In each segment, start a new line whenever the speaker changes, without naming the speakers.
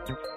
you.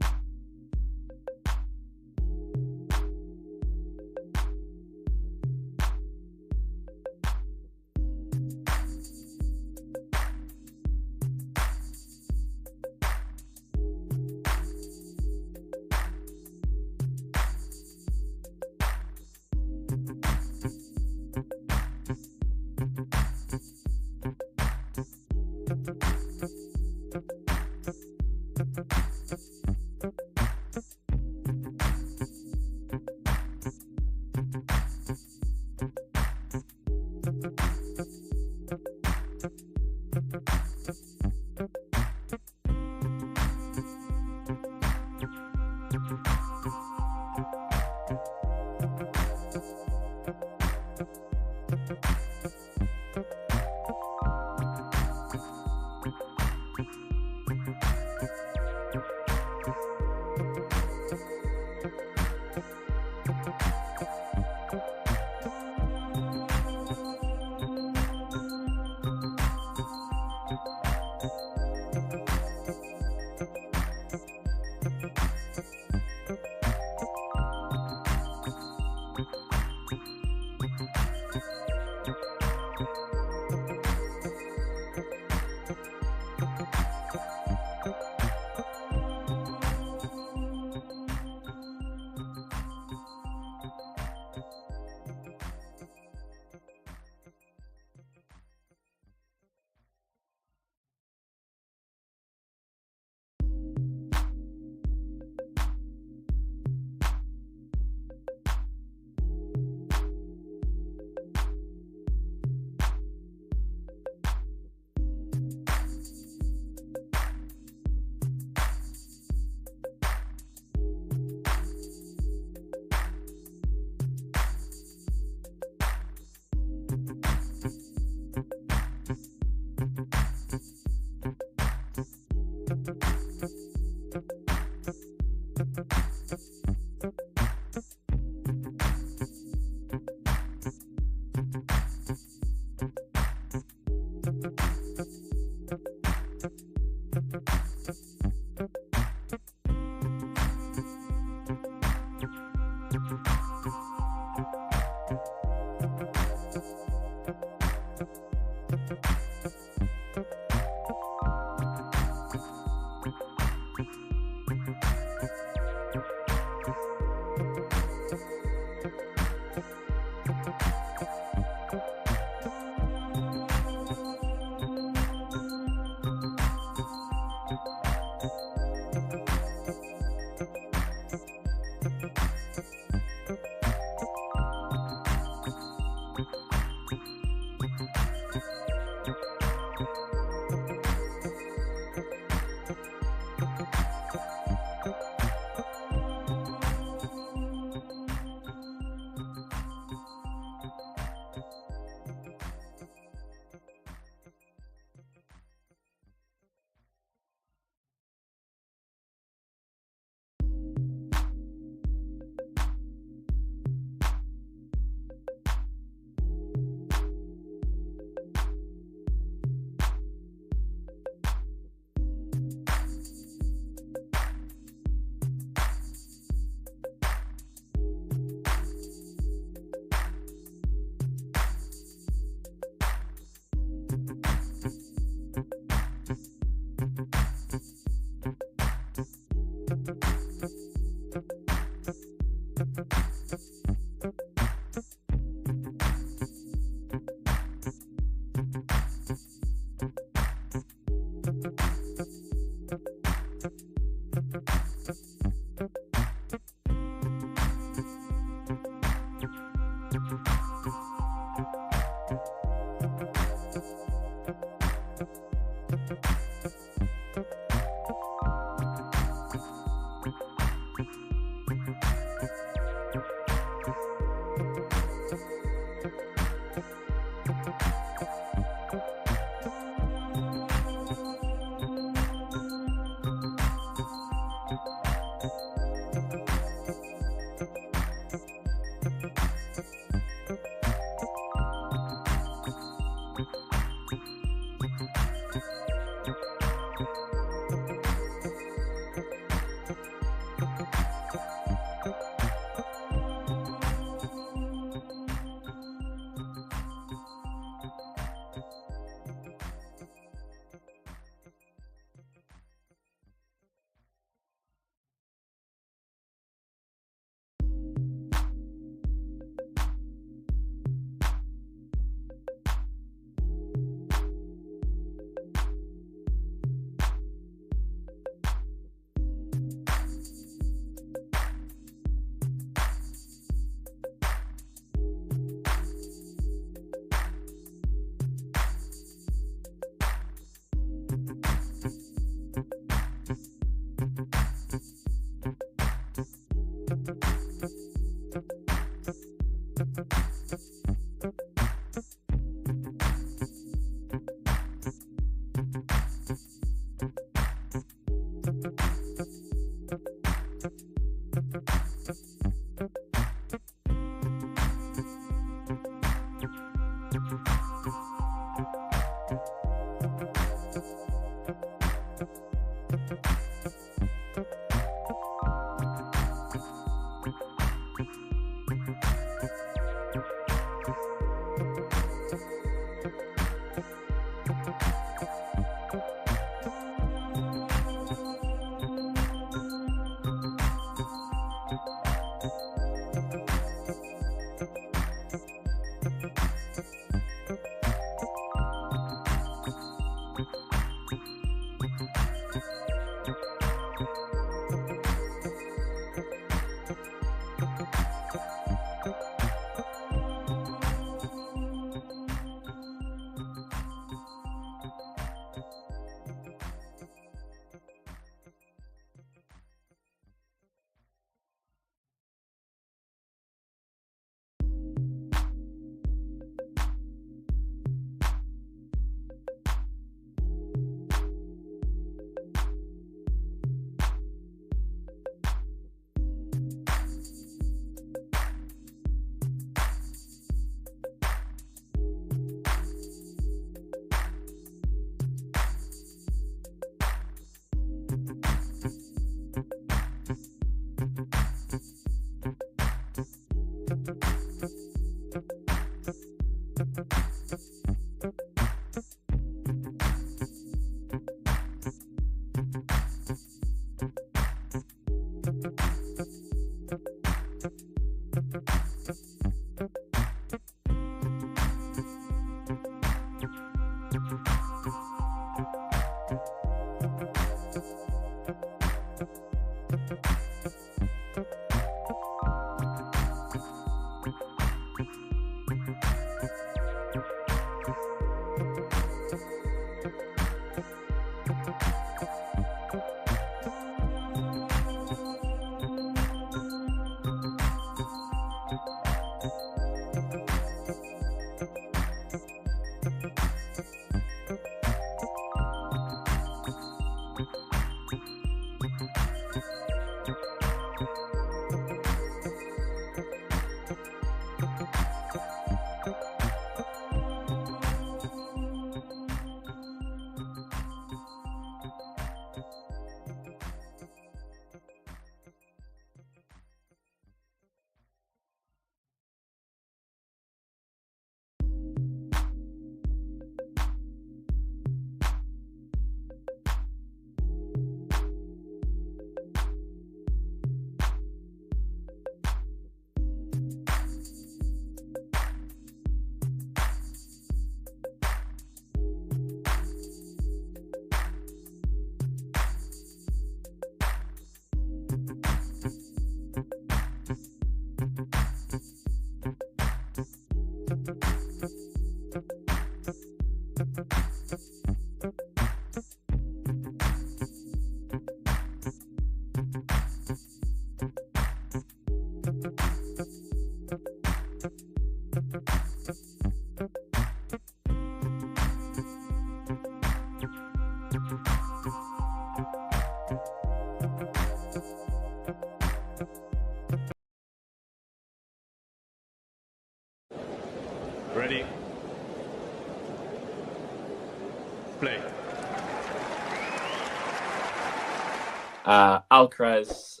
Alcaraz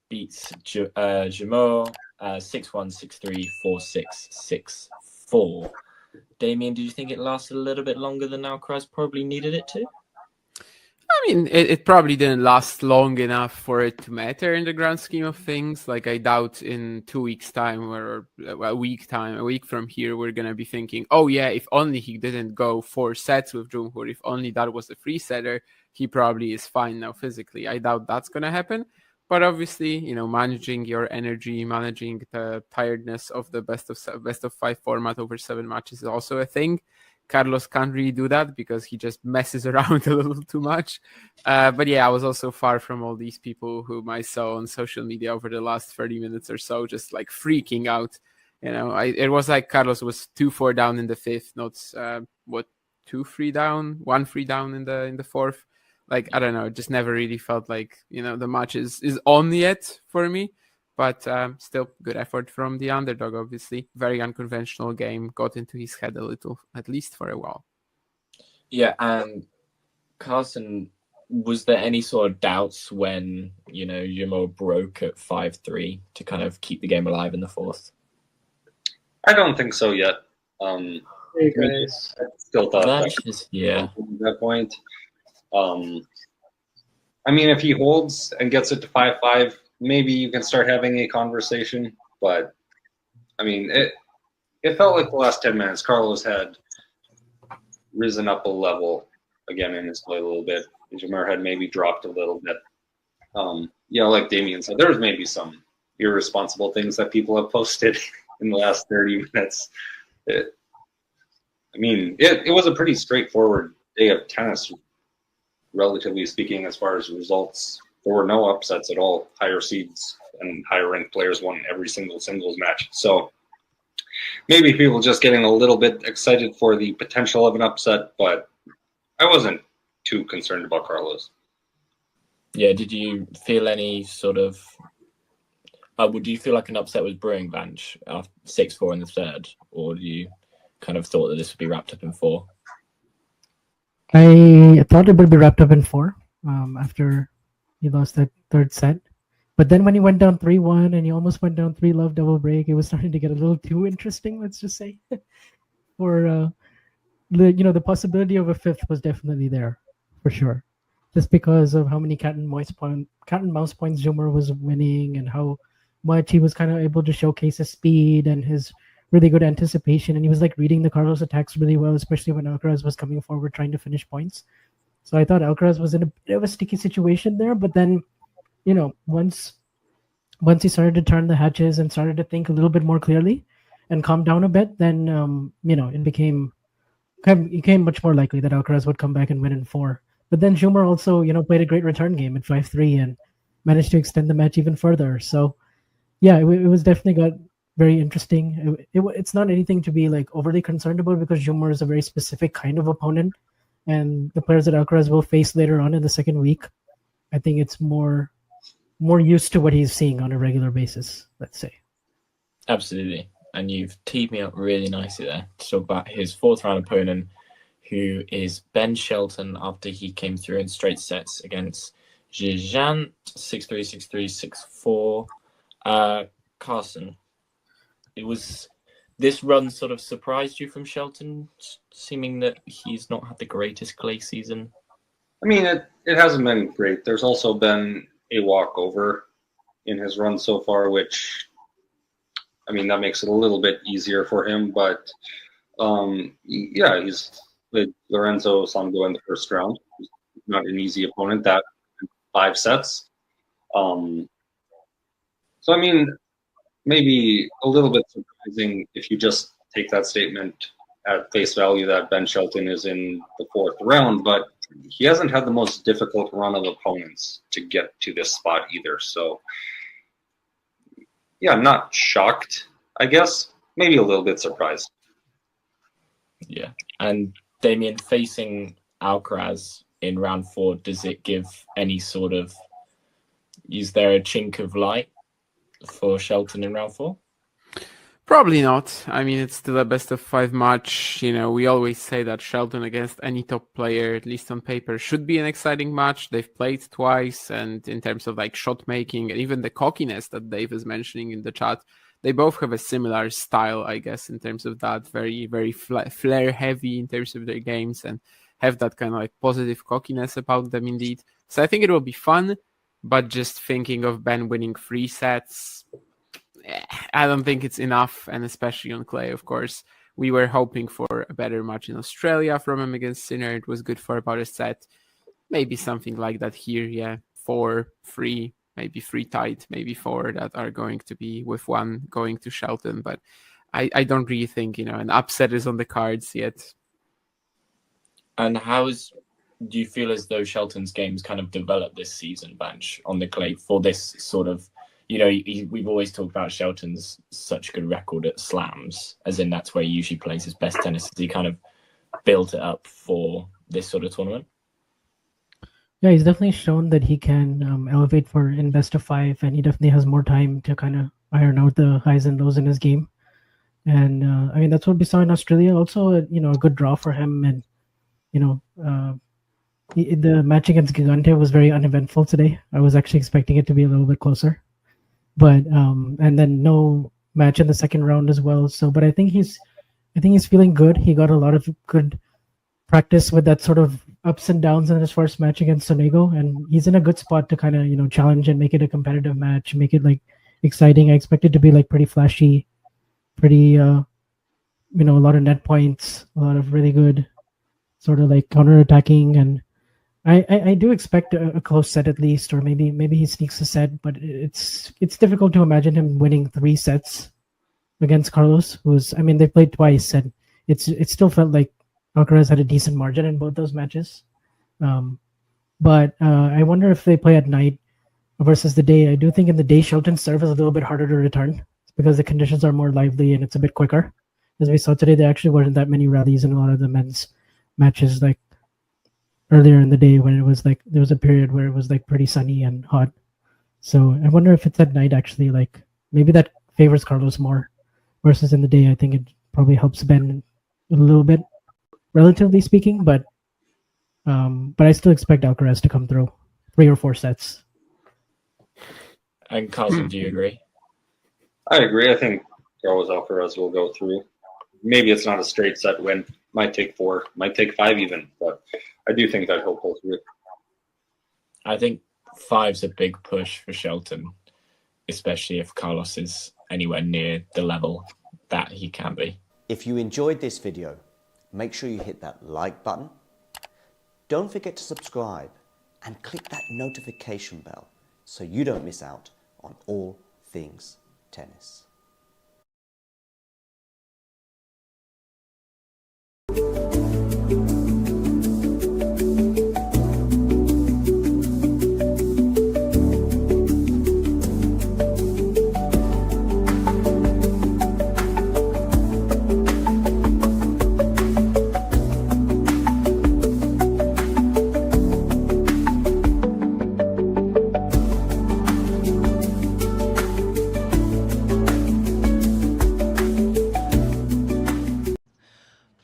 beats Jameau 6-1, 6-3, 4-6, 6-4. Damien, did you think it lasted a little bit longer than Alcaraz probably needed it to?
I mean, it probably didn't last long enough for it to matter in the grand scheme of things. Like, I doubt in 2 weeks' time or a week from here, we're going to be thinking, oh yeah, if only he didn't go 4 sets with Jumhur, if only that was a 3-setter, he probably is fine now physically. I doubt that's going to happen. But obviously, managing your energy, managing the tiredness of the best of 5 format over 7 matches is also a thing. Carlos can't really do that because he just messes around a little too much. But yeah, I was also far from all these people whom I saw on social media over the last 30 minutes or so, just like freaking out. It was like Carlos was 2-4 down in the 5th, not 2-3 down, 1-3 down in the 4th. Like, I don't know, it just never really felt like, the match is on yet for me. But still, good effort from the underdog, obviously. Very unconventional game. Got into his head a little, at least for a while.
Yeah, and Carson, was there any sort of doubts when, Jameau broke at 5-3 to kind of keep the game alive in the 4th?
I don't think so yet.
Hey guys.
I still thought
at
that point. I mean, if he holds and gets it to 5-5, maybe you can start having a conversation. But I mean, it felt like the last 10 minutes, Carlos had risen up a level again in his play a little bit. Jameau had maybe dropped a little bit. Like Damien said, there was maybe some irresponsible things that people have posted in the last 30 minutes. It was a pretty straightforward day of tennis, relatively speaking, as far as results. There were no upsets at all. Higher seeds and higher ranked players won every single singles match. So maybe people just getting a little bit excited for the potential of an upset, but I wasn't too concerned about Carlos.
Yeah, did you feel any sort of... would you feel like an upset was brewing, Vanch, after 6-4 in the 3rd? Or do you kind of thought that this would be wrapped up in 4?
I thought it would be wrapped up in 4 after he lost that 3rd set. But then when he went down 3-1 and he almost went down 3-love double break, it was starting to get a little too interesting, let's just say. For the possibility of a 5th was definitely there, for sure. Just because of how many cat and mouse points Jameau was winning and how much he was kind of able to showcase his speed and his really good anticipation. And he was like reading the Carlos attacks really well, especially when Alcaraz was coming forward trying to finish points. So I thought Alcaraz was in a bit of a sticky situation there. But then, once he started to turn the hatches and started to think a little bit more clearly and calm down a bit, then, it became much more likely that Alcaraz would come back and win in 4. But then Jameau also, played a great return game at 5-3 and managed to extend the match even further. So, yeah, it was definitely got very interesting. It's not anything to be like overly concerned about because Jameau is a very specific kind of opponent, and the players that Alcaraz will face later on in the second week, I think it's more used to what he's seeing on a regular basis, let's say.
Absolutely. And you've teed me up really nicely there to talk about his 4th round opponent, who is Ben Shelton, after he came through in straight sets against Zhejiang, 6-3, 6-3, 6-4. Carson, this run sort of surprised you from Shelton, seeming that he's not had the greatest clay season?
I mean, it hasn't been great. There's also been a walkover in his run so far, which, that makes it a little bit easier for him. But, he's with Lorenzo Sango in the first round. He's not an easy opponent. That 5 sets. So, maybe a little bit surprising if you just take that statement at face value that Ben Shelton is in the 4th round, but he hasn't had the most difficult run of opponents to get to this spot either. So, yeah, not shocked, I guess. Maybe a little bit surprised.
Yeah. And Damien, facing Alcaraz in round 4, does it give any sort of... Is there a chink of light for Shelton in round 4?
Probably not. I mean, it's still a best of 5 match. We always say that Shelton against any top player, at least on paper, should be an exciting match. They've played twice, and in terms of like shot making and even the cockiness that Dave is mentioning in the chat, they both have a similar style, I guess, in terms of that, very, very flair heavy in terms of their games, and have that kind of like positive cockiness about them indeed. So I think it will be fun, but just thinking of Ben winning 3 sets, I don't think it's enough, and especially on clay, of course. We were hoping for a better match in Australia from him against Sinner. It was good for about a set. Maybe something like that here, yeah. 4, 3, maybe 3 tight, maybe 4 that are going to be with 1 going to Shelton. But I don't really think, an upset is on the cards yet.
And do you feel as though Shelton's games kind of developed this season, Bench, on the clay for this sort of, we've always talked about Shelton's such good record at slams, as in that's where he usually plays his best tennis. Has he kind of built it up for this sort of tournament?
Yeah, he's definitely shown that he can elevate in best of 5, and he definitely has more time to kind of iron out the highs and lows in his game. And I mean, that's what we saw in Australia. Also, a good draw for him. And the match against Gigante was very uneventful today. I was actually expecting it to be a little bit closer, but and then no match in the second round as well. So, but I think he's feeling good. He got a lot of good practice with that sort of ups and downs in his first match against Sonego, and he's in a good spot to kind of challenge and make it a competitive match, make it like exciting. I expect it to be like pretty flashy, pretty a lot of net points, a lot of really good sort of like counter attacking, and I do expect a close set at least, or maybe he sneaks a set, but it's difficult to imagine him winning 3 sets against Carlos, they played twice, and it still felt like Alcaraz had a decent margin in both those matches. But I wonder if they play at night versus the day. I do think in the day Shelton's serve is a little bit harder to return because the conditions are more lively and it's a bit quicker. As we saw today, there actually weren't that many rallies in a lot of the men's matches, like earlier in the day when it was like there was a period where it was like pretty sunny and hot. So I wonder if it's at night actually, like maybe that favors Carlos more versus in the day. I think it probably helps Ben a little bit, relatively speaking, but I still expect Alcaraz to come through 3 or 4 sets.
And Carlson, do you agree?
I agree. I think Carlos Alcaraz will go through. Maybe it's not a straight set win. Might take 4, might take 5 even, but I do think that he'll pull through.
I think 5's a big push for Shelton, especially if Carlos is anywhere near the level that he can be.
If you enjoyed this video, make sure you hit that like button. Don't forget to subscribe and click that notification bell so you don't miss out on all things tennis.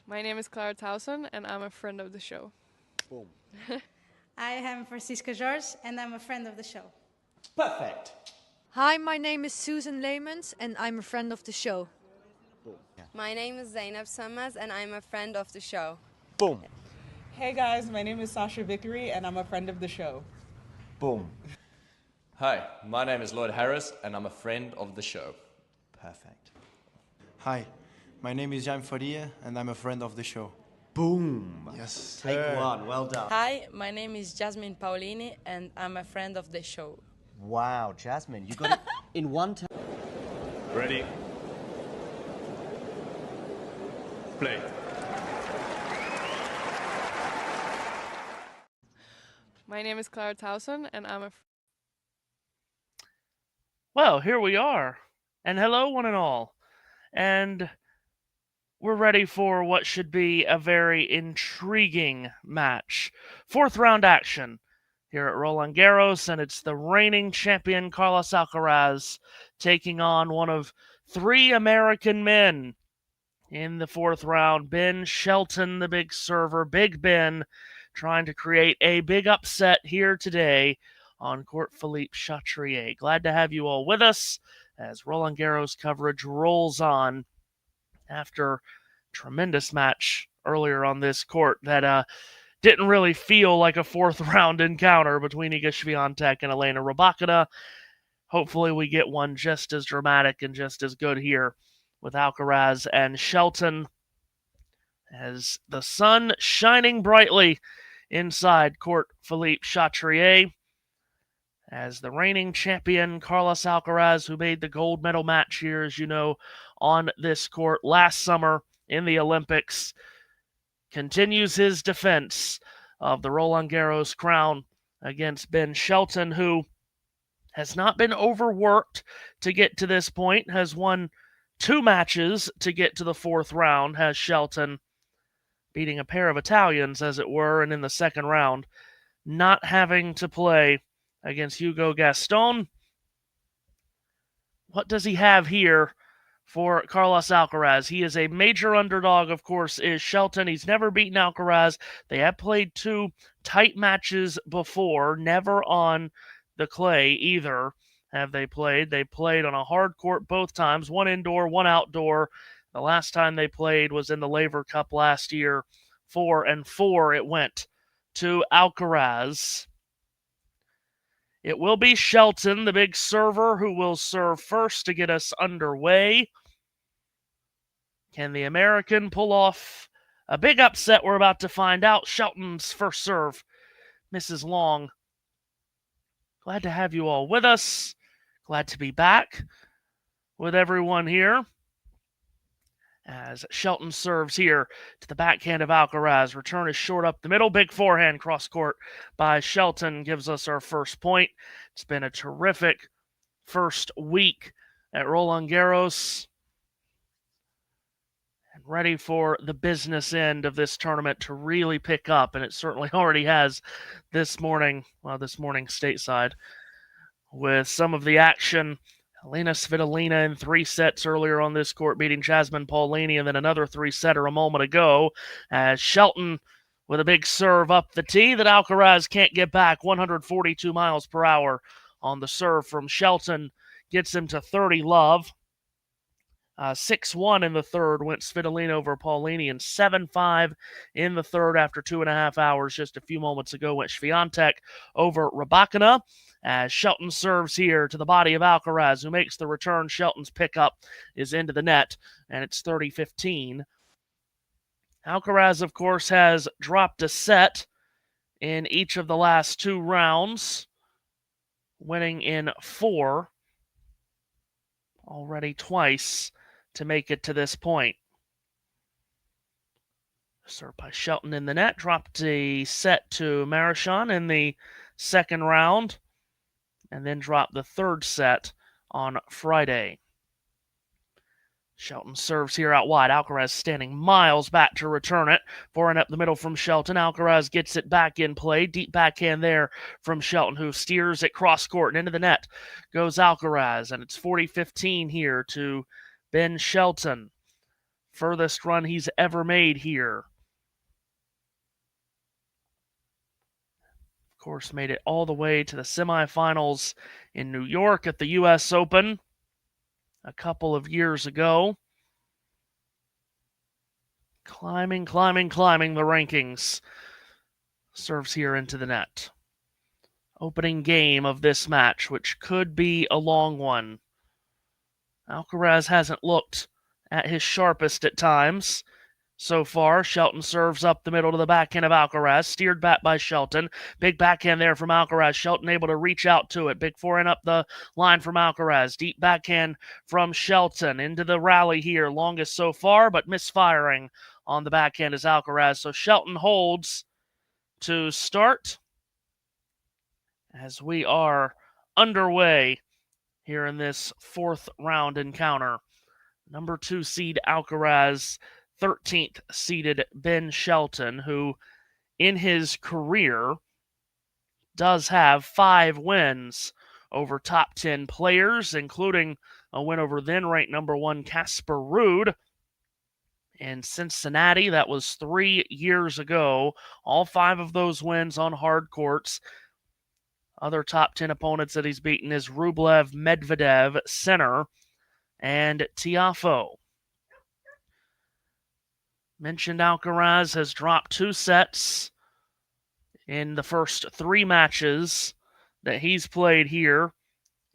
My name is Clara Towson, and I'm a friend of the show.
Boom.
I am Francisca George, and I'm a friend of the show.
Perfect.
Hi, my name is Susan Leemans, and I'm a friend of the show.
Boom. Yeah.
My name is Zainab Samas, and I'm a friend of the show.
Boom.
Hey guys, my name is Sasha Vickery, and I'm a friend of the show.
Boom.
Hi, my name is Lloyd Harris, and I'm a friend of the show.
Perfect.
Hi, my name is Jaime Faria, and I'm a friend of the show.
Boom.
Yes.
Take 1. Well done.
Hi, my name is Jasmine Paulini, and I'm a friend of the show.
Wow, Jasmine, you got it in one time.
Ready? Play.
My name is Clara Towson, and I'm a...
Well, here we are. And hello, one and all. And we're ready for what should be a very intriguing match. 4th round action here at Roland Garros, and it's the reigning champion Carlos Alcaraz taking on one of 3 American men in the 4th round. Ben Shelton, the big server, Big Ben, trying to create a big upset here today on court Philippe Chatrier. Glad to have you all with us as Roland Garros coverage rolls on after tremendous match earlier on this court that didn't really feel like a 4th round encounter between Iga Swiatek and Elena Rybakina. Hopefully we get one just as dramatic and just as good here with Alcaraz and Shelton as the sun shining brightly inside court Philippe Chatrier as the reigning champion Carlos Alcaraz, who made the gold medal match here, as you know, on this court last summer in the Olympics, continues his defense of the Roland Garros crown against Ben Shelton, who has not been overworked to get to this point, has won 2 matches to get to the 4th round, has Shelton, beating a pair of Italians, as it were, and in the 2nd round, not having to play against Hugo Gaston. What does he have here for Carlos Alcaraz? He is a major underdog, of course, is Shelton. He's never beaten Alcaraz. They have played 2 tight matches before, never on the clay either have they played. They played on a hard court both times, one indoor, one outdoor. The last time they played was in the Laver Cup last year. 4-4 it went to Alcaraz. It will be Shelton, the big server, who will serve first to get us underway. Can the American pull off a big upset? We're about to find out. Shelton's first serve misses long. Glad to have you all with us. Glad to be back with everyone here. As Shelton serves here to the backhand of Alcaraz. Return is short up the middle. Big forehand cross court by Shelton gives us our first point. It's been a terrific first week at Roland Garros. And ready for the business end of this tournament to really pick up. And it certainly already has this morning stateside, with some of the action. Elena Svitolina in 3 sets earlier on this court, beating Jasmine Paolini, and then another 3-setter a moment ago, as Shelton with a big serve up the tee that Alcaraz can't get back. 142 miles per hour on the serve from Shelton gets him to 30 love. 6-1 in the 3rd went Svitolina over Paolini, and 7-5 in the 3rd after 2.5 hours just a few moments ago went Swiatek over Rybakina. As Shelton serves here to the body of Alcaraz, who makes the return. Shelton's pickup is into the net, and it's 30-15. Alcaraz, of course, has dropped a set in each of the last 2 rounds, winning in 4 already twice to make it to this point. Served by Shelton in the net, dropped a set to Marichon in the 2nd round, and then dropped the 3rd set on Friday. Shelton serves here out wide. Alcaraz standing miles back to return it. Forehand up the middle from Shelton. Alcaraz gets it back in play. Deep backhand there from Shelton, who steers it cross court and into the net goes Alcaraz. And it's 40-15 here to Ben Shelton. Furthest run he's ever made here. Of course, made it all the way to the semifinals in New York at the U.S. Open a couple of years ago. Climbing the rankings. Serves here into the net. Opening game of this match, which could be a long one. Alcaraz hasn't looked at his sharpest at times so far. Shelton serves up the middle to the backhand of Alcaraz. Steered back by Shelton. Big backhand there from Alcaraz. Shelton able to reach out to it. Big forehand up the line from Alcaraz. Deep backhand from Shelton. Into the rally here. Longest so far, but misfiring on the backhand is Alcaraz. So Shelton holds to start as we are underway here in this 4th round encounter. Number 2 seed Alcaraz, 13th seeded Ben Shelton, who in his career does have 5 wins over top 10 players, including a win over then-ranked number 1 Casper Ruud in Cincinnati. That was 3 years ago. All 5 of those wins on hard courts. Other top 10 opponents that he's beaten is Rublev, Medvedev, Sinner, and Tiafoe. Mentioned Alcaraz has dropped 2 sets in the first 3 matches that he's played here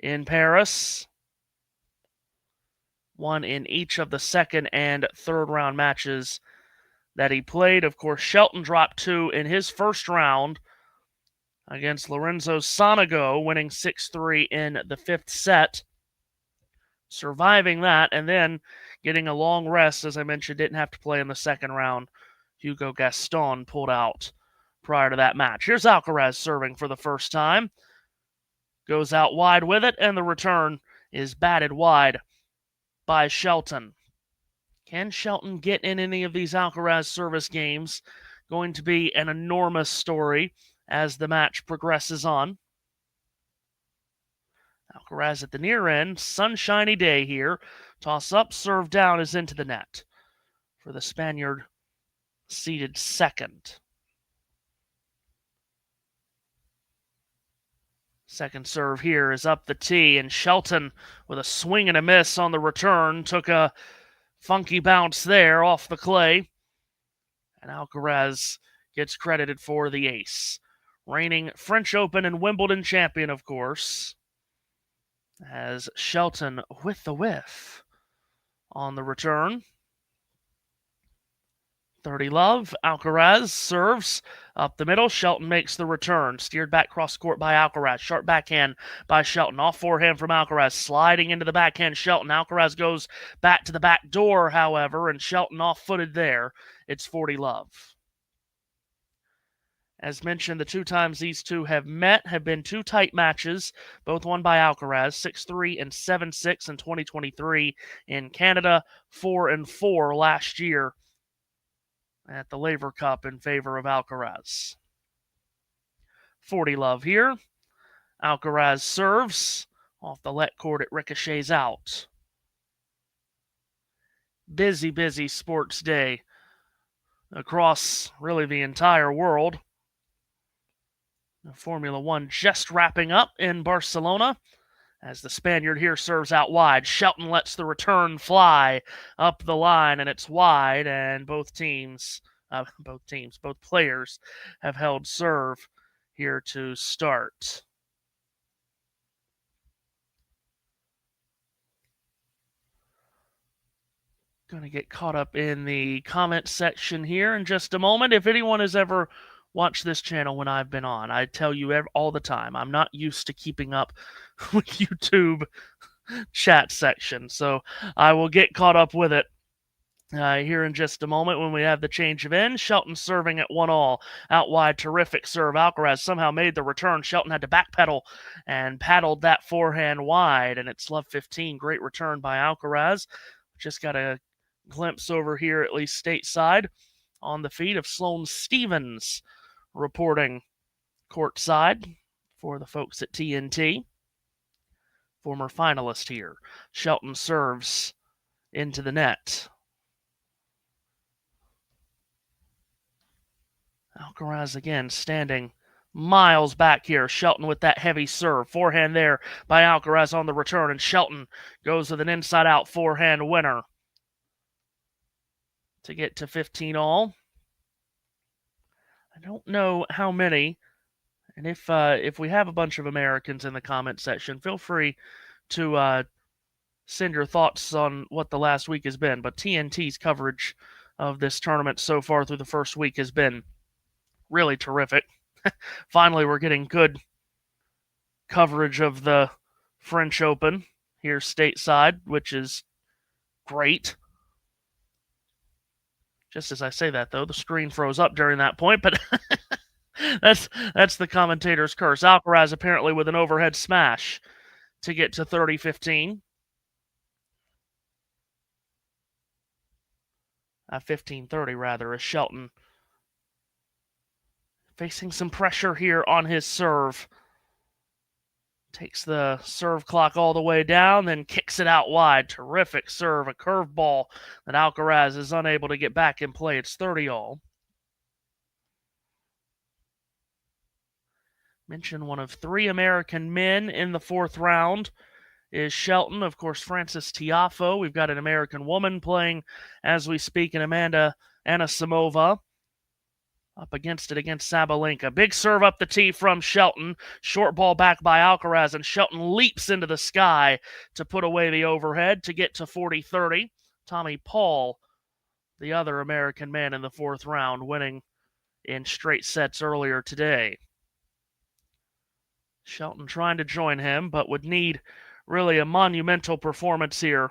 in Paris. 1 in each of the second and third round matches that he played. Of course, Shelton dropped 2 in his first round against Lorenzo Sonego, winning 6-3 in the 5th set. Surviving that, and then getting a long rest, as I mentioned, didn't have to play in the second round. Hugo Gaston pulled out prior to that match. Here's Alcaraz serving for the first time. Goes out wide with it, and the return is batted wide by Shelton. Can Shelton get in any of these Alcaraz service games? Going to be an enormous story as the match progresses on. Alcaraz at the near end. Sunshiny day here. Toss up, serve down is into the net for the Spaniard seated second. Second serve here is up the tee, and Shelton with a swing and a miss on the return. Took a funky bounce there off the clay. And Alcaraz gets credited for the ace. Reigning French Open and Wimbledon champion, of course, as Shelton with the whiff on the return. 30 love. Alcaraz serves up the middle. Shelton makes the return. Steered back cross court by Alcaraz. Sharp backhand by Shelton. Off forehand from Alcaraz. Sliding into the backhand Shelton. Alcaraz goes back to the back door, however, and Shelton off-footed there. It's 40 love. As mentioned, the 2 times these two have met have been 2 tight matches, both won by Alcaraz, 6-3 and 7-6 in 2023 in Canada, 4-4 last year at the Laver Cup in favor of Alcaraz. 40 love here. Alcaraz serves. Off the let court, it ricochets out. Busy sports day across really the entire world. Formula One just wrapping up in Barcelona as the Spaniard here serves out wide. Shelton lets the return fly up the line, and it's wide, and both players have held serve here to start. Going to get caught up in the comment section here in just a moment. If anyone has ever watched this channel when I've been on, I tell you all the time, I'm not used to keeping up with YouTube chat section, so I will get caught up with it here in just a moment when we have the change of end. Shelton serving at 1-all. Out wide, terrific serve. Alcaraz somehow made the return. Shelton had to backpedal and paddled that forehand wide, and it's love 15. Great return by Alcaraz. Just got a glimpse over here, at least stateside, on the feed of Sloane Stevens reporting courtside for the folks at TNT. Former finalist here. Shelton serves into the net. Alcaraz again standing miles back here. Shelton with that heavy serve. Forehand there by Alcaraz on the return, and Shelton goes with an inside-out forehand winner to get to 15-all. I don't know how many, and if we have a bunch of Americans in the comment section, feel free to send your thoughts on what the last week has been. But TNT's coverage of this tournament so far through the first week has been really terrific. Finally, we're getting good coverage of the French Open here stateside, which is great. Just as I say that, though, the screen froze up during that point, but that's the commentator's curse. Alcaraz apparently with an overhead smash to get to 30-15. 15-30, rather, as Shelton facing some pressure here on his serve Takes the serve clock all the way down, then kicks it out wide. Terrific serve, a curveball that Alcaraz is unable to get back in play. It's 30-all. Mention one of 3 American men in the 4th round is Shelton. Of course, Frances Tiafoe. We've got an American woman playing as we speak, and Amanda Anisimova. Up against it against Sabalenka. Big serve up the tee from Shelton. Short ball back by Alcaraz, and Shelton leaps into the sky to put away the overhead to get to 40-30. Tommy Paul, the other American man in the 4th round, winning in straight sets earlier today. Shelton trying to join him, but would need really a monumental performance here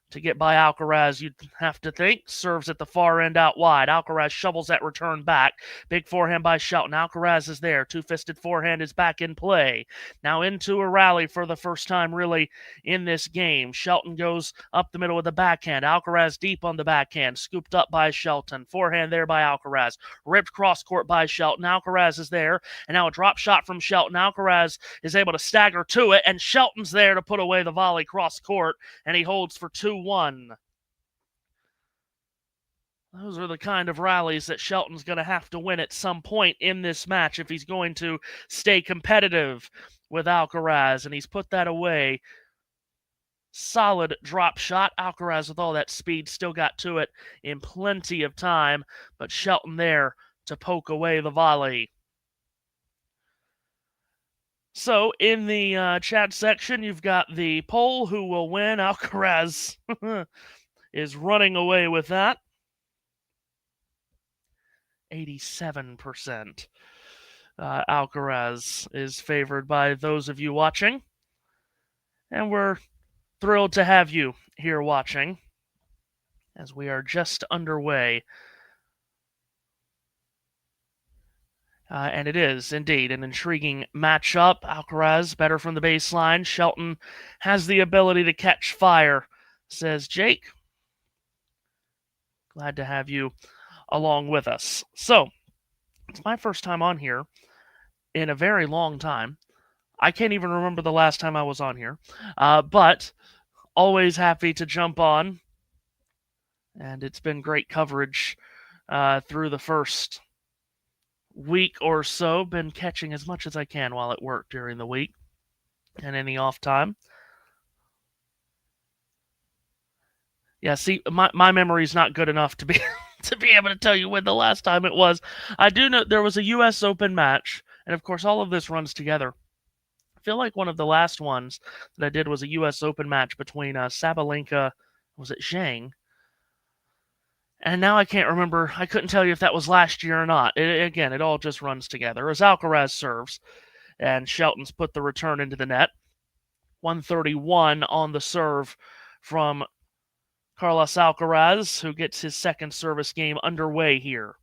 to get by Alcaraz, you'd have to think. Serves at the far end out wide. Alcaraz shovels that return back. Big forehand by Shelton. Alcaraz is there. Two-fisted forehand is back in play. Now into a rally for the first time really in this game. Shelton goes up the middle with the backhand. Alcaraz deep on the backhand. Scooped up by Shelton. Forehand there by Alcaraz. Ripped cross court by Shelton. Alcaraz is there. And now a drop shot from Shelton. Alcaraz is able to stagger to it. And Shelton's there to put away the volley cross court. And he holds for 2-1. Those are the kind of rallies that Shelton's going to have to win at some point in this match if he's going to stay competitive with Alcaraz, and he's put that away. Solid drop shot. Alcaraz, with all that speed, still got to it in plenty of time, but Shelton there to poke away the volley. So, in the chat section, you've got the poll, who will win. Alcaraz is running away with that. 87%. Alcaraz is favored by those of you watching. And we're thrilled to have you here watching, as we are just underway. And it is indeed an intriguing matchup. Alcaraz better from the baseline. Shelton has the ability to catch fire, says Jake. Glad to have you along with us. So, it's my first time on here in a very long time. I can't even remember the last time I was on here, but always happy to jump on. And it's been great coverage through the first week or so. Been catching as much as I can while at work during the week and any off time. Yeah, see, my memory's not good enough to be to be able to tell you when the last time it was. I do know there was a U.S. Open match, and of course all of this runs together. I feel like one of the last ones that I did was a U.S. Open match between Sabalenka, was it Zhang? And now I can't remember. I couldn't tell you if that was last year or not. Again, it all just runs together. As Alcaraz serves, and Shelton's put the return into the net. 131 on the serve from Carlos Alcaraz, who gets his second service game underway here.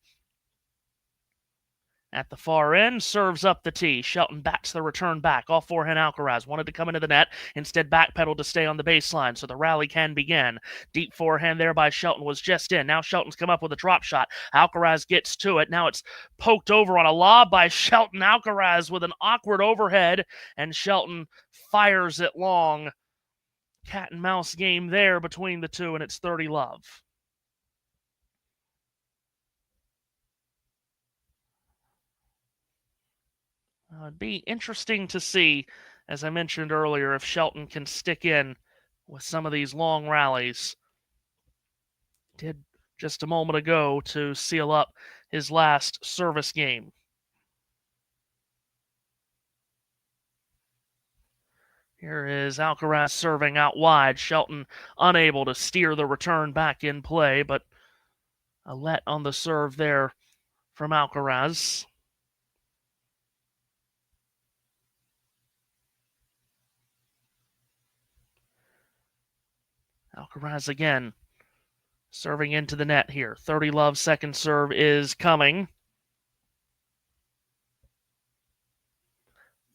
At the far end, serves up the tee. Shelton bats the return back. Off forehand, Alcaraz wanted to come into the net. Instead, backpedaled to stay on the baseline, so the rally can begin. Deep forehand there by Shelton was just in. Now Shelton's come up with a drop shot. Alcaraz gets to it. Now it's poked over on a lob by Shelton. Alcaraz with an awkward overhead, and Shelton fires it long. Cat and mouse game there between the two, and it's 30-love. It'd be interesting to see, as I mentioned earlier, if Shelton can stick in with some of these long rallies. Did just a moment ago to seal up his last service game. Here is Alcaraz serving out wide. Shelton unable to steer the return back in play, but a let on the serve there from Alcaraz. Alcaraz again, serving into the net here. 30-love second serve is coming.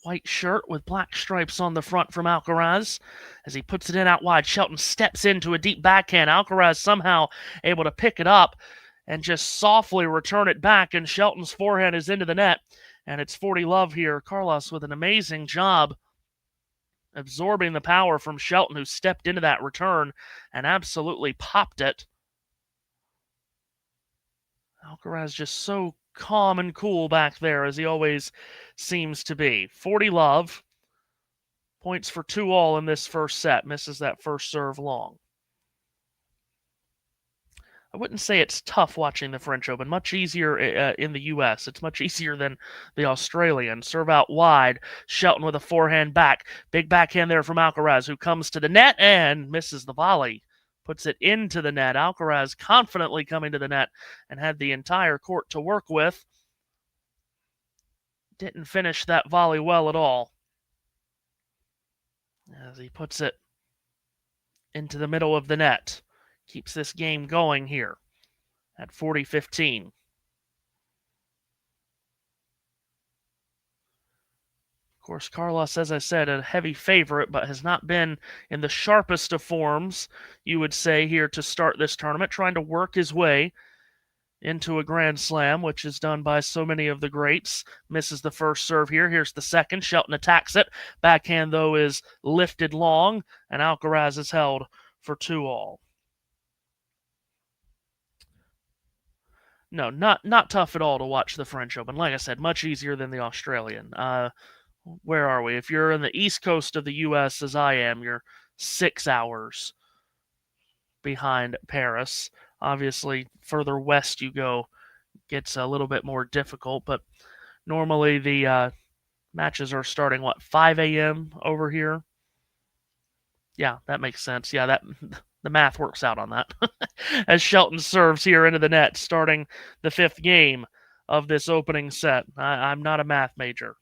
White shirt with black stripes on the front from Alcaraz. As he puts it in out wide, Shelton steps into a deep backhand. Alcaraz somehow able to pick it up and just softly return it back, and Shelton's forehand is into the net, and it's 40-love here. Carlos with an amazing job absorbing the power from Shelton, who stepped into that return and absolutely popped it. Alcaraz just so calm and cool back there, as he always seems to be. 40 love. Points for 2-all in this first set. Misses that first serve long. I wouldn't say it's tough watching the French Open. Much easier in the U.S. It's much easier than the Australian. Serve out wide. Shelton with a forehand back. Big backhand there from Alcaraz, who comes to the net and misses the volley. Puts it into the net. Alcaraz confidently coming to the net and had the entire court to work with. Didn't finish that volley well at all, as he puts it into the middle of the net. Keeps this game going here at 40-15. Of course, Carlos, as I said, a heavy favorite, but has not been in the sharpest of forms, you would say, here to start this tournament, trying to work his way into a Grand Slam, which is done by so many of the greats. Misses the first serve here. Here's the second. Shelton attacks it. Backhand, though, is lifted long, and Alcaraz is held for 2-all. No, not tough at all to watch the French Open. Like I said, much easier than the Australian. Where are we? If you're in the east coast of the U.S., as I am, you're 6 hours behind Paris. Obviously, further west you go, gets a little bit more difficult. But normally the matches are starting, 5 a.m. over here? Yeah, that makes sense. Yeah, that the math works out on that. As Shelton serves here into the net, starting the 5th game of this opening set. I'm not a math major.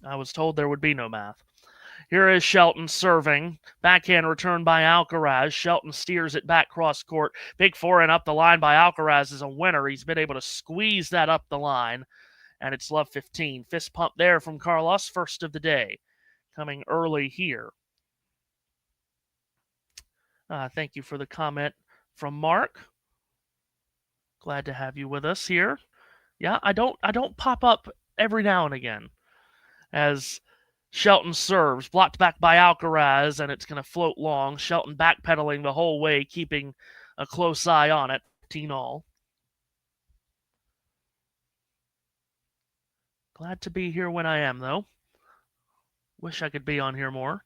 I was told there would be no math. Here is Shelton serving. Backhand return by Alcaraz. Shelton steers it back cross court. Big forehand up the line by Alcaraz is a winner. He's been able to squeeze that up the line, and it's love 15. Fist pump there from Carlos, first of the day, coming early here. Thank you for the comment from Mark. Glad to have you with us here. Yeah, I don't pop up every now and again. As Shelton serves, blocked back by Alcaraz, and it's going to float long. Shelton backpedaling the whole way, keeping a close eye on it. 15-all. Glad to be here when I am, though. Wish I could be on here more.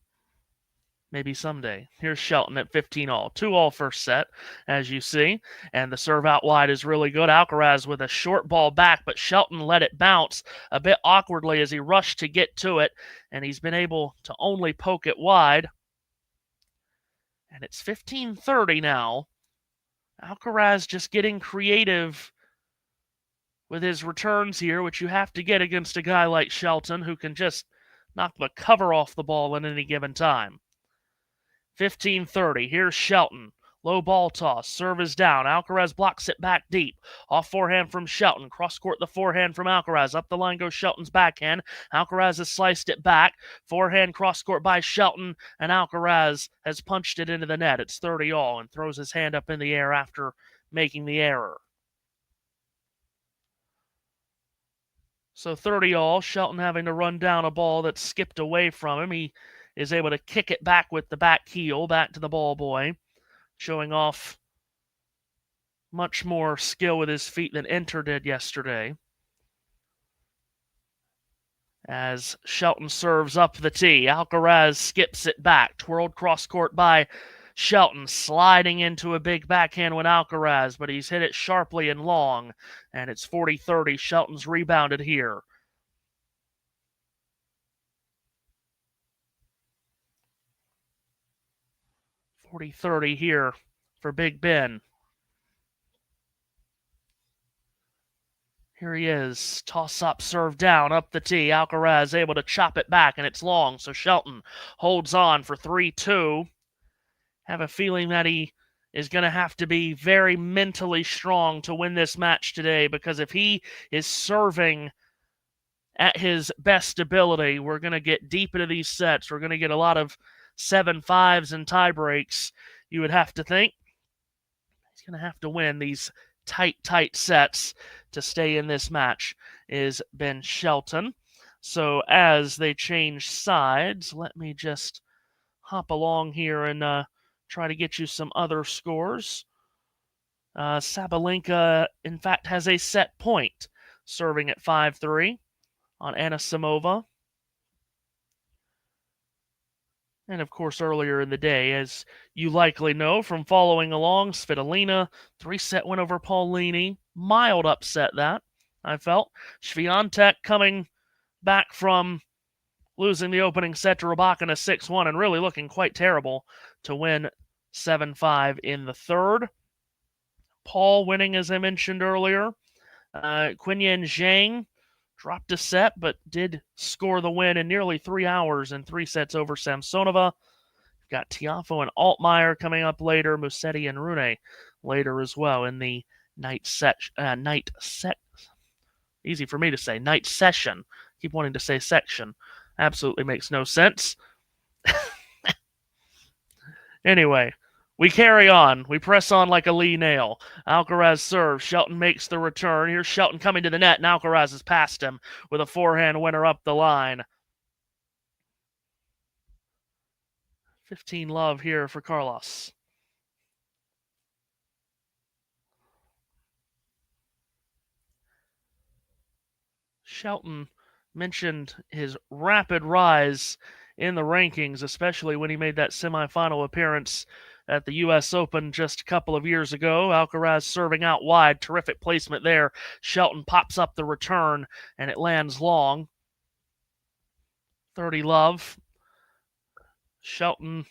Maybe someday. Here's Shelton at 15-all. 2-all first set, as you see. And the serve out wide is really good. Alcaraz with a short ball back, but Shelton let it bounce a bit awkwardly as he rushed to get to it. And he's been able to only poke it wide. And it's 15-30 now. Alcaraz just getting creative with his returns here, which you have to get against a guy like Shelton, who can just knock the cover off the ball at any given time. 15-30. Here's Shelton. Low ball toss. Serve is down. Alcaraz blocks it back deep. Off forehand from Shelton. Cross court the forehand from Alcaraz. Up the line goes Shelton's backhand. Alcaraz has sliced it back. Forehand cross court by Shelton. And Alcaraz has punched it into the net. It's 30-all and throws his hand up in the air after making the error. So 30-all. Shelton having to run down a ball that skipped away from him. He is able to kick it back with the back heel, back to the ball boy, showing off much more skill with his feet than Inter did yesterday. As Shelton serves up the tee, Alcaraz skips it back, twirled cross court by Shelton, sliding into a big backhand with Alcaraz, but he's hit it sharply and long, and it's 40-30. Shelton's rebounded here. 40-30 here for Big Ben. Here he is. Toss up, serve down, up the tee. Alcaraz able to chop it back, and it's long. So Shelton holds on for 3-2. Have a feeling that he is going to have to be very mentally strong to win this match today, because if he is serving at his best ability, we're going to get deep into these sets. We're going to get a lot of 7-5s and tie breaks, you would have to think. He's going to have to win these tight sets to stay in this match, is Ben Shelton. So as they change sides, let me just hop along here and try to get you some other scores. Sabalenka, in fact, has a set point, serving at 5-3 on Anisimova. And of course, earlier in the day, as you likely know from following along, Svitolina, 3-set win over Paulini. Mild upset that, I felt. Swiatek coming back from losing the opening set to Rybakina 6-1 and really looking quite terrible to win 7-5 in the third. Paul winning, as I mentioned earlier. Quinyan Zhang dropped a set, but did score the win in nearly 3 hours in 3 sets over Samsonova. We've got Tiafoe and Altmaier coming up later, Musetti and Rune later as well in the night easy for me to say, night session. Keep wanting to say section. Absolutely makes no sense. Anyway, we carry on. We press on like a Lee nail. Alcaraz serves. Shelton makes the return. Here's Shelton coming to the net, and Alcaraz has passed him with a forehand winner up the line. 15 love here for Carlos. Shelton mentioned his rapid rise in the rankings, especially when he made that semifinal appearance at the U.S. Open just a couple of years ago. Alcaraz serving out wide. Terrific placement there. Shelton pops up the return, and it lands long. 30 love. Shelton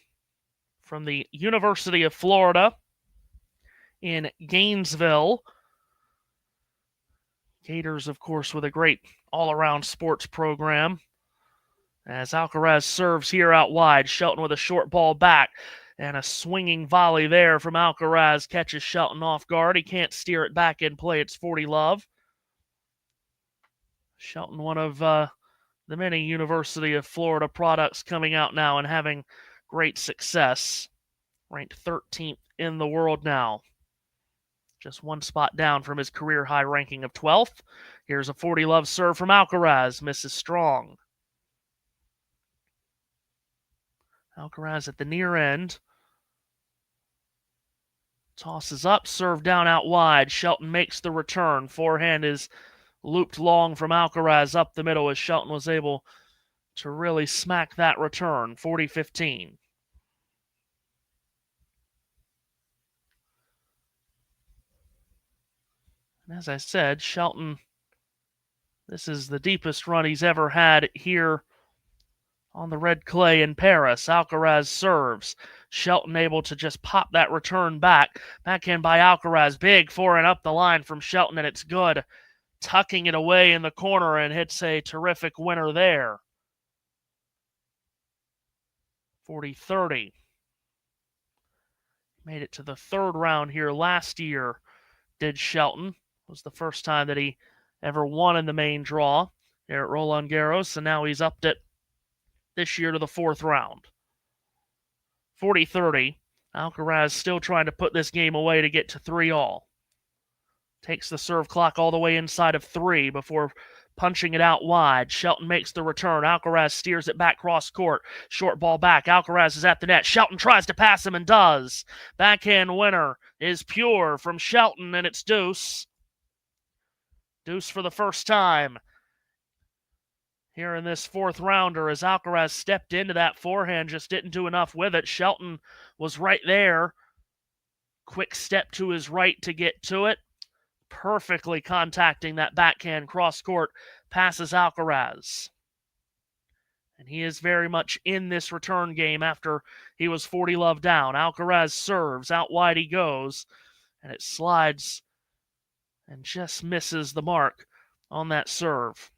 from the University of Florida in Gainesville. Gators, of course, with a great all-around sports program. As Alcaraz serves here out wide, Shelton with a short ball back, and a swinging volley there from Alcaraz catches Shelton off guard. He can't steer it back in play. It's 40 love. Shelton, one of the many University of Florida products coming out now and having great success. Ranked 13th in the world now. Just one spot down from his career high ranking of 12th. Here's a 40 love serve from Alcaraz. Misses strong. Alcaraz at the near end. Tosses up, serve down out wide. Shelton makes the return. Forehand is looped long from Alcaraz up the middle as Shelton was able to really smack that return. 40-15. And as I said, Shelton, this is the deepest run he's ever had here on the red clay in Paris. Alcaraz serves. Shelton able to just pop that return back. Backhand by Alcaraz. Big forehand up the line from Shelton, and it's good. Tucking it away in the corner and hits a terrific winner there. 40-30. Made it to the third round here last year, did Shelton. It was the first time that he ever won in the main draw there at Roland Garros, and now he's upped it this year to the fourth round. 40-30. Alcaraz still trying to put this game away to get to 3-all. Takes the serve clock all the way inside of 3 before punching it out wide. Shelton makes the return. Alcaraz steers it back cross court. Short ball back. Alcaraz is at the net. Shelton tries to pass him and does. Backhand winner is pure from Shelton, and it's deuce. Deuce for the first time here in this fourth rounder as Alcaraz stepped into that forehand, just didn't do enough with it. Shelton was right there. Quick step to his right to get to it. Perfectly contacting that backhand cross court, passes Alcaraz. And he is very much in this return game after he was 40 love down. Alcaraz serves, out wide he goes, and it slides and just misses the mark on that serve.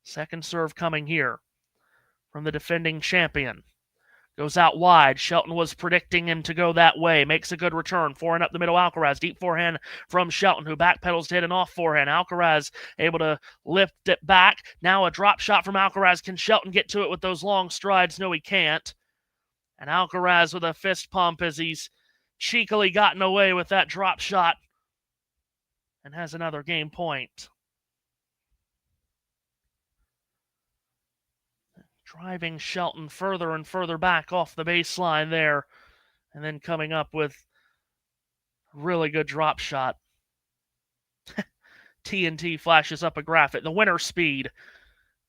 Second serve coming here from the defending champion. Goes out wide. Shelton was predicting him to go that way. Makes a good return. Forehand up the middle. Alcaraz. Deep forehand from Shelton, who backpedals to hit an off forehand. Alcaraz able to lift it back. Now a drop shot from Alcaraz. Can Shelton get to it with those long strides? No, he can't. And Alcaraz with a fist pump as he's cheekily gotten away with that drop shot and has another game point. driving Shelton further and further back off the baseline there, and then coming up with a really good drop shot. TNT flashes up a graphic. The winner speed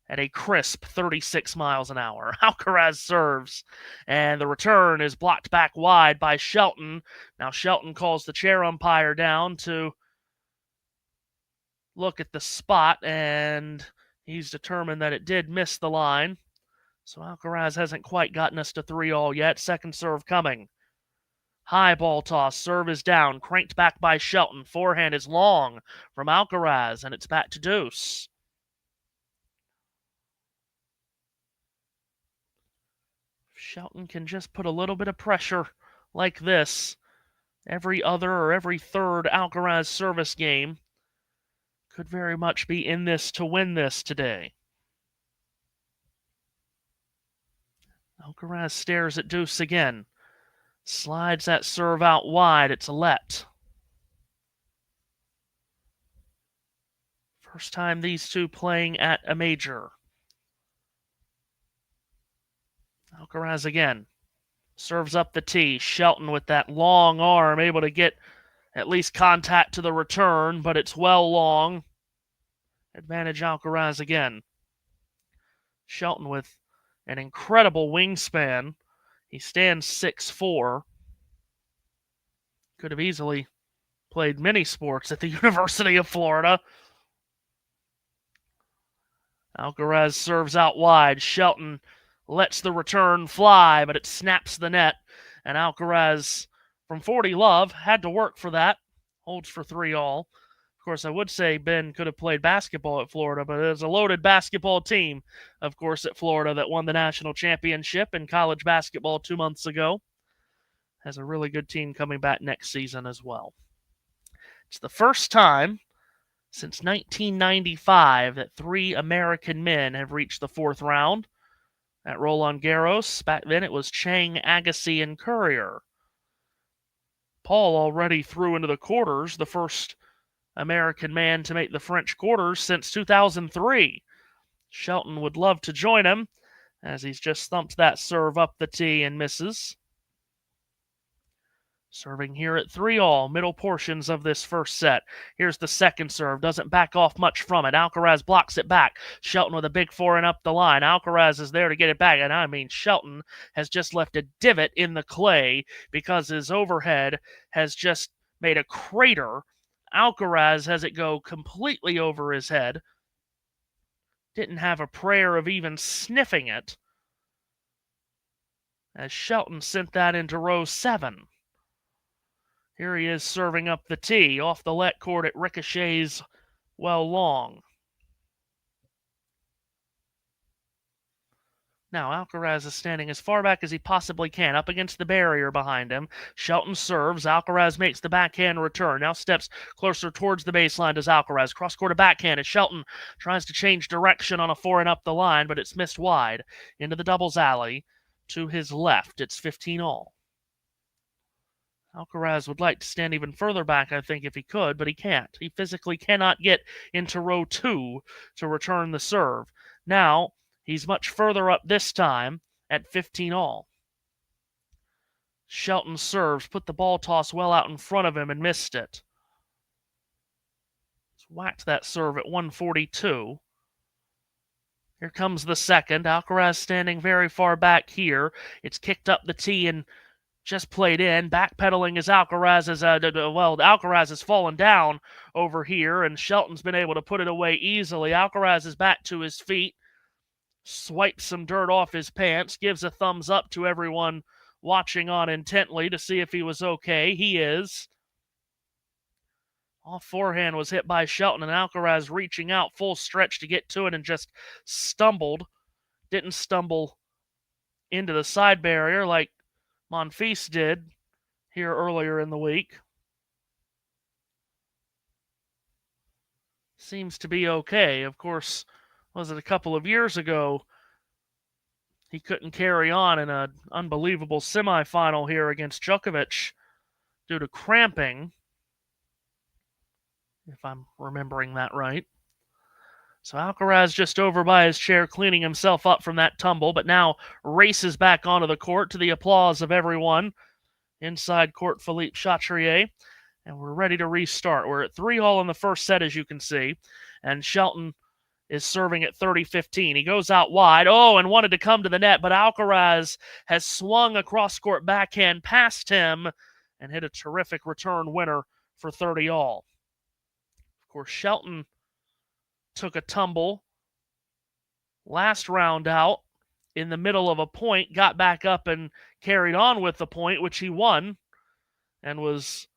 at a crisp 36 miles an hour. Alcaraz serves, and the return is blocked back wide by Shelton. Now Shelton calls the chair umpire down to look at the spot, and he's determined that it did miss the line. So Alcaraz hasn't quite gotten us to 3-all yet. Second serve coming. High ball toss. Serve is down. Cranked back by Shelton. Forehand is long from Alcaraz, and it's back to deuce. Shelton can just put a little bit of pressure like this every other or every third Alcaraz service game. Could very much be in this to win this today. Alcaraz stares at deuce again. Slides that serve out wide. It's a let. First time these two playing at a major. Alcaraz again. Serves up the tee. Shelton with that long arm, able to get at least contact to the return, but it's well long. Advantage Alcaraz again. Shelton with an incredible wingspan. He stands 6'4". Could have easily played many sports at the University of Florida. Alcaraz serves out wide. Shelton lets the return fly, but it snaps the net. And Alcaraz, from 40 love, had to work for that. Holds for 3-all. Of course, I would say Ben could have played basketball at Florida, but there's a loaded basketball team, of course, at Florida that won the national championship in college basketball 2 months ago. Has a really good team coming back next season as well. It's the first time since 1995 that 3 American men have reached the 4th round. At Roland Garros, back then it was Chang, Agassi, and Courier. Paul already through into the quarters, the first American man to make the French quarters since 2003. Shelton would love to join him, as he's just thumped that serve up the tee and misses. Serving here at 3-all, middle portions of this first set. Here's the second serve. Doesn't back off much from it. Alcaraz blocks it back. Shelton with a big forehand up the line. Alcaraz is there to get it back. And I mean, Shelton has just left a divot in the clay because his overhead has just made a crater. Alcaraz has it go completely over his head. Didn't have a prayer of even sniffing it, as Shelton sent that into row 7. Here he is serving up the tee. Off the let court, it ricochets well long. Now Alcaraz is standing as far back as he possibly can, up against the barrier behind him. Shelton serves. Alcaraz makes the backhand return. Now steps closer towards the baseline does Alcaraz. Cross-court a backhand as Shelton tries to change direction on a forehand up the line, but it's missed wide into the doubles alley to his left. It's 15-all. Alcaraz would like to stand even further back, I think, if he could, but he can't. He physically cannot get into row 2 to return the serve. Now, he's much further up this time at 15-all. Shelton serves, put the ball toss well out in front of him and missed it. He's whacked that serve at 142. Here comes the second. Alcaraz standing very far back here. It's kicked up the tee and just played in. Backpedaling as Alcaraz is, Alcaraz has fallen down over here, and Shelton's been able to put it away easily. Alcaraz is back to his feet, swipes some dirt off his pants, gives a thumbs up to everyone watching on intently to see if he was okay. He is. Off forehand was hit by Shelton, and Alcaraz reaching out full stretch to get to it and just stumbled. Didn't stumble into the side barrier like Monfils did here earlier in the week. Seems to be okay. Of course, was it a couple of years ago he couldn't carry on in an unbelievable semifinal here against Djokovic due to cramping, if I'm remembering that right. So Alcaraz just over by his chair cleaning himself up from that tumble, but now races back onto the court to the applause of everyone inside court Philippe Chatrier. And we're ready to restart. We're at 3-all in the first set, as you can see. And Shelton is serving at 30-15. He goes out wide. Oh, and wanted to come to the net, but Alcaraz has swung a cross-court backhand past him and hit a terrific return winner for 30-all. Of course, Shelton took a tumble last round out in the middle of a point, got back up and carried on with the point, which he won, and was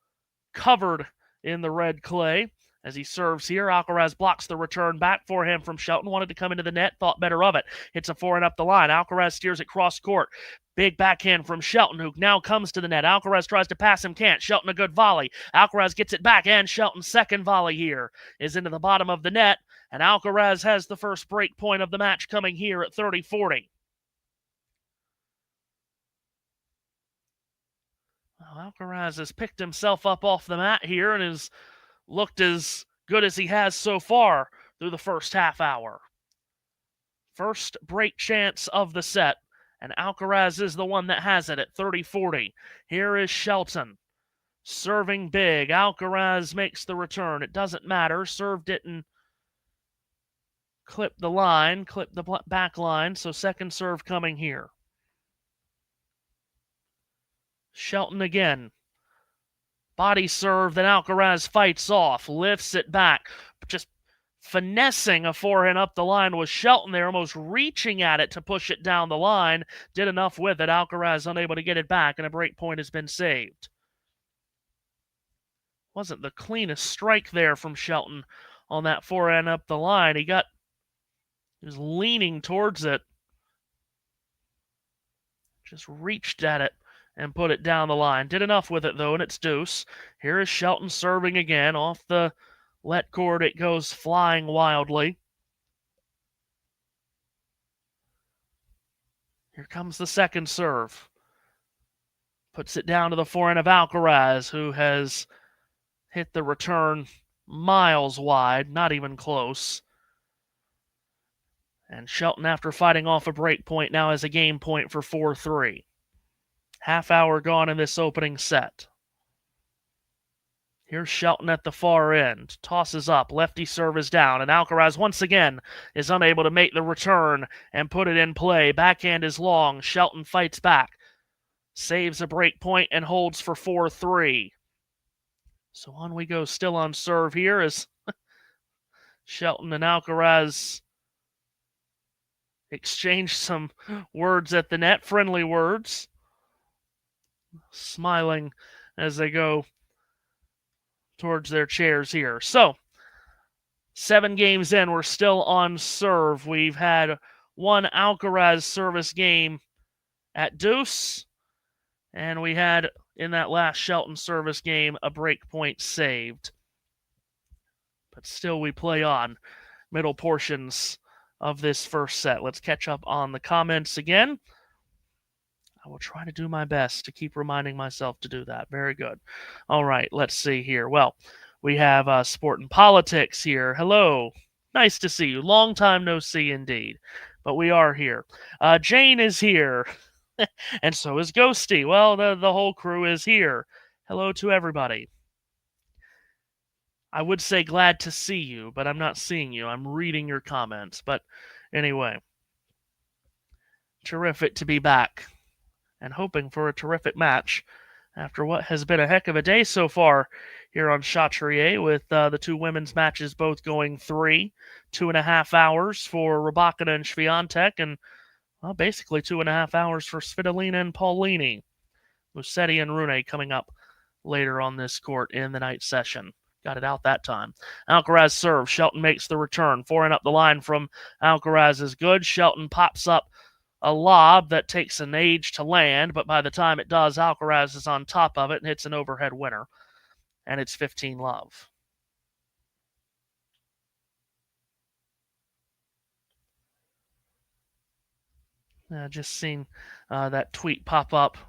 covered in the red clay. As he serves here, Alcaraz blocks the return back forehand from Shelton. Wanted to come into the net, thought better of it. Hits a forehand up the line. Alcaraz steers it cross court. Big backhand from Shelton, who now comes to the net. Alcaraz tries to pass him, can't. Shelton a good volley. Alcaraz gets it back, and Shelton's second volley here is into the bottom of the net. And Alcaraz has the first break point of the match coming here at 30-40. Well, Alcaraz has picked himself up off the mat here and has looked as good as he has so far through the first half hour. First break chance of the set, and Alcaraz is the one that has it at 30-40. Here is Shelton serving big. Alcaraz makes the return. It doesn't matter. Serve didn't clip the line, clip the back line, so second serve coming here. Shelton again. Body serve that Alcaraz fights off, lifts it back. Just finessing a forehand up the line was Shelton there, almost reaching at it to push it down the line. Did enough with it. Alcaraz unable to get it back, and a break point has been saved. Wasn't the cleanest strike there from Shelton on that forehand up the line. He was leaning towards it. Just reached at it and put it down the line. Did enough with it, though, and it's deuce. Here is Shelton serving again. Off the let cord, it goes flying wildly. Here comes the second serve. Puts it down to the forehand of Alcaraz, who has hit the return miles wide, not even close. And Shelton, after fighting off a break point, now has a game point for 4-3. Half hour gone in this opening set. Here's Shelton at the far end. Tosses up. Lefty serve is down. And Alcaraz once again is unable to make the return and put it in play. Backhand is long. Shelton fights back. Saves a break point and holds for 4-3. So on we go, still on serve here as Shelton and Alcaraz exchange some words at the net, friendly words. Smiling as they go towards their chairs here. So, 7 games in, we're still on serve. We've had one Alcaraz service game at deuce, and we had, in that last Shelton service game, a break point saved. But still, we play on middle portions of this first set. Let's catch up on the comments again. I will try to do my best to keep reminding myself to do that. Very good. All right, let's see here. Well, we have Sport and Politics here. Hello. Nice to see you. Long time no see indeed. But we are here. Jane is here. And so is Ghosty. Well, the whole crew is here. Hello to everybody. I would say glad to see you, but I'm not seeing you. I'm reading your comments. But anyway, terrific to be back and hoping for a terrific match after what has been a heck of a day so far here on Chatrier, with the two women's matches both going 2.5 hours for Rybakina and Swiatek, and well, basically 2.5 hours for Svitolina and Paulini. Musetti and Rune coming up later on this court in the night session. Got it out that time. Alcaraz serves. Shelton makes the return. Forehand up the line from Alcaraz is good. Shelton pops up a lob that takes an age to land, but by the time it does, Alcaraz is on top of it and hits an overhead winner. And it's 15-love. Just seen that tweet pop up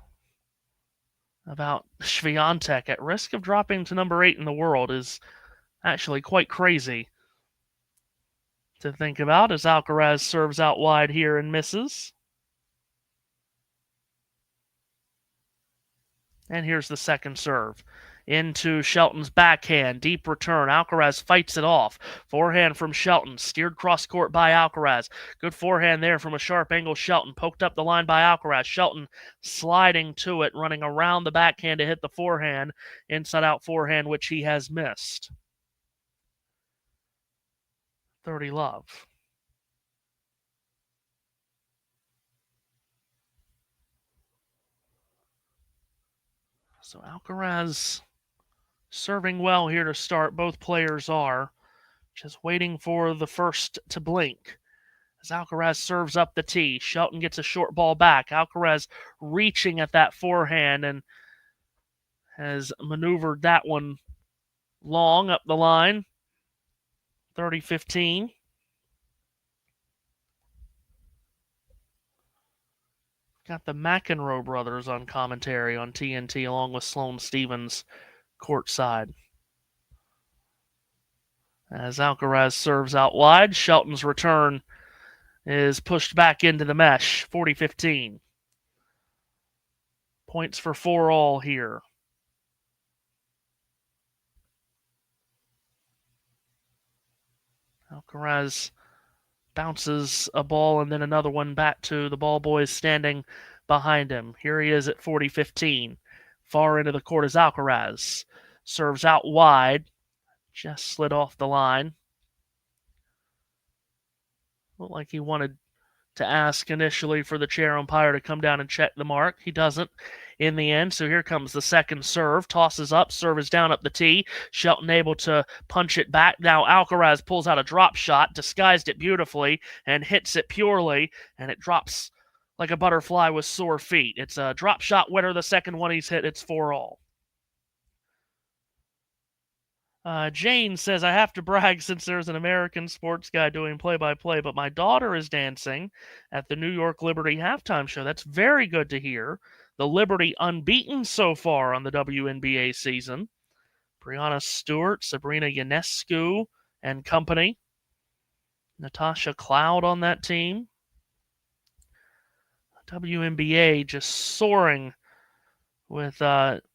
about Swiatek at risk of dropping to number 8 in the world is actually quite crazy to think about as Alcaraz serves out wide here and misses. And here's the second serve. Into Shelton's backhand. Deep return. Alcaraz fights it off. Forehand from Shelton. Steered cross court by Alcaraz. Good forehand there from a sharp angle. Shelton poked up the line by Alcaraz. Shelton sliding to it, running around the backhand to hit the forehand. Inside out forehand, which he has missed. 30 love. So Alcaraz serving well here to start. Both players are. Just waiting for the first to blink. As Alcaraz serves up the tee, Shelton gets a short ball back. Alcaraz reaching at that forehand and has maneuvered that one long up the line. 30-15. Got the McEnroe brothers on commentary on TNT along with Sloane Stevens courtside. As Alcaraz serves out wide, Shelton's return is pushed back into the mesh. 40-15. Points for 4-all here. Alcaraz bounces a ball and then another one back to the ball boys standing behind him. Here he is at 40-15. Far into the court is Alcaraz. Serves out wide. Just slid off the line. Looked like he wanted to ask initially for the chair umpire to come down and check the mark. He doesn't in the end, so here comes the second serve. Tosses up, serve is down up the tee. Shelton able to punch it back. Now Alcaraz pulls out a drop shot, disguised it beautifully, and hits it purely, and it drops like a butterfly with sore feet. It's a drop shot winner. The second one he's hit, it's 4-all. Jane says, I have to brag since there's an American sports guy doing play-by-play, but my daughter is dancing at the New York Liberty halftime show. That's very good to hear. The Liberty unbeaten so far on the WNBA season. Brianna Stewart, Sabrina Ionescu, and company. Natasha Cloud on that team. WNBA just soaring with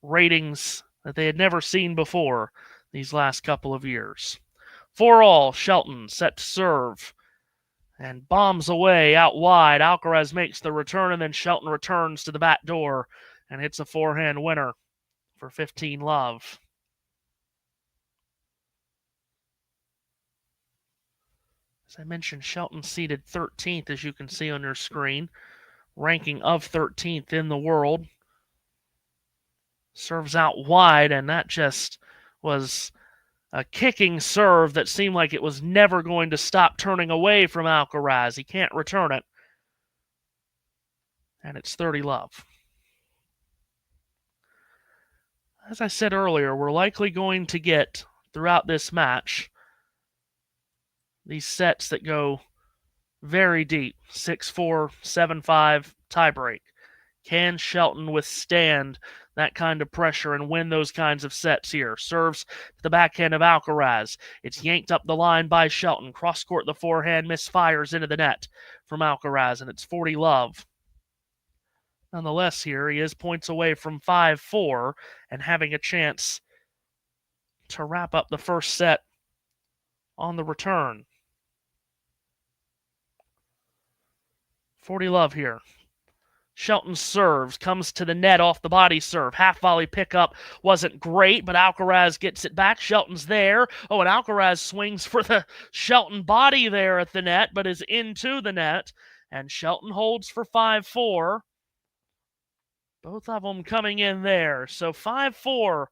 ratings that they had never seen before these last couple of years. 4-all, Shelton set to serve and bombs away out wide. Alcaraz makes the return, and then Shelton returns to the back door and hits a forehand winner for 15 love. As I mentioned, Shelton seated 13th, as you can see on your screen, ranking of 13th in the world. Serves out wide, and that just was a kicking serve that seemed like it was never going to stop turning away from Alcaraz. He can't return it. And it's 30 love. As I said earlier, we're likely going to get, throughout this match, these sets that go very deep. 6-4, 7-5, tiebreak. Can Shelton withstand that kind of pressure and win those kinds of sets here? Serves to the backhand of Alcaraz. It's yanked up the line by Shelton. Cross-court the forehand, misfires into the net from Alcaraz, and it's 40 love. Nonetheless here, he is points away from 5-4 and having a chance to wrap up the first set on the return. 40 love here. Shelton serves, comes to the net off the body serve. Half volley pickup wasn't great, but Alcaraz gets it back. Shelton's there. Oh, and Alcaraz swings for the Shelton body there at the net, but is into the net. And Shelton holds for 5-4. Both of them coming in there. So 5-4,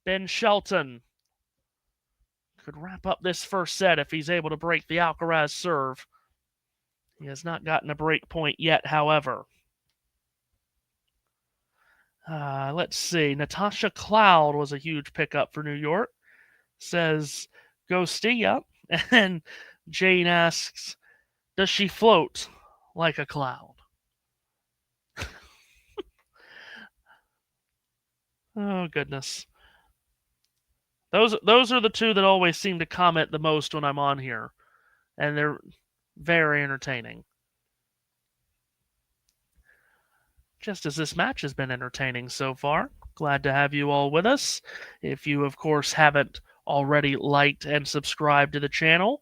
Ben Shelton could wrap up this first set if he's able to break the Alcaraz serve. He has not gotten a break point yet, however. Let's see. Natasha Cloud was a huge pickup for New York. Says, Ghosty, yep. And Jane asks, does she float like a cloud? Oh, goodness. Those are the two that always seem to comment the most when I'm on here. and they're very entertaining. Just as this match has been entertaining so far. Glad to have you all with us. If you, of course, haven't already liked and subscribed to the channel,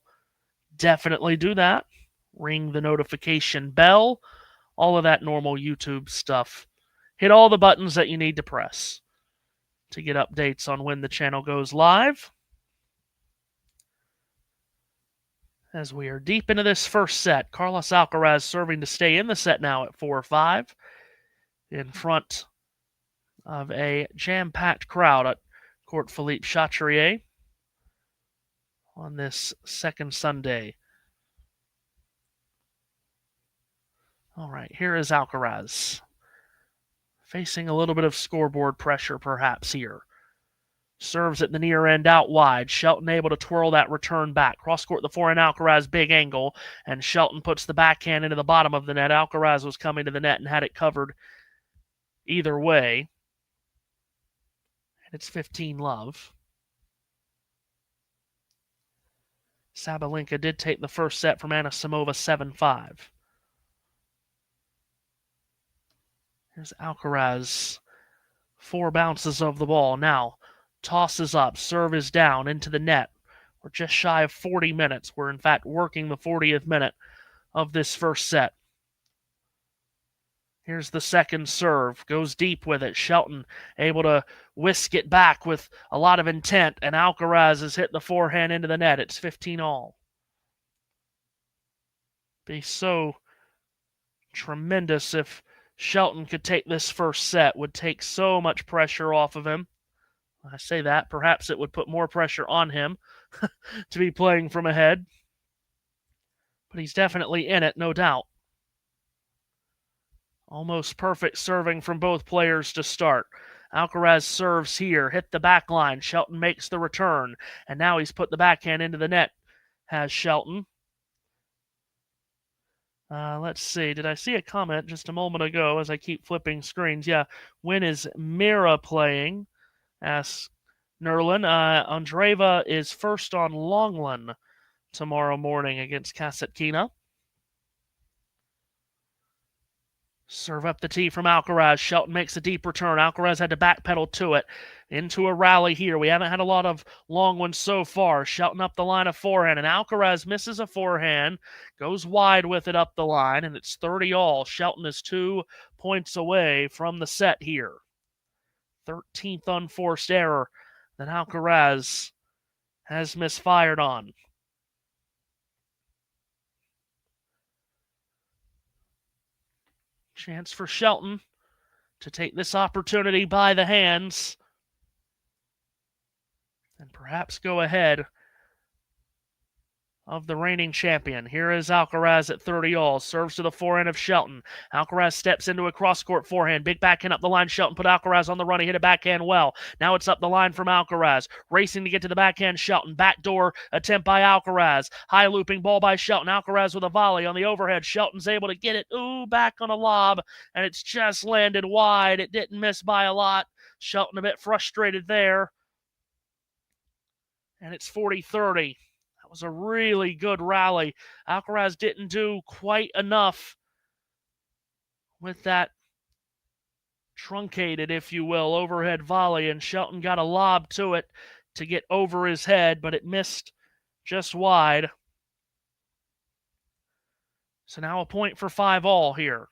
definitely do that. Ring the notification bell, all of that normal YouTube stuff. Hit all the buttons that you need to press to get updates on when the channel goes live. As we are deep into this first set, Carlos Alcaraz serving to stay in the set now at 4-5 in front of a jam-packed crowd at Court Philippe Chatrier on this second Sunday. All right, here is Alcaraz. Facing a little bit of scoreboard pressure perhaps here. Serves at the near end out wide. Shelton able to twirl that return back. Cross court the forehand, Alcaraz big angle, and Shelton puts the backhand into the bottom of the net. Alcaraz was coming to the net and had it covered either way. And it's 15-love. Sabalenka did take the first set from Anisimova 7-5. Here's Alcaraz. 4 bounces of the ball. Now tosses up. Serve is down into the net. We're just shy of 40 minutes. We're, in fact, working the 40th minute of this first set. Here's the second serve. Goes deep with it. Shelton able to whisk it back with a lot of intent, and Alcaraz has hit the forehand into the net. It's 15-all. Be so tremendous if Shelton could take this first set. Would take so much pressure off of him. I say that. Perhaps it would put more pressure on him to be playing from ahead. But he's definitely in it, no doubt. Almost perfect serving from both players to start. Alcaraz serves here, hit the back line. Shelton makes the return, and now he's put the backhand into the net, has Shelton. Let's see. Did I see a comment just a moment ago as I keep flipping screens? Yeah. When is Mira playing? Asks Nerlin. Andreeva is first on Longland tomorrow morning against Kasatkina. Serve up the tee from Alcaraz. Shelton makes a deep return. Alcaraz had to backpedal to it. Into a rally here. We haven't had a lot of long ones so far. Shelton up the line of forehand, and Alcaraz misses a forehand. Goes wide with it up the line, and it's 30-all. Shelton is 2 points away from the set here. 13th unforced error that Alcaraz has misfired on. Chance for Shelton to take this opportunity by the hands and perhaps go ahead of the reigning champion. Here is Alcaraz at 30-all. Serves to the forehand of Shelton. Alcaraz steps into a cross-court forehand. Big backhand up the line. Shelton put Alcaraz on the run. He hit a backhand well. Now it's up the line from Alcaraz. Racing to get to the backhand. Shelton. Backdoor attempt by Alcaraz. High looping ball by Shelton. Alcaraz with a volley on the overhead. Shelton's able to get it. Back on a lob. And it's just landed wide. It didn't miss by a lot. Shelton a bit frustrated there. And it's 40-30. That was a really good rally. Alcaraz didn't do quite enough with that truncated, if you will, overhead volley, and Shelton got a lob to it to get over his head, but it missed just wide. So now a point for 5-all here.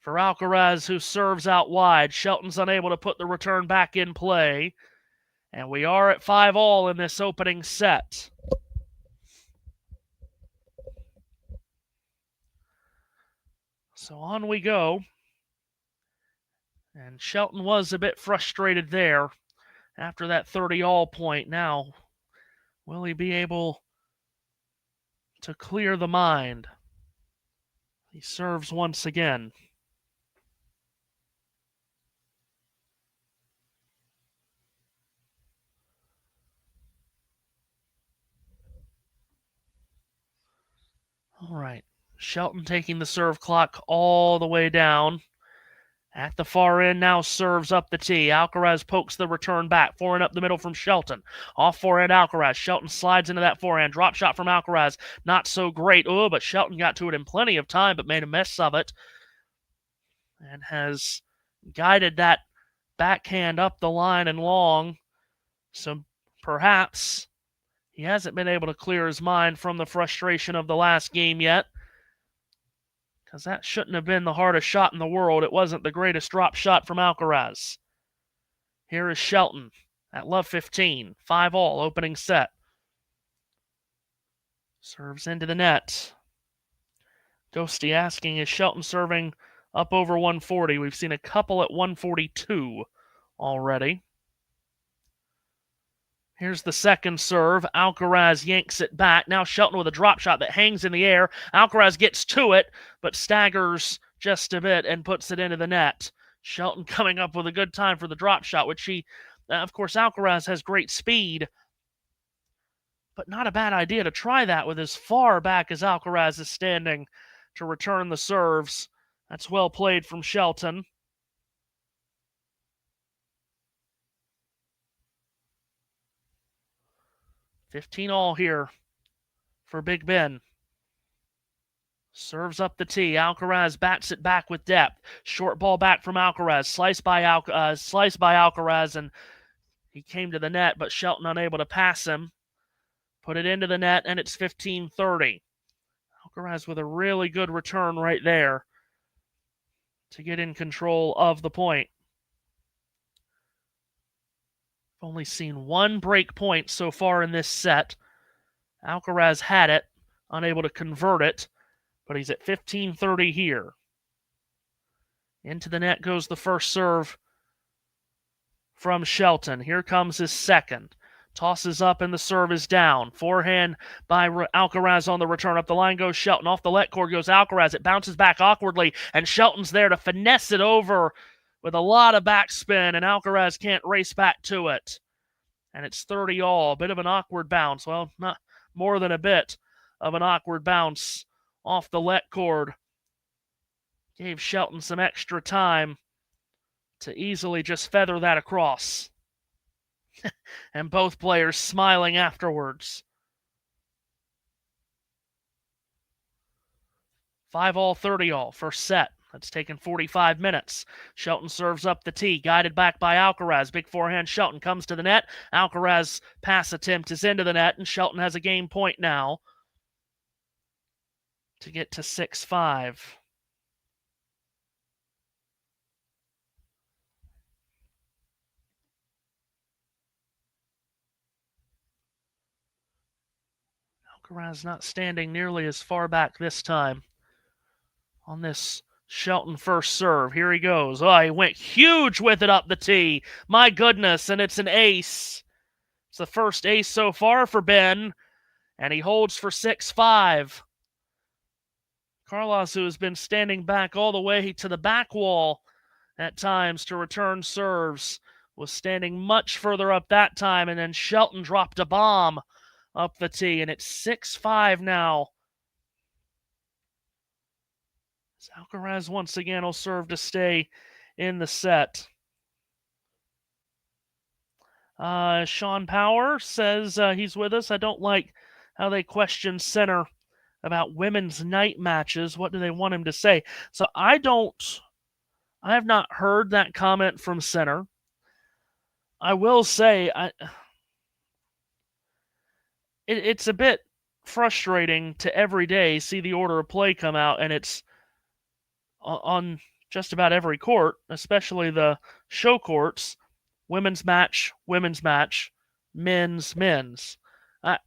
For Alcaraz, who serves out wide. Shelton's unable to put the return back in play. And we are at 5-all in this opening set. So on we go. And Shelton was a bit frustrated there after that 30-all point. Now, will he be able to clear the mind? He serves once again. All right. Shelton taking the serve clock all the way down At the far end now serves up the tee. Alcaraz pokes the return back. Forehand up the middle from Shelton. Off forehand Alcaraz. Shelton slides into that forehand. Drop shot from Alcaraz. Not so great. Oh, but Shelton got to it in plenty of time but made a mess of it. And has guided that backhand up the line and long. So perhaps he hasn't been able to clear his mind from the frustration of the last game yet. Because that shouldn't have been the hardest shot in the world. It wasn't the greatest drop shot from Alcaraz. Here is Shelton at love 15. 5-all opening set. Serves into the net. Ghosty asking, is Shelton serving up over 140? We've seen a couple at 142 already. Here's the second serve. Alcaraz yanks it back. Now Shelton with a drop shot that hangs in the air. Alcaraz gets to it, but staggers just a bit and puts it into the net. Shelton coming up with a good time for the drop shot, which of course, Alcaraz has great speed, but not a bad idea to try that with as far back as Alcaraz is standing to return the serves. That's well played from Shelton. 15-all here for Big Ben. Serves up the tee. Alcaraz bats it back with depth. Short ball back from Alcaraz. Sliced by Alcaraz, and he came to the net, but Shelton unable to pass him. Put it into the net, and it's 15-30. Alcaraz with a really good return right there to get in control of the point. I've only seen one break point so far in this set. Alcaraz had it, unable to convert it, but he's at 15-30 here. Into the net goes the first serve from Shelton. Here comes his second. Tosses up and the serve is down. Forehand by Alcaraz on the return. Up the line goes Shelton. Off the let cord goes Alcaraz. It bounces back awkwardly, and Shelton's there to finesse it over with a lot of backspin, and Alcaraz can't race back to it. And it's 30-all. A bit of an awkward bounce. Well, not more than a bit of an awkward bounce off the let cord. Gave Shelton some extra time to easily just feather that across. And both players smiling afterwards. 5-all, 30-all, first set. That's taken 45 minutes. Shelton serves up the tee, guided back by Alcaraz. Big forehand, Shelton comes to the net. Alcaraz pass attempt is into the net, and Shelton has a game point now to get to 6-5. Alcaraz not standing nearly as far back this time on this Shelton first serve. Here he goes. Oh, he went huge with it up the tee. My goodness, and it's an ace. It's the first ace so far for Ben, and he holds for 6-5. Carlos, who has been standing back all the way to the back wall at times to return serves, was standing much further up that time, and then Shelton dropped a bomb up the tee, and it's 6-5 now. Alcaraz once again will serve to stay in the set. Sean Power says he's with us. I don't like how they question Center about women's night matches. What do they want him to say? So I have not heard that comment from Center. I will say it's a bit frustrating to every day see the order of play come out, and it's on just about every court, especially the show courts. Women's match, men's. I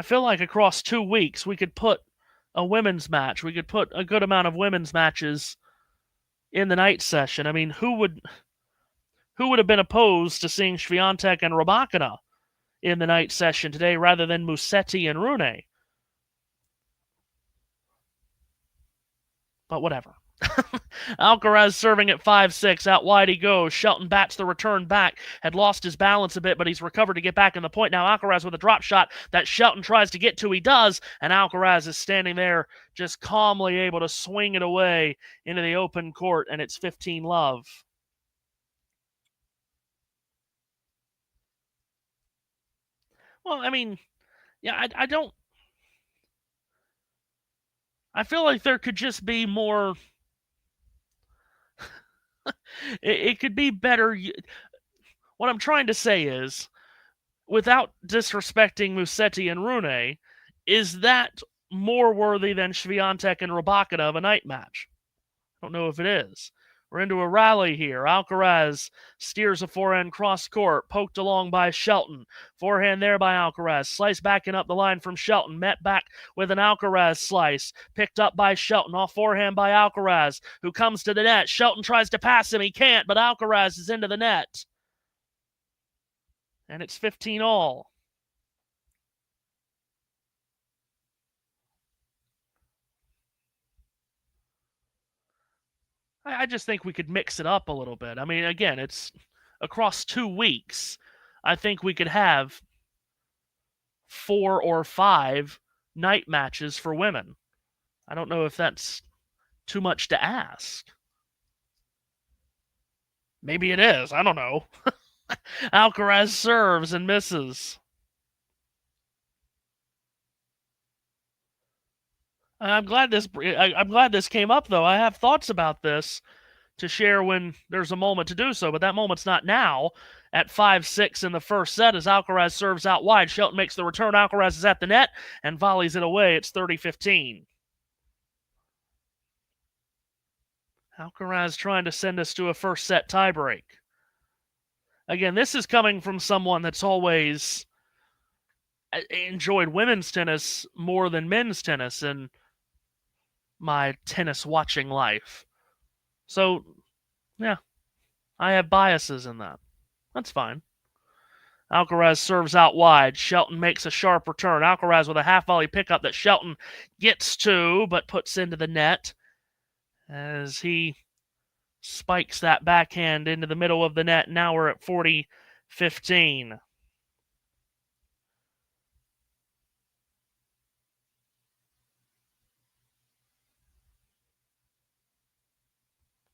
feel like across 2 weeks we could put a women's match. We could put a good amount of women's matches in the night session. I mean, who would have been opposed to seeing Swiatek and Rybakina in the night session today rather than Musetti and Rune? But whatever. Alcaraz serving at 5-6. Out wide he goes. Shelton bats the return back. Had lost his balance a bit, but he's recovered to get back in the point. Now Alcaraz with a drop shot that Shelton tries to get to. He does, and Alcaraz is standing there just calmly able to swing it away into the open court, and it's 15-love. Well, I mean, yeah, I don't... I feel like there could just be more... it could be better. What I'm trying to say is, without disrespecting Musetti and Rune, is that more worthy than Swiatek and Rybakina of a night match? I don't know if it is. We're into a rally here. Alcaraz steers a forehand cross court, poked along by Shelton. Forehand there by Alcaraz. Slice backing up the line from Shelton. Met back with an Alcaraz slice. Picked up by Shelton. Off forehand by Alcaraz, who comes to the net. Shelton tries to pass him. He can't, but Alcaraz is into the net. And it's 15-all. I just think we could mix it up a little bit. I mean, again, it's across 2 weeks. I think we could have 4 or 5 night matches for women. I don't know if that's too much to ask. Maybe it is. I don't know. Alcaraz serves and misses. I'm glad this came up, though. I have thoughts about this to share when there's a moment to do so, but that moment's not now. At 5-6 in the first set as Alcaraz serves out wide. Shelton makes the return. Alcaraz is at the net and volleys it away. It's 30-15. Alcaraz trying to send us to a first set tiebreak. Again, this is coming from someone that's always enjoyed women's tennis more than men's tennis in my tennis watching life. So, yeah, I have biases in that. That's fine. Alcaraz serves out wide. Shelton makes a sharp return. Alcaraz with a half volley pickup that Shelton gets to, but puts into the net as he spikes that backhand into the middle of the net. Now we're at 40-15.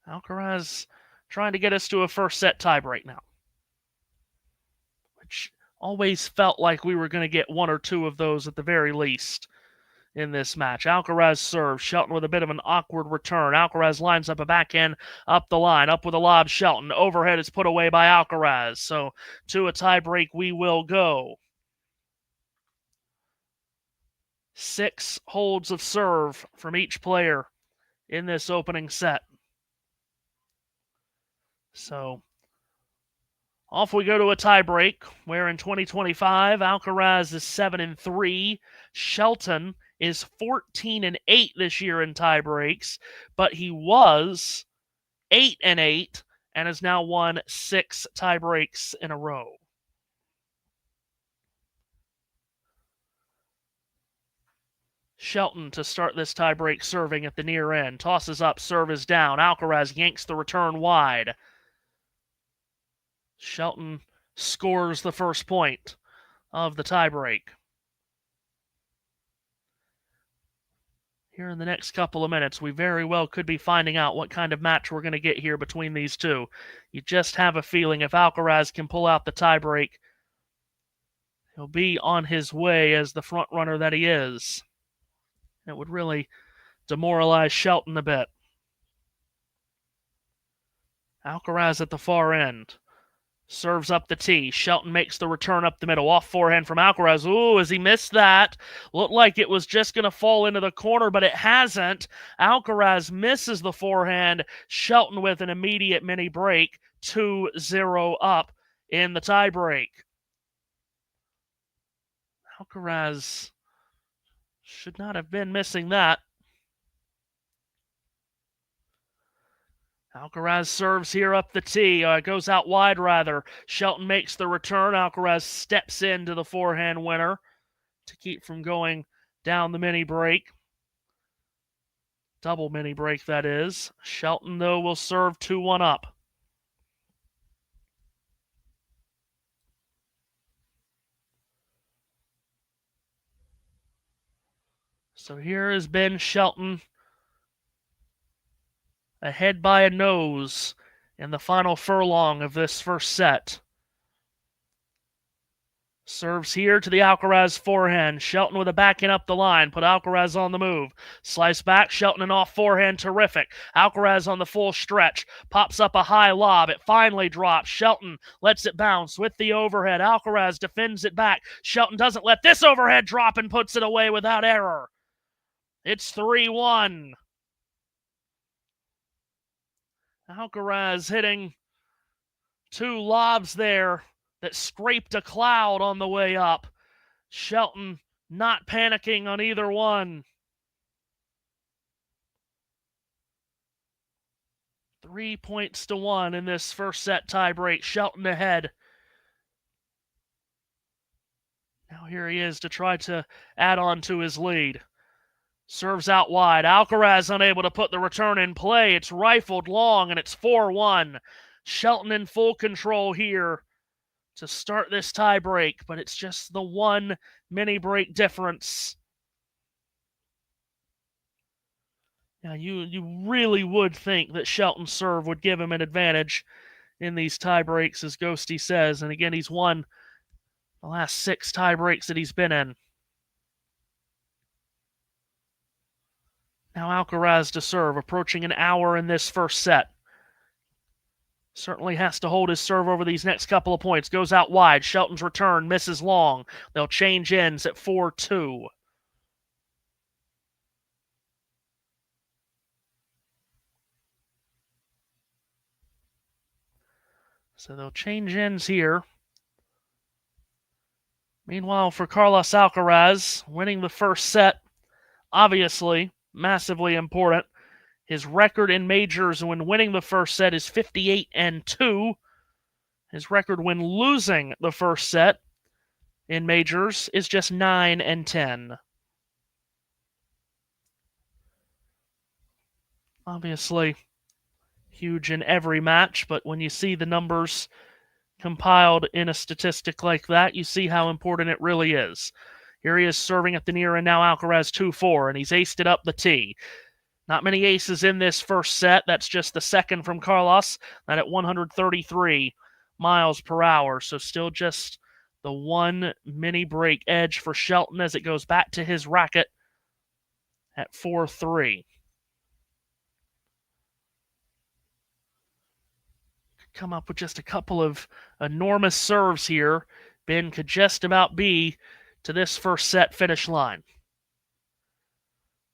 Alcaraz trying to get us to a first set tiebreak now, which always felt like we were going to get 1 or 2 of those at the very least in this match. Alcaraz serves. Shelton with a bit of an awkward return. Alcaraz lines up a backhand up the line. Up with a lob. Shelton. Overhead is put away by Alcaraz. So to a tiebreak we will go. 6 holds of serve from each player in this opening set. So off we go to a tiebreak, where in 2025, Alcaraz is 7-3. Shelton is 14-8 this year in tiebreaks, but he was 8-8 and has now won 6 tiebreaks in a row. Shelton to start this tiebreak serving at the near end. Tosses up, serve is down. Alcaraz yanks the return wide. Shelton scores the first point of the tiebreak. Here in the next couple of minutes, we very well could be finding out what kind of match we're going to get here between these two. You just have a feeling if Alcaraz can pull out the tiebreak, he'll be on his way as the front runner that he is. It would really demoralize Shelton a bit. Alcaraz at the far end. Serves up the tee. Shelton makes the return up the middle. Off forehand from Alcaraz. Ooh, as he missed that. Looked like it was just going to fall into the corner, but it hasn't. Alcaraz misses the forehand. Shelton with an immediate mini break. 2-0 up in the tiebreak. Alcaraz should not have been missing that. Alcaraz serves here up the tee. Goes out wide, rather. Shelton makes the return. Alcaraz steps into the forehand winner to keep from going down the mini break. Double mini break, that is. Shelton, though, will serve 2-1 up. So here has been Shelton ahead by a nose in the final furlong of this first set. Serves here to the Alcaraz forehand. Shelton with a backhand up the line. Put Alcaraz on the move. Slice back. Shelton an off forehand. Terrific. Alcaraz on the full stretch. Pops up a high lob. It finally drops. Shelton lets it bounce with the overhead. Alcaraz defends it back. Shelton doesn't let this overhead drop and puts it away without error. It's 3-1. Alcaraz hitting 2 lobs there that scraped a cloud on the way up. Shelton not panicking on either one. 3 points to 1 in this first set tiebreak. Shelton ahead. Now here he is to try to add on to his lead. Serves out wide. Alcaraz unable to put the return in play. It's rifled long, and it's 4-1. Shelton in full control here to start this tie break, but it's just the 1 mini break difference. Now, you really would think that Shelton's serve would give him an advantage in these tie breaks, as Ghosty says. And again, he's won the last 6 tie breaks that he's been in. Now Alcaraz to serve, approaching an hour in this first set. Certainly has to hold his serve over these next couple of points. Goes out wide. Shelton's return misses long. They'll change ends at 4-2. So they'll change ends here. Meanwhile, for Carlos Alcaraz, winning the first set, obviously massively important. His record in majors when winning the first set is 58-2. His record when losing the first set in majors is just 9-10. Obviously, huge in every match, but when you see the numbers compiled in a statistic like that, you see how important it really is. Here he is serving at the near end now. Alcaraz 2-4, and he's aced it up the tee. Not many aces in this first set. That's just the second from Carlos. That at 133 miles per hour. So still just the 1 mini break edge for Shelton as it goes back to his racket at 4-3. Come up with just a couple of enormous serves here. Ben could just about be to this first set finish line.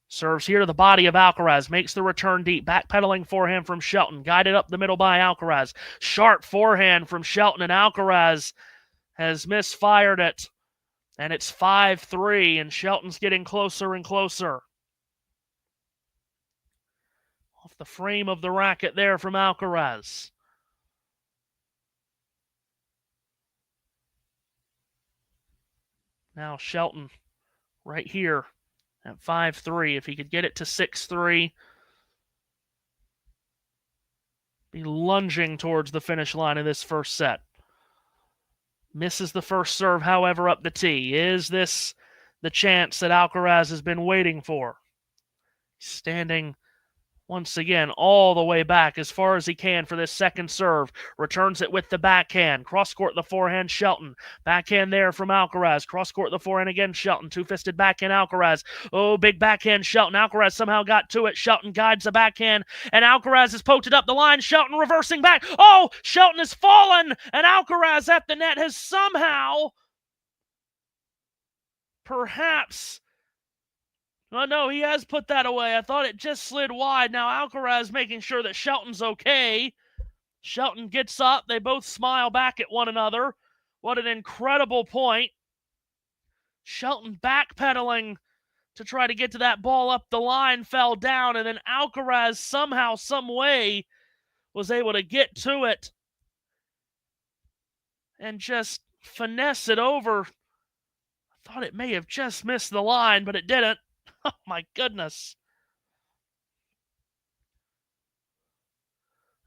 Serves here to the body of Alcaraz. Makes the return deep. Backpedaling forehand from Shelton. Guided up the middle by Alcaraz. Sharp forehand from Shelton, and Alcaraz has misfired it. And it's 5-3, and Shelton's getting closer and closer. Off the frame of the racket there from Alcaraz. Now Shelton right here at 5-3. If he could get it to 6-3, be lunging towards the finish line of this first set. Misses the first serve, however, up the tee. Is this the chance that Alcaraz has been waiting for? Standing once again all the way back as far as he can for this second serve. Returns it with the backhand. Cross-court the forehand, Shelton. Backhand there from Alcaraz. Cross-court the forehand again, Shelton. Two-fisted backhand, Alcaraz. Oh, big backhand, Shelton. Alcaraz somehow got to it. Shelton guides the backhand, and Alcaraz has poked it up the line. Shelton reversing back. Oh, Shelton has fallen, and Alcaraz at the net has somehow, perhaps... Oh, no, he has put that away. I thought it just slid wide. Now Alcaraz making sure that Shelton's okay. Shelton gets up. They both smile back at one another. What an incredible point. Shelton backpedaling to try to get to that ball up the line, fell down, and then Alcaraz somehow, some way was able to get to it and just finesse it over. I thought it may have just missed the line, but it didn't. Oh, my goodness.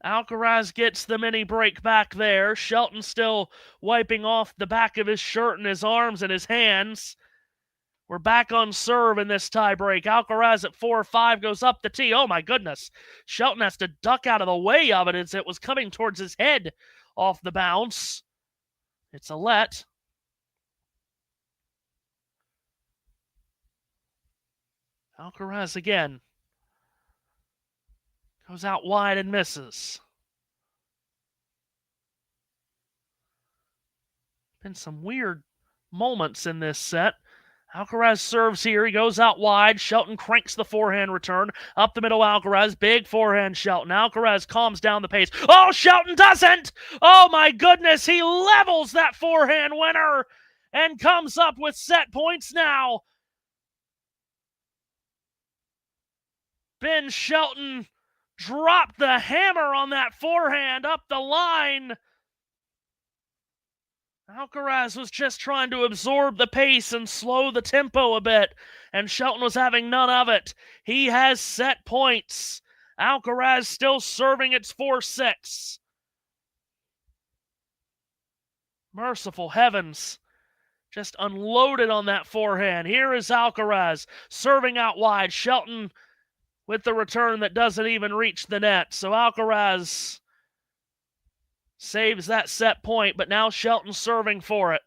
Alcaraz gets the mini break back there. Shelton still wiping off the back of his shirt and his arms and his hands. We're back on serve in this tiebreak. Alcaraz at 4-5 goes up the tee. Oh my goodness. Shelton has to duck out of the way of it as it was coming towards his head off the bounce. It's a let. Alcaraz again. Goes out wide and misses. Been some weird moments in this set. Alcaraz serves here. He goes out wide. Shelton cranks the forehand return. Up the middle, Alcaraz. Big forehand, Shelton. Alcaraz calms down the pace. Oh, Shelton doesn't! Oh, my goodness. He levels that forehand winner and comes up with set points now. Ben Shelton dropped the hammer on that forehand up the line. Alcaraz was just trying to absorb the pace and slow the tempo a bit, and Shelton was having none of it. He has set points. Alcaraz still serving. It's 4-6. Merciful heavens. Just unloaded on that forehand. Here is Alcaraz serving out wide. Shelton with the return that doesn't even reach the net. So Alcaraz saves that set point, but now Shelton serving for it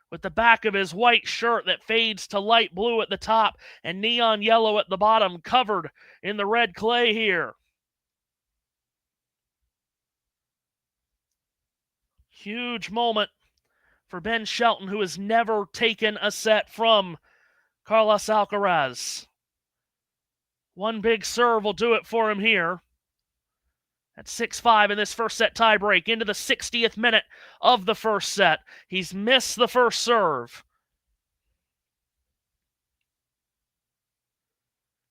with the back of his white shirt that fades to light blue at the top and neon yellow at the bottom, covered in the red clay here. Huge moment for Ben Shelton, who has never taken a set from Carlos Alcaraz. One big serve will do it for him here. At 6-5 in this first set tiebreak, into the 60th minute of the first set. He's missed the first serve.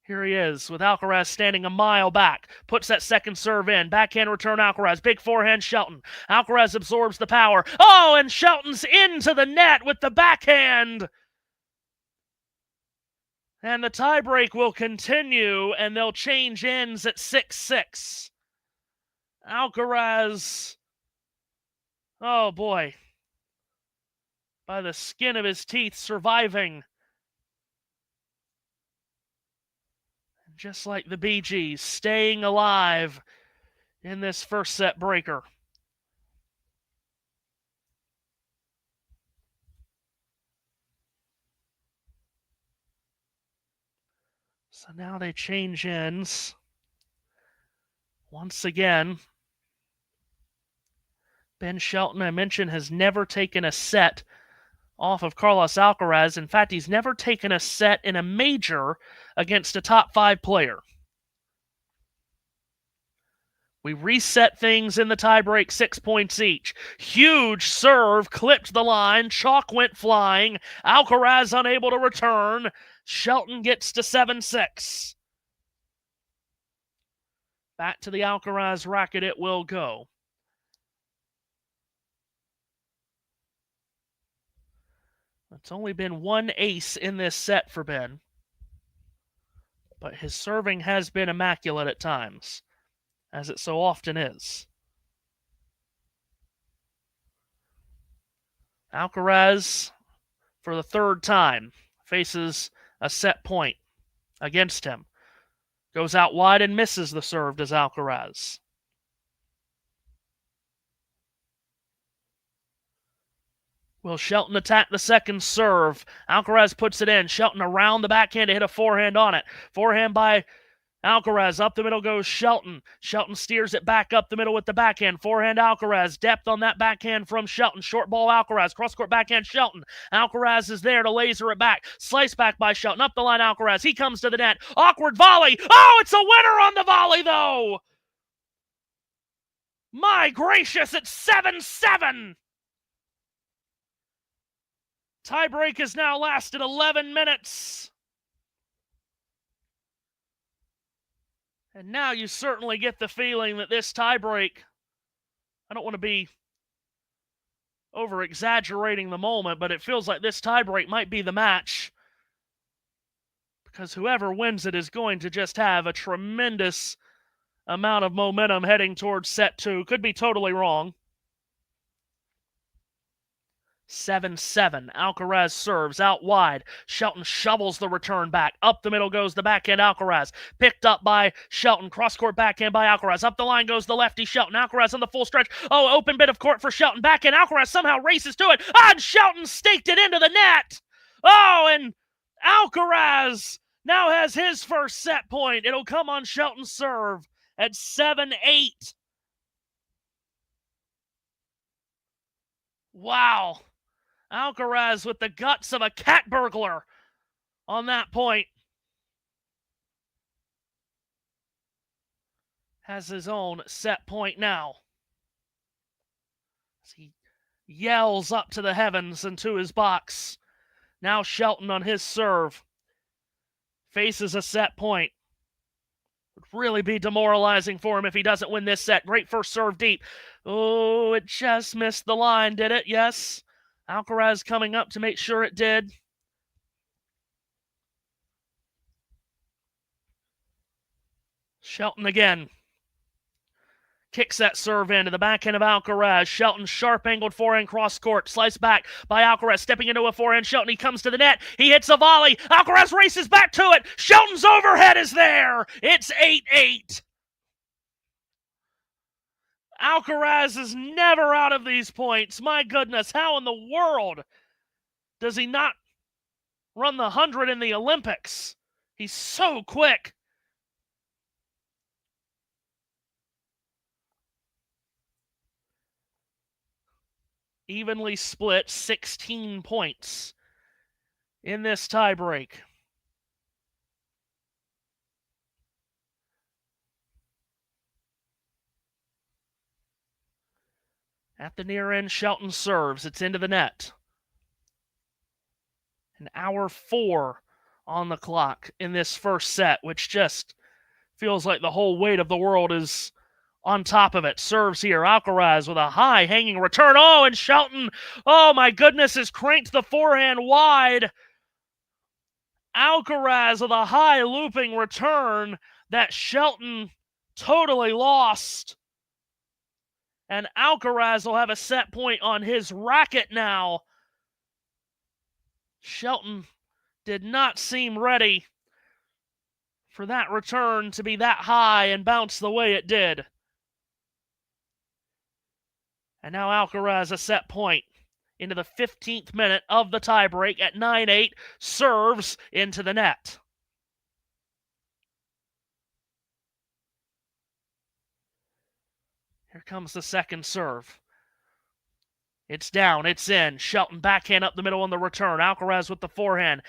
Here he is with Alcaraz standing a mile back. Puts that second serve in. Backhand return Alcaraz. Big forehand Shelton. Alcaraz absorbs the power. Oh, and Shelton's into the net with the backhand. And the tiebreak will continue, and they'll change ends at 6-6. Alcaraz, oh boy, by the skin of his teeth, surviving. Just like the Bee Gees, staying alive in this first set breaker. So now they change ends. Once again, Ben Shelton, I mentioned, has never taken a set off of Carlos Alcaraz. In fact, he's never taken a set in a major against a top 5 player. We reset things in the tiebreak, 6 points each. Huge serve, clipped the line, chalk went flying. Alcaraz unable to return. Shelton gets to 7-6. Back to the Alcaraz racket it will go. It's only been one ace in this set for Ben, but his serving has been immaculate at times, as it so often is. Alcaraz, for the third time, faces a set point against him. Goes out wide and misses the serve, does Alcaraz. Will Shelton attack the second serve? Alcaraz puts it in. Shelton around the backhand to hit a forehand on it. Forehand by Alcaraz. Up the middle goes Shelton. Shelton steers it back up the middle with the backhand. Forehand Alcaraz. Depth on that backhand from Shelton. Short ball Alcaraz. Cross-court backhand Shelton. Alcaraz is there to laser it back. Slice back by Shelton. Up the line Alcaraz. He comes to the net. Awkward volley. Oh, it's a winner on the volley though. My gracious, it's 7-7. Tiebreak has now lasted 11 minutes. And now you certainly get the feeling that this tiebreak, I don't want to be over-exaggerating the moment, but it feels like this tiebreak might be the match. Because whoever wins it is going to just have a tremendous amount of momentum heading towards set 2. Could be totally wrong. 7-7. Alcaraz serves out wide. Shelton shovels the return back. Up the middle goes the backhand Alcaraz. Picked up by Shelton. Cross-court backhand by Alcaraz. Up the line goes the lefty Shelton. Alcaraz on the full stretch. Oh, open bit of court for Shelton. Backhand Alcaraz somehow races to it. And Shelton staked it into the net. Oh, and Alcaraz now has his first set point. It'll come on Shelton's serve at 7-8. Wow. Alcaraz with the guts of a cat burglar on that point. Has his own set point now. As he yells up to the heavens and to his box. Now Shelton on his serve. Faces a set point. Would really be demoralizing for him if he doesn't win this set. Great first serve deep. Oh, it just missed the line, did it? Yes. Alcaraz coming up to make sure it did. Shelton again. Kicks that serve into the backhand of Alcaraz. Shelton sharp-angled forehand cross-court. Sliced back by Alcaraz. Stepping into a forehand. Shelton, he comes to the net. He hits a volley. Alcaraz races back to it. Shelton's overhead is there. It's 8-8. Alcaraz is never out of these points. My goodness, how in the world does he not run the 100 in the Olympics? He's so quick. Evenly split 16 points in this tiebreak. At the near end, Shelton serves. It's into the net. An hour 4 on the clock in this first set, which just feels like the whole weight of the world is on top of it. Serves here. Alcaraz with a high hanging return. Oh, and Shelton, oh my goodness, has cranked the forehand wide. Alcaraz with a high looping return that Shelton totally lost. And Alcaraz will have a set point on his racket now. Shelton did not seem ready for that return to be that high and bounce the way it did. And now Alcaraz a set point into the 15th minute of the tiebreak at 9-8, serves into the net. Here comes the second serve. It's down, it's in. Shelton backhand up the middle on the return. Alcaraz with the forehand.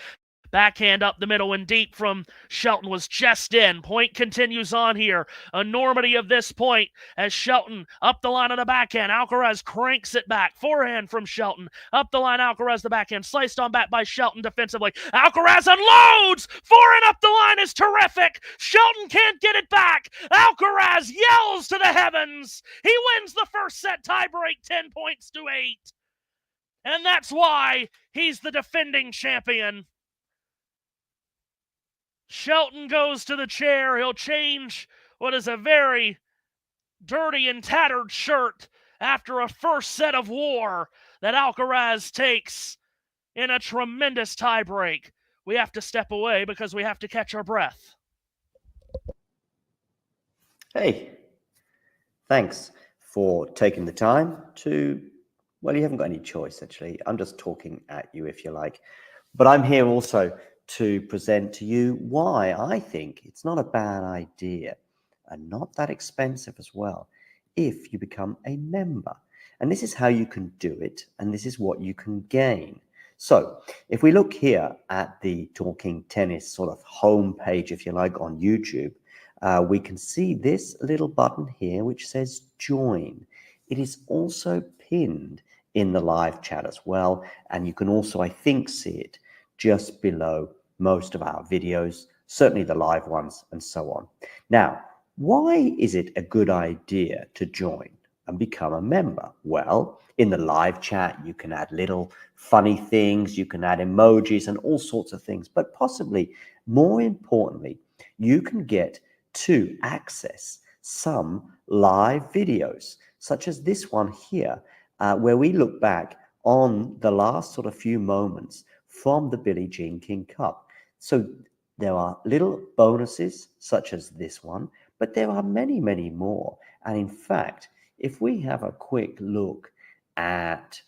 Backhand up the middle and deep from Shelton was just in. Point continues on here. Enormity of this point as Shelton up the line on the backhand. Alcaraz cranks it back. Forehand from Shelton. Up the line, Alcaraz the backhand. Sliced on back by Shelton defensively. Alcaraz unloads! Forehand up the line is terrific. Shelton can't get it back. Alcaraz yells to the heavens. He wins the first set tiebreak 10 points to 8. And that's why he's the defending champion. Shelton goes to the chair. He'll change what is a very dirty and tattered shirt after a first set of war that Alcaraz takes in a tremendous tiebreak. We have to step away because we have to catch our breath.
Hey, thanks for taking the time to, well, you haven't got any choice, actually. I'm just talking at you, if you like. But I'm here also to present to you why I think it's not a bad idea and not that expensive as well if you become a member. And this is how you can do it, and this is what you can gain. So if we look here at the Talking Tennis sort of home page, if you like, on YouTube, we can see this little button here which says join. It is also pinned in the live chat as well, and you can also, I think, see it just below most of our videos, certainly the live ones and so on. Now, why is it a good idea to join and become a member? Well, in the live chat, you can add little funny things, you can add emojis and all sorts of things, but possibly more importantly, you can get to access some live videos, such as this one here, where we look back on the last sort of few moments from the Billie Jean King Cup. So there are little bonuses such as this one, but there are many, many more. And in fact, if we have a quick look at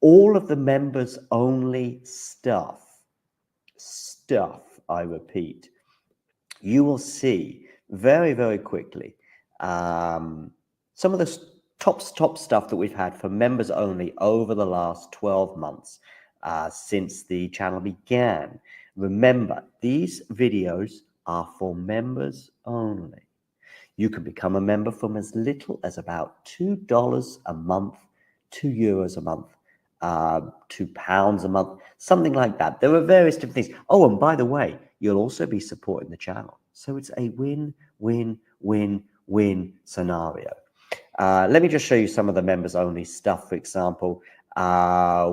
all of the members only stuff, I repeat, you will see very, very quickly some of the top stuff that we've had for members only over the last 12 months since the channel began. Remember, these videos are for members only. You can become a member from as little as about $2 a month, €2 a month, £2 a month, something like that. There are various different things. Oh, and by the way, you'll also be supporting the channel. So it's a win, win, win, win scenario. Let me just show you some of the members only stuff. For example,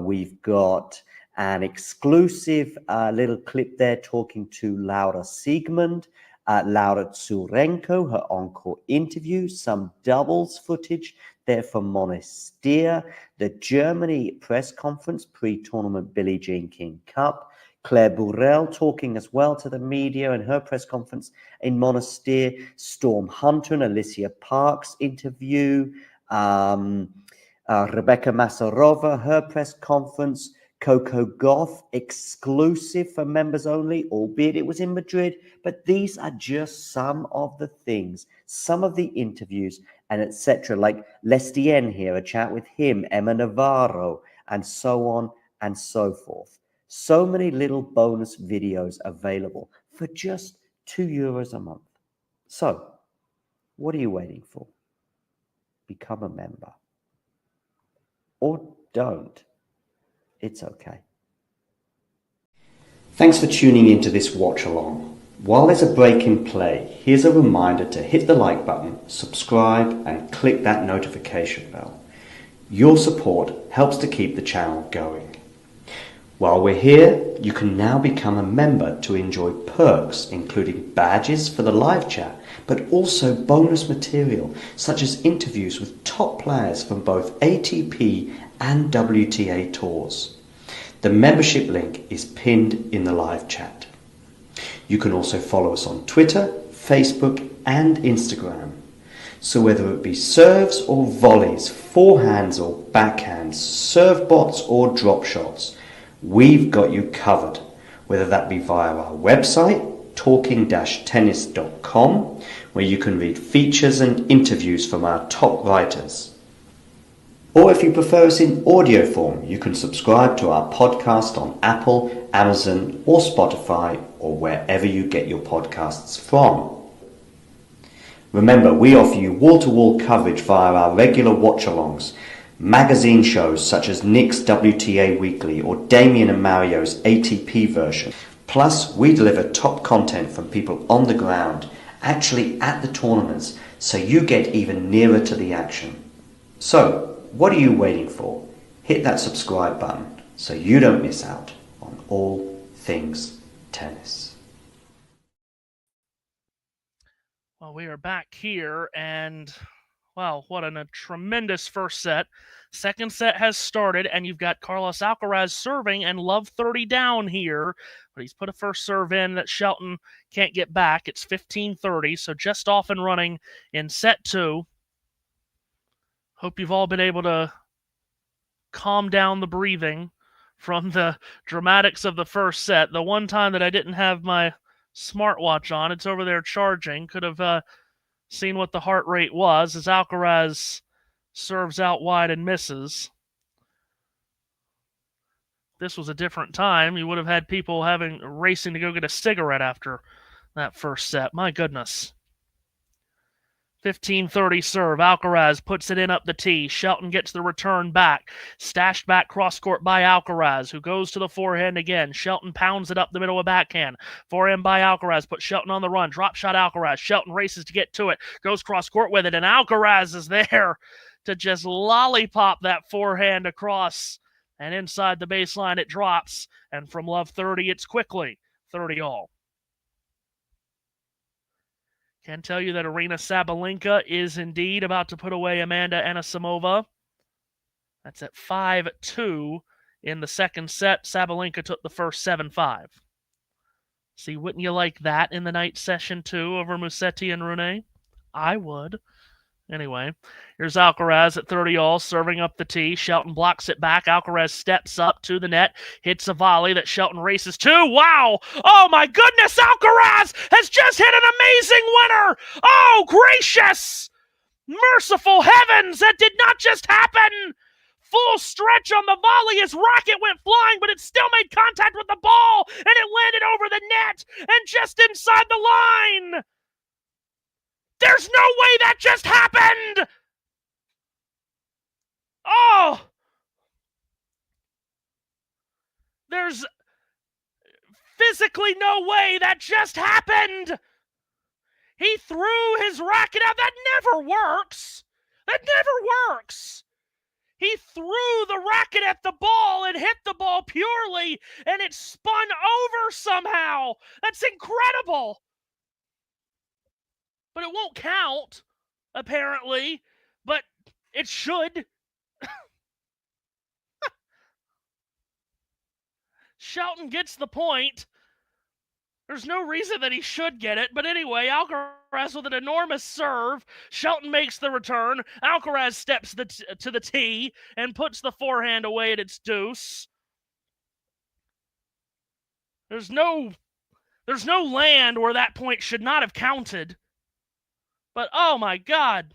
we've got an exclusive little clip there talking to Laura Siegmund, Laura Tsurenko, her encore interview, some doubles footage there from Monastir, the Germany press conference pre-tournament Billie Jean King Cup, Claire Burrell talking as well to the media in her press conference in Monastir, Storm Hunter and Alicia Parks interview, Rebecca Masarova, her press conference, Coco Gauff, exclusive for members only, albeit it was in Madrid. But these are just some of the things, some of the interviews and etc. Like Lestien here, a chat with him, Emma Navarro, and so on and so forth. So many little bonus videos available for just €2 a month. So, what are you waiting for? Become a member. Or don't. It's okay. Thanks for tuning into this watch along. While there's a break in play, here's a reminder to hit the like button, subscribe, and click that notification bell. Your support helps to keep the channel going. While we're here, you can now become a member to enjoy perks, including badges for the live chat, but also bonus material, such as interviews with top players from both ATP and WTA tours. The membership link is pinned in the live chat. You can also follow us on Twitter, Facebook, and Instagram. So whether it be serves or volleys, forehands or backhands, serve bots or drop shots, we've got you covered, whether that be via our website, talking-tennis.com, where you can read features and interviews from our top writers. Or if you prefer us in audio form, you can subscribe to our podcast on Apple, Amazon, or Spotify, or wherever you get your podcasts from. Remember, we offer you wall-to-wall coverage via our regular watch-alongs, magazine shows such as Nick's WTA Weekly or Damien and Mario's ATP version. Plus, we deliver top content from people on the ground, actually at the tournaments, so you get even nearer to the action. So, what are you waiting for? Hit that subscribe button so you don't miss out on all things tennis.
Well, we are back here, and, wow, what a tremendous first set. Second set has started, and you've got Carlos Alcaraz serving and Love 30 down here, but he's put a first serve in that Shelton can't get back. It's 15-30, so just off and running in set two. Hope you've all been able to calm down the breathing from the dramatics of the first set. The one time that I didn't have my smartwatch on, it's over there charging. Could have seen what the heart rate was as Alcaraz serves out wide and misses. This was a different time. You would have had people racing to go get a cigarette after that first set. My goodness. 15-30 serve. Alcaraz puts it in up the tee. Shelton gets the return back. Stashed back cross-court by Alcaraz, who goes to the forehand again. Shelton pounds it up the middle of backhand. Forehand by Alcaraz. Puts Shelton on the run. Drop shot Alcaraz. Shelton races to get to it. Goes cross-court with it, and Alcaraz is there to just lollipop that forehand across. And inside the baseline, it drops. And from Love 30, it's quickly 30 all. Can tell you that Arina Sabalenka is indeed about to put away Amanda Anisimova. That's at 5-2 in the second set. Sabalenka took the first 7-5. See, wouldn't you like that in the night session too over Musetti and Rune? I would. Anyway, here's Alcaraz at 30-all, serving up the tee. Shelton blocks it back. Alcaraz steps up to the net, hits a volley that Shelton races to. Wow! Oh my goodness, Alcaraz has just hit an amazing winner! Oh, gracious! Merciful heavens, that did not just happen! Full stretch on the volley, his racket went flying, but it still made contact with the ball, and it landed over the net and just inside the line! There's no way that just happened! Oh! There's physically no way that just happened! He threw his racket out. That never works! That never works! He threw the racket at the ball and hit the ball purely, and it spun over somehow! That's incredible! But it won't count, apparently. But it should. Shelton gets the point. There's no reason that he should get it. But anyway, Alcaraz with an enormous serve. Shelton makes the return. Alcaraz steps to the tee and puts the forehand away at its deuce. There's no land where that point should not have counted. But, oh my God.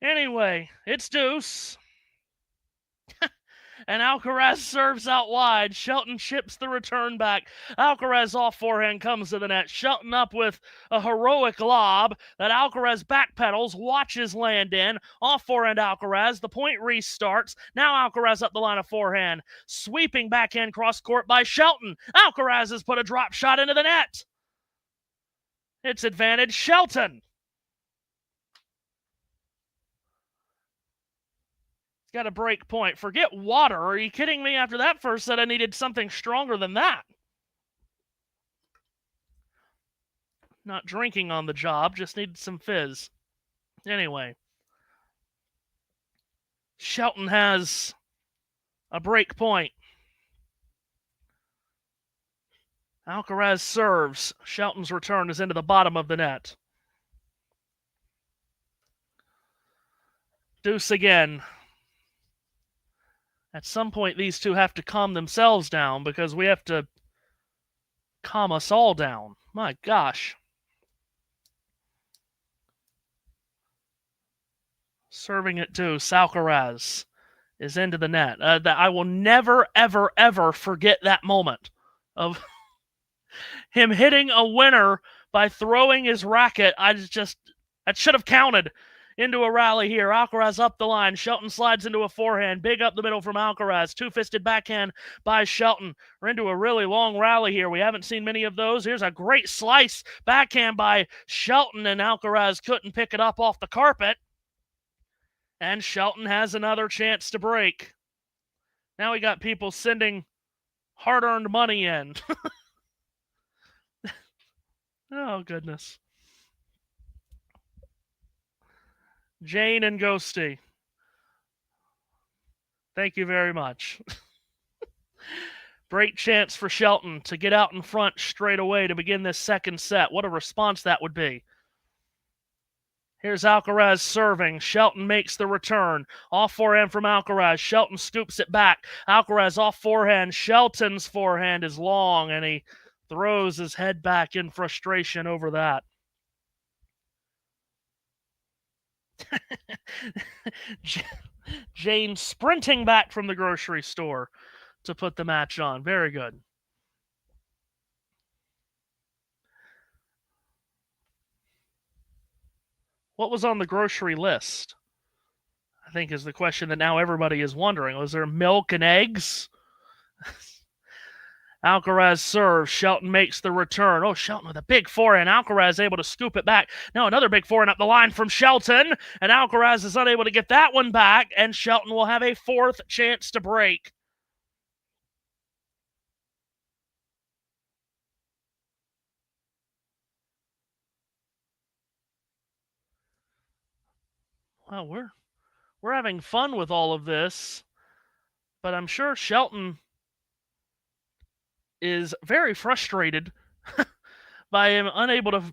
Anyway, it's deuce. And Alcaraz serves out wide. Shelton chips the return back. Alcaraz off forehand comes to the net. Shelton up with a heroic lob that Alcaraz backpedals, watches land in. Off forehand Alcaraz. The point restarts. Now Alcaraz up the line of forehand. Sweeping backhand cross court by Shelton. Alcaraz has put a drop shot into the net. It's advantage Shelton. He's got a break point. Forget water. Are you kidding me? After that first set, I needed something stronger than that. Not drinking on the job, just needed some fizz. Anyway. Shelton has a break point. Alcaraz serves. Shelton's return is into the bottom of the net. Deuce again. At some point, these two have to calm themselves down because we have to calm us all down. My gosh. Serving at deuce. Alcaraz is into the net. I will never, ever, ever forget that moment of him hitting a winner by throwing his racket. That should have counted into a rally here. Alcaraz up the line. Shelton slides into a forehand. Big up the middle from Alcaraz. Two-fisted backhand by Shelton. We're into a really long rally here. We haven't seen many of those. Here's a great slice backhand by Shelton, and Alcaraz couldn't pick it up off the carpet. And Shelton has another chance to break. Now we got people sending hard-earned money in. Oh, goodness. Jane and Ghosty. Thank you very much. Great chance for Shelton to get out in front straight away to begin this second set. What a response that would be. Here's Alcaraz serving. Shelton makes the return. Off forehand from Alcaraz. Shelton scoops it back. Alcaraz off forehand. Shelton's forehand is long, and he throws his head back in frustration over that. Jane sprinting back from the grocery store to put the match on. Very good. What was on the grocery list? I think is the question that now everybody is wondering. Was there milk and eggs? Alcaraz serves. Shelton makes the return. Oh, Shelton with a big forehand. Alcaraz able to scoop it back. Now another big forehand up the line from Shelton. And Alcaraz is unable to get that one back. And Shelton will have a fourth chance to break. Well, we're having fun with all of this, but I'm sure Shelton is very frustrated by him unable to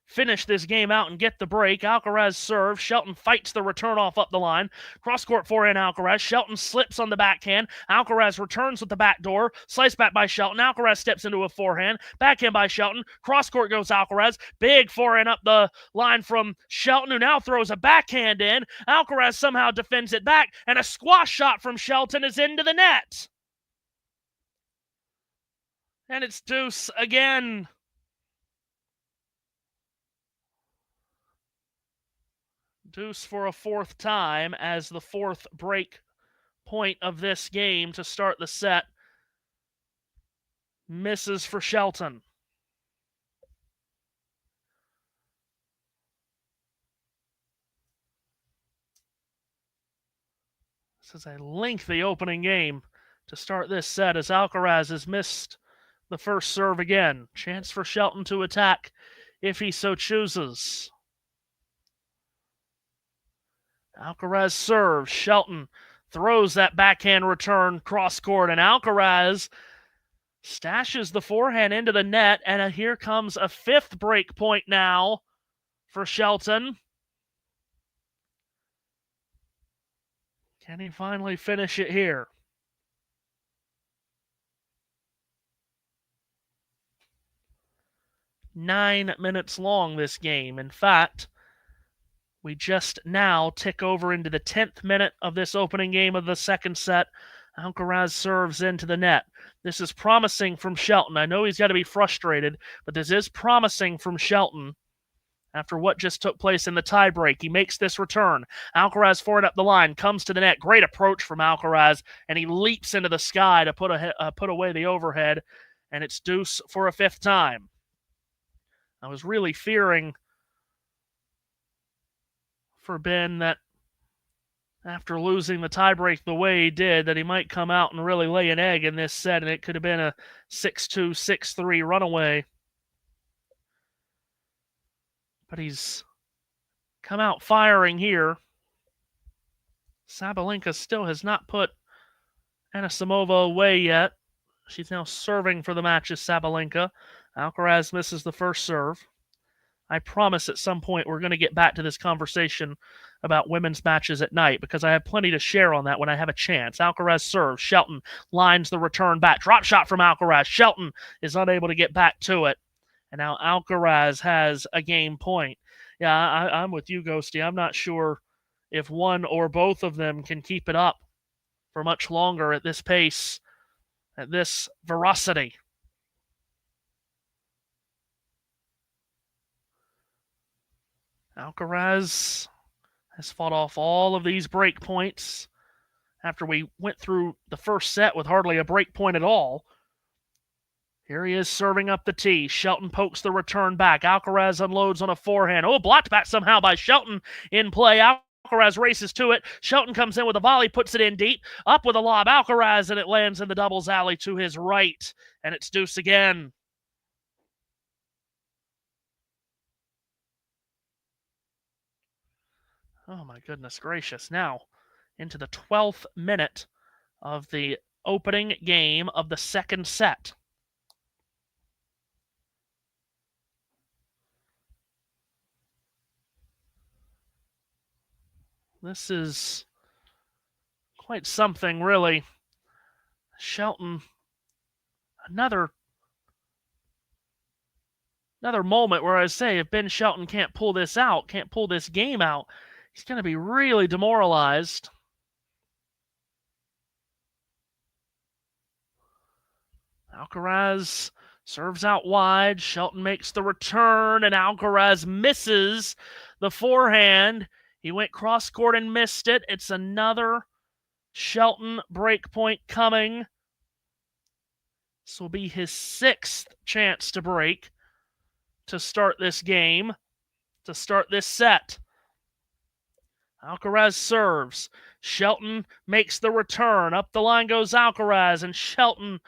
finish this game out and get the break. Alcaraz serves. Shelton fights the return off up the line. Cross-court forehand Alcaraz. Shelton slips on the backhand. Alcaraz returns with the back door. Slice back by Shelton. Alcaraz steps into a forehand. Backhand by Shelton. Cross-court goes Alcaraz. Big forehand up the line from Shelton, who now throws a backhand in. Alcaraz somehow defends it back, and a squash shot from Shelton is into the net. And it's deuce again. Deuce for a fourth time as the fourth break point of this game to start the set misses for Shelton. This is a lengthy opening game to start this set as Alcaraz has missed the first serve again. Chance for Shelton to attack if he so chooses. Alcaraz serves. Shelton throws that backhand return cross-court, and Alcaraz stashes the forehand into the net, and here comes a fifth break point now for Shelton. Can he finally finish it here? Nine minutes long, this game. In fact, we just now tick over into the 10th minute of this opening game of the second set. Alcaraz serves into the net. This is promising from Shelton. I know he's got to be frustrated, but this is promising from Shelton after what just took place in the tiebreak. He makes this return. Alcaraz forward up the line, comes to the net. Great approach from Alcaraz, and he leaps into the sky to put away the overhead, and it's deuce for a fifth time. I was really fearing for Ben that after losing the tiebreak the way he did, that he might come out and really lay an egg in this set, and it could have been a 6-2, 6-3 runaway. But he's come out firing here. Sabalenka still has not put Anisimova away yet. She's now serving for the match as Sabalenka. Alcaraz misses the first serve. I promise at some point we're going to get back to this conversation about women's matches at night, because I have plenty to share on that when I have a chance. Alcaraz serves. Shelton lines the return back. Drop shot from Alcaraz. Shelton is unable to get back to it. And now Alcaraz has a game point. Yeah, I'm with you, Ghosty. I'm not sure if one or both of them can keep it up for much longer at this pace, at this ferocity. Alcaraz has fought off all of these break points after we went through the first set with hardly a break point at all. Here he is serving up the tee. Shelton pokes the return back. Alcaraz unloads on a forehand. Oh, blocked back somehow by Shelton in play. Alcaraz races to it. Shelton comes in with a volley, puts it in deep. Up with a lob. Alcaraz, and it lands in the doubles alley to his right. And it's deuce again. Oh, my goodness gracious. Now, into the 12th minute of the opening game of the second set. This is quite something, really. Shelton, another moment where I say if Ben Shelton can't pull this out, can't pull this game out, he's going to be really demoralized. Alcaraz serves out wide. Shelton makes the return, and Alcaraz misses the forehand. He went cross-court and missed it. It's another Shelton break point coming. This will be his sixth chance to break to start this game, to start this set. Alcaraz serves. Shelton makes the return. Up the line goes Alcaraz, and Shelton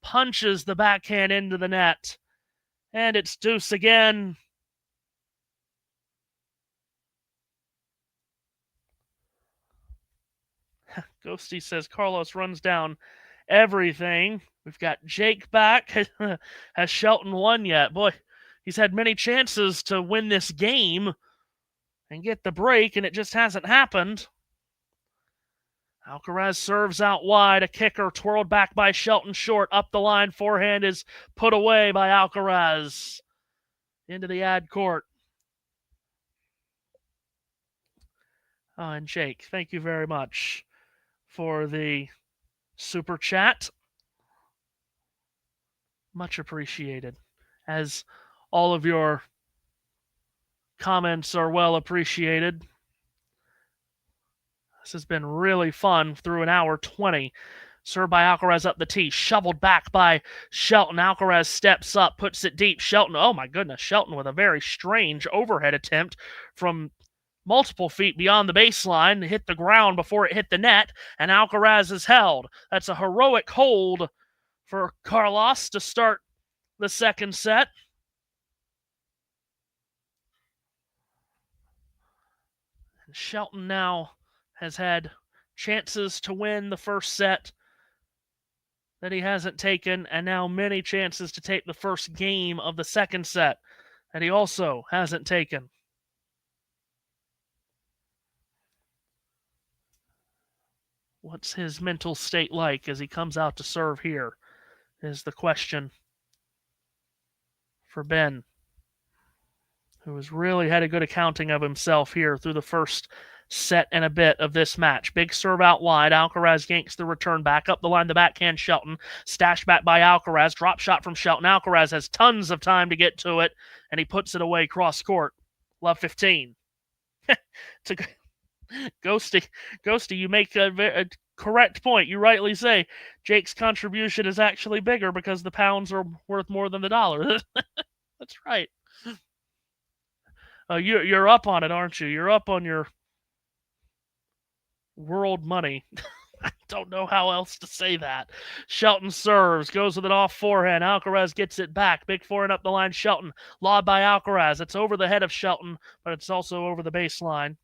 punches the backhand into the net. And it's deuce again. Ghosty says Carlos runs down everything. We've got Jake back. Has Shelton won yet? Boy, he's had many chances to win this game and get the break, and it just hasn't happened. Alcaraz serves out wide. A kicker twirled back by Shelton short. Up the line. Forehand is put away by Alcaraz. Into the ad court. And Jake, thank you very much for the super chat. Much appreciated. As all of your comments are well appreciated. This has been really fun through an hour 20. Served by Alcaraz up the tee. Shoveled back by Shelton. Alcaraz steps up, puts it deep. Shelton, oh my goodness, Shelton with a very strange overhead attempt from multiple feet beyond the baseline. Hit the ground before it hit the net, and Alcaraz is held. That's a heroic hold for Carlos to start the second set. And Shelton now has had chances to win the first set that he hasn't taken, and now many chances to take the first game of the second set that he also hasn't taken. What's his mental state like as he comes out to serve here is the question for Ben, who has really had a good accounting of himself here through the first set and a bit of this match. Big serve out wide. Alcaraz yanks the return back up the line. The backhand Shelton. Stashed back by Alcaraz. Drop shot from Shelton. Alcaraz has tons of time to get to it, and he puts it away cross court. Love 15. Ghosty, you make a correct point. You rightly say Jake's contribution is actually bigger because the pounds are worth more than the dollar. That's right. You're up on it, aren't you? You're up on your world money. I don't know how else to say that. Shelton serves, goes with an off forehand. Alcaraz gets it back. Big forehand up the line. Shelton, lob by Alcaraz. It's over the head of Shelton, but it's also over the baseline.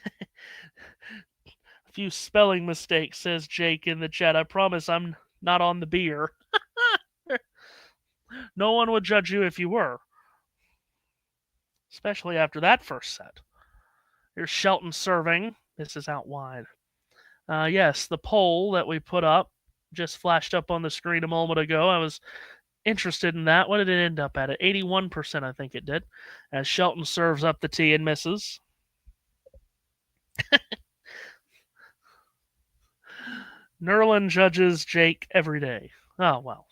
A few spelling mistakes, says Jake in the chat. I promise I'm not on the beer. No one would judge you if you were. Especially after that first set. Here's Shelton serving. This is out wide. Yes, the poll that we put up just flashed up on the screen a moment ago. I was interested in that. What did it end up at? 81%, I think it did. As Shelton serves up the tee and misses. Nerlin judges Jake every day. Oh, well.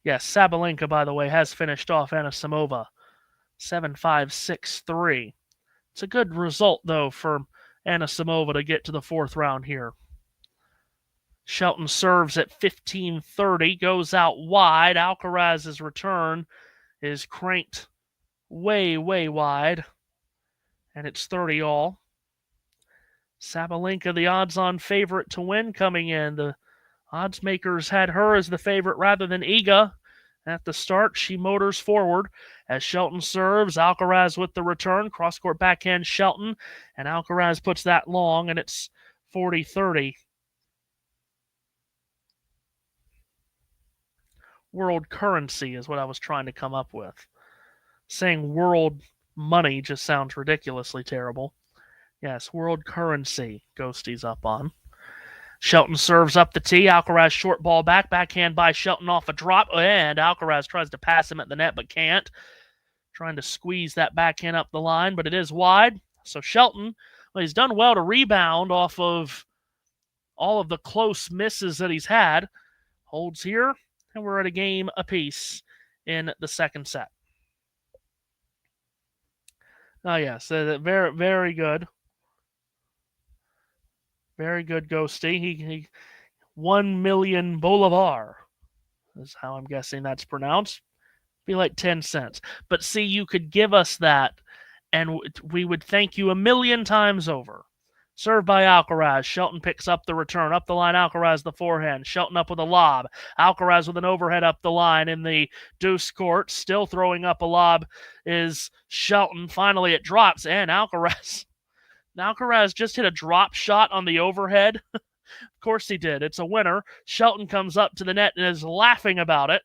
Yes, Sabalenka, by the way, has finished off Anisimova 7-5, 6-3. It's a good result, though, for Anisimova to get to the fourth round here. Shelton serves at 15-30, goes out wide. Alcaraz's return is cranked way, way wide, and it's 30 all. Sabalenka, the odds-on favorite to win coming in. The odds makers had her as the favorite rather than Iga. At the start, she motors forward as Shelton serves. Alcaraz with the return. Cross-court backhand Shelton. And Alcaraz puts that long, and it's 40-30. World currency is what I was trying to come up with. Saying world money just sounds ridiculously terrible. Yes, world currency. Ghosty's up on. Shelton serves up the tee. Alcaraz short ball back. Backhand by Shelton off a drop. And Alcaraz tries to pass him at the net but can't. Trying to squeeze that backhand up the line, but it is wide. So Shelton, well, he's done well to rebound off of all of the close misses that he's had. Holds here, and we're at a game apiece in the second set. Oh, yes, very, very good. Very good, Ghosty. He 1 million bolivar is how I'm guessing that's pronounced. Be like 10 cents. But see, you could give us that, and we would thank you 1 million times over. Served by Alcaraz. Shelton picks up the return. Up the line, Alcaraz the forehand. Shelton up with a lob. Alcaraz with an overhead up the line in the deuce court. Still throwing up a lob is Shelton. Finally it drops, and Alcaraz just hit a drop shot on the overhead. Of course he did. It's a winner. Shelton comes up to the net and is laughing about it.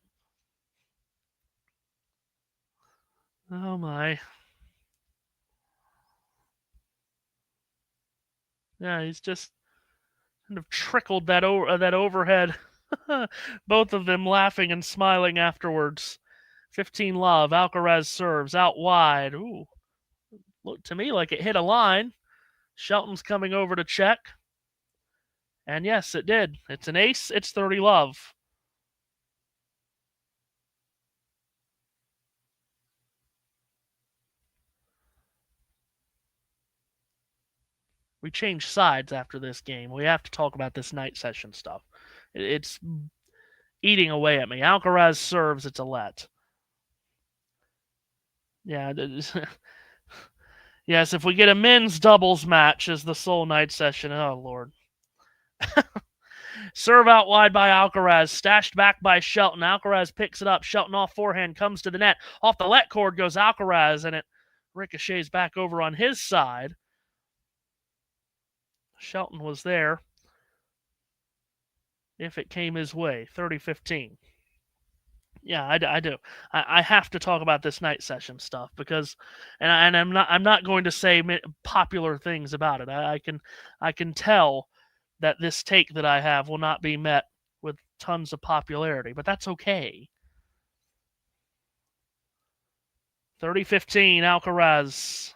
Oh my. Yeah, he's just kind of trickled that overhead. Both of them laughing and smiling afterwards. 15 love. Alcaraz serves out wide. Ooh, looked to me like it hit a line. Shelton's coming over to check. And yes, it did. It's an ace. It's 30 love. We changed sides after this game. We have to talk about this night session stuff. It's eating away at me. Alcaraz serves. It's a let. Yeah. Yes, if we get a men's doubles match as the sole night session, oh, Lord. Serve out wide by Alcaraz. Stashed back by Shelton. Alcaraz picks it up. Shelton off forehand comes to the net. Off the let cord goes Alcaraz, and it ricochets back over on his side. Shelton was there if it came his way. 30-15. Yeah, I do. I have to talk about this night session stuff because, and I'm not going to say popular things about it. I can tell that this take that I have will not be met with tons of popularity, but that's okay. 30-15, Alcaraz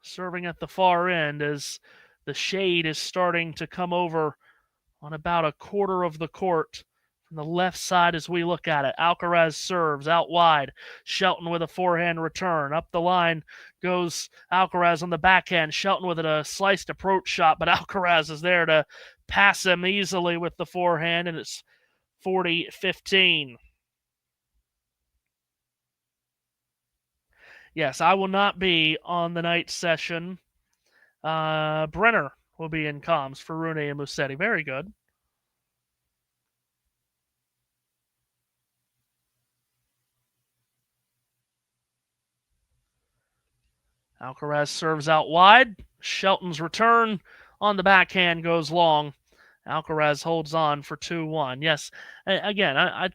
serving at the far end as the shade is starting to come over on about a quarter of the court from the left side as we look at it. Alcaraz serves out wide. Shelton with a forehand return. Up the line goes Alcaraz on the backhand. Shelton with a sliced approach shot, but Alcaraz is there to pass him easily with the forehand, and it's 40-15. Yes, I will not be on the night session. Brenner will be in comms for Rune and Musetti. Very good. Alcaraz serves out wide. Shelton's return on the backhand goes long. Alcaraz holds on for 2-1. Yes, again, I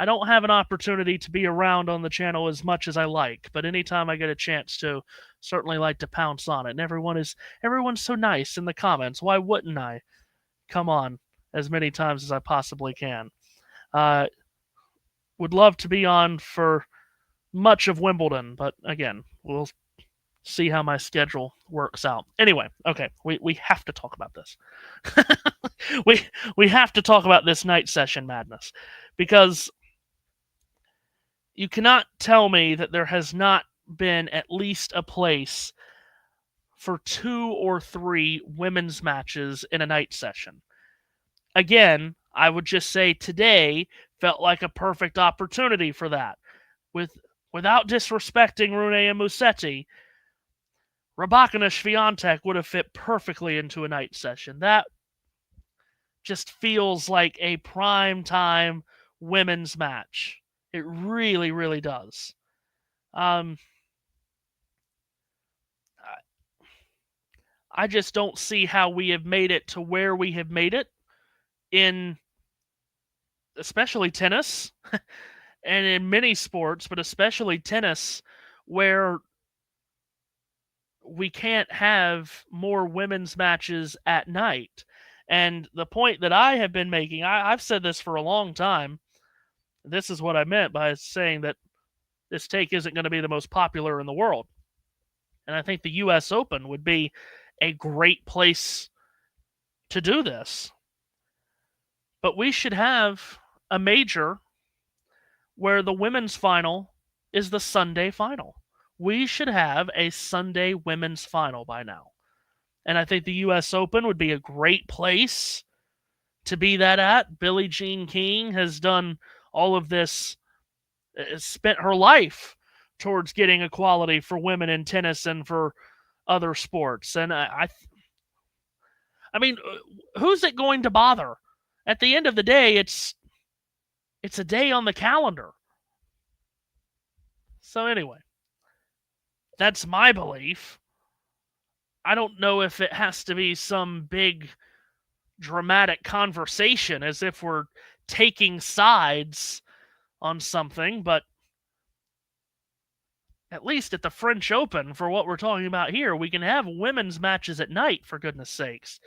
don't have an opportunity to be around on the channel as much as I like, but anytime I get a chance to, certainly like to pounce on it. And everyone's so nice in the comments. Why wouldn't I come on as many times as I possibly can? Would love to be on for much of Wimbledon, but again, we'll see how my schedule works out. Anyway, okay, we have to talk about this. we have to talk about this night session madness because you cannot tell me that there has not been at least a place for 2 or 3 women's matches in a night session. Again, I would just say today felt like a perfect opportunity for that. Without disrespecting Rune and Musetti, Rybakina Swiatek would have fit perfectly into a night session. That just feels like a prime time women's match. It really, really does. I just don't see how we have made it to where we have made it in especially tennis and in many sports, but especially tennis, where we can't have more women's matches at night. And the point that I have been making, I've said this for a long time. This is what I meant by saying that this take isn't going to be the most popular in the world. And I think the U.S. Open would be a great place to do this. But we should have a major where the women's final is the Sunday final. We should have a Sunday women's final by now. And I think the U.S. Open would be a great place to be that at. Billie Jean King has done all of this, spent her life towards getting equality for women in tennis and for other sports. And I mean, who's it going to bother? At the end of the day, it's a day on the calendar. So anyway, that's my belief. I don't know if it has to be some big dramatic conversation as if we're taking sides on something, but at least at the French Open, for what we're talking about here, we can have women's matches at night, for goodness sakes.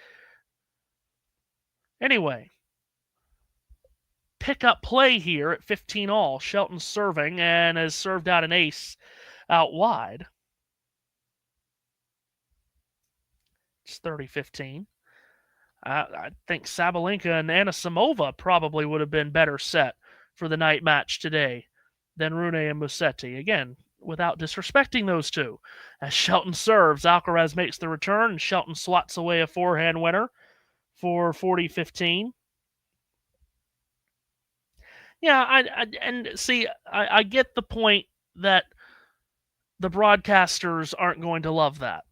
Anyway, pick up play here at 15 all. Shelton serving and has served out an ace out wide. It's 30-15. I think Sabalenka and Anisimova probably would have been better set for the night match today than Rune and Musetti. Again, without disrespecting those two. As Shelton serves, Alcaraz makes the return, and Shelton swats away a forehand winner for 40-15. Yeah, I get the point that the broadcasters aren't going to love that.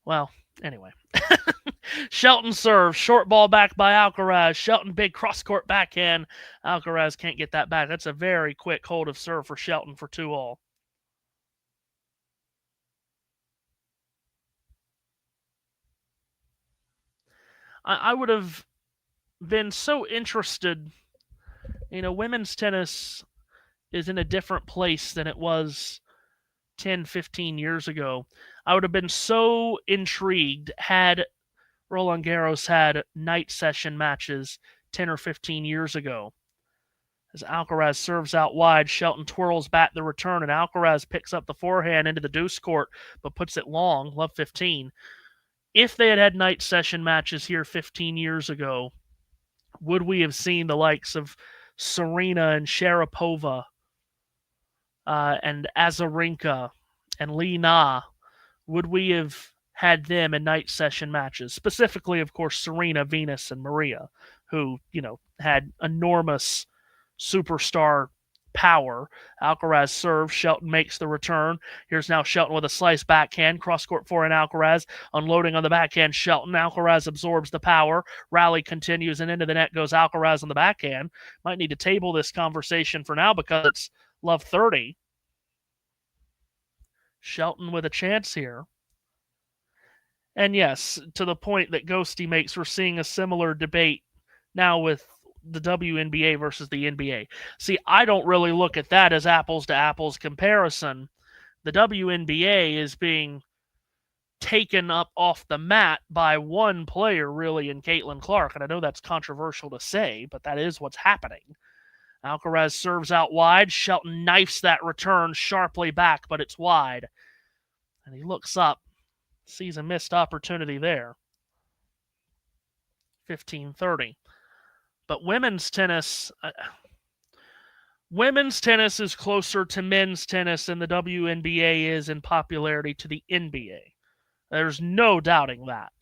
Well, anyway. Shelton serves. Short ball back by Alcaraz. Shelton, big cross-court backhand. Alcaraz can't get that back. That's a very quick hold of serve for Shelton for 2 all. I would have been so interested. Women's tennis is in a different place than it was 10, 15 years ago. I would have been so intrigued had Roland Garros had night session matches 10 or 15 years ago. As Alcaraz serves out wide, Shelton twirls back the return, and Alcaraz picks up the forehand into the deuce court, but puts it long, love 15. If they had had night session matches here 15 years ago, would we have seen the likes of Serena and Sharapova and Azarenka and Li Na? Would we have had them in night session matches? Specifically, of course, Serena, Venus, and Maria, who, had enormous superstar power. Alcaraz serves. Shelton makes the return. Here's now Shelton with a slice backhand. Cross-court forehand Alcaraz. Unloading on the backhand Shelton. Alcaraz absorbs the power. Rally continues, and into the net goes Alcaraz on the backhand. Might need to table this conversation for now because it's love 30. Shelton with a chance here. And yes, to the point that Ghosty makes, we're seeing a similar debate now with the WNBA versus the NBA. See, I don't really look at that as apples-to-apples comparison. The WNBA is being taken up off the mat by one player, really, in Caitlin Clark. And I know that's controversial to say, but that is what's happening. Alcaraz serves out wide. Shelton knifes that return sharply back, but it's wide. And he looks up, sees a missed opportunity there. 15-30. But women's tennis is closer to men's tennis than the WNBA is in popularity to the NBA. There's no doubting that.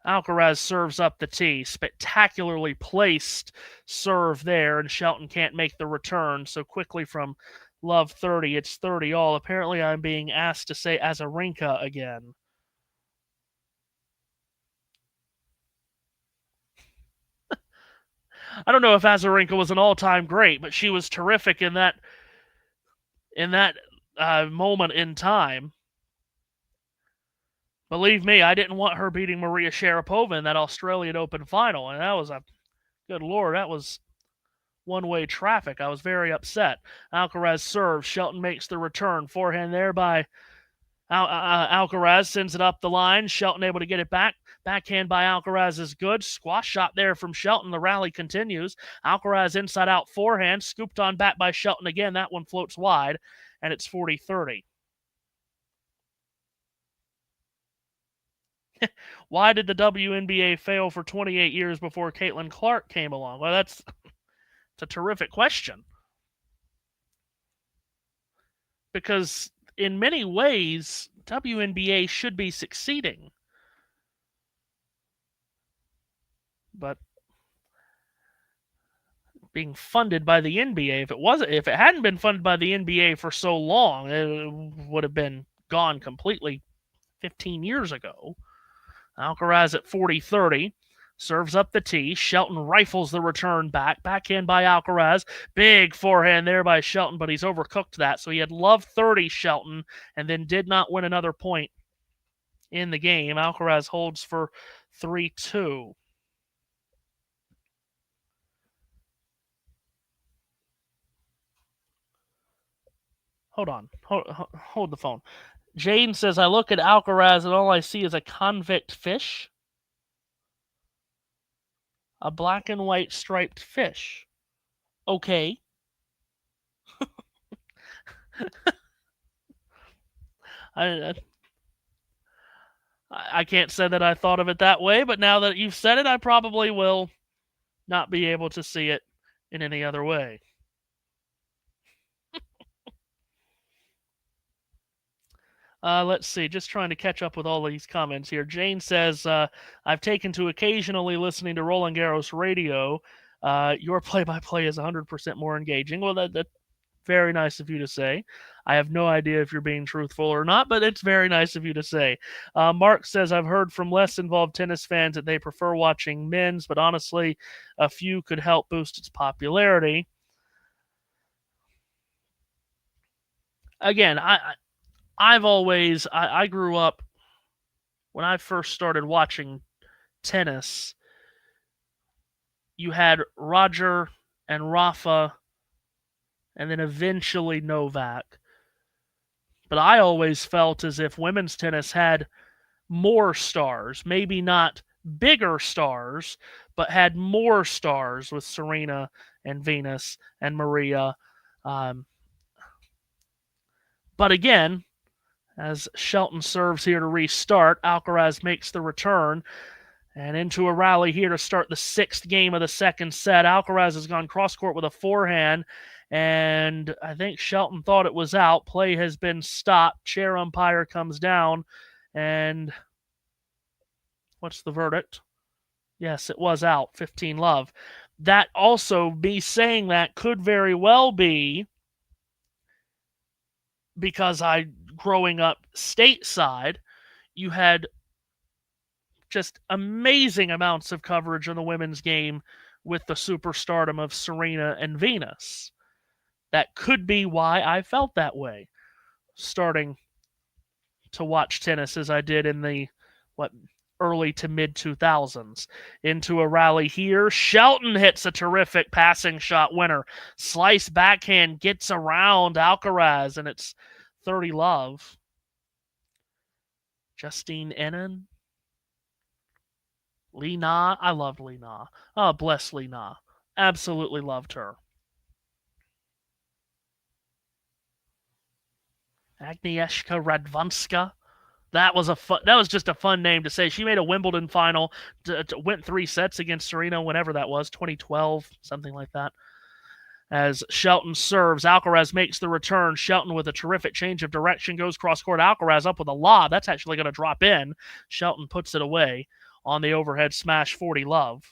Alcaraz serves up the tee. Spectacularly placed serve there, and Shelton can't make the return. So quickly from love 30, it's 30 all. Apparently I'm being asked to say Azarenka again. I don't know if Azarenka was an all-time great, but she was terrific in that moment in time. Believe me, I didn't want her beating Maria Sharapova in that Australian Open final, and that was good Lord, that was one-way traffic. I was very upset. Alcaraz serves. Shelton makes the return. Forehand there by Alcaraz, sends it up the line. Shelton able to get it back. Backhand by Alcaraz is good. Squash shot there from Shelton. The rally continues. Alcaraz inside out forehand. Scooped on back by Shelton again. That one floats wide, and it's 40-30. Why did the WNBA fail for 28 years before Caitlin Clark came along? Well, it's a terrific question. Because in many ways, WNBA should be succeeding. But being funded by the NBA, if it hadn't been funded by the NBA for so long, it would have been gone completely 15 years ago. Alcaraz at 40-30. Serves up the tee. Shelton rifles the return back. Backhand by Alcaraz. Big forehand there by Shelton, but he's overcooked that. So he had love 30, Shelton, and then did not win another point in the game. Alcaraz holds for 3-2. Hold on. Hold the phone. Jane says, I look at Alcaraz and all I see is a convict fish. A black and white striped fish. Okay. I can't say that I thought of it that way, but now that you've said it, I probably will not be able to see it in any other way. Let's see, just trying to catch up with all these comments here. Jane says, I've taken to occasionally listening to Roland Garros radio. Your play-by-play is 100% more engaging. Well, that's very nice of you to say. I have no idea if you're being truthful or not, but it's very nice of you to say. Mark says, I've heard from less involved tennis fans that they prefer watching men's, but honestly, a few could help boost its popularity. Again, I grew up, when I first started watching tennis, you had Roger and Rafa, and then eventually Novak. But I always felt as if women's tennis had more stars, maybe not bigger stars, but had more stars with Serena and Venus and Maria. But again, as Shelton serves here to restart, Alcaraz makes the return. And into a rally here to start the sixth game of the second set. Alcaraz has gone cross-court with a forehand, and I think Shelton thought it was out. Play has been stopped. Chair umpire comes down, and what's the verdict? Yes, it was out, 15-love. That also, me saying that, could very well be because growing up stateside, you had just amazing amounts of coverage on the women's game with the superstardom of Serena and Venus. That could be why I felt that way, starting to watch tennis as I did in the early to mid 2000s. Into a rally here, Shelton hits a terrific passing shot winner. Slice backhand gets around Alcaraz, and it's 30-love. Justine Henin. Li Na. I loved Li Na. Oh, bless Li Na. Absolutely loved her. Agnieszka Radwanska. That was just a fun name to say. She made a Wimbledon final, went 3 sets against Serena, whenever that was, 2012, something like that. As Shelton serves, Alcaraz makes the return. Shelton with a terrific change of direction goes cross-court. Alcaraz up with a lob. That's actually going to drop in. Shelton puts it away on the overhead smash, 40-love.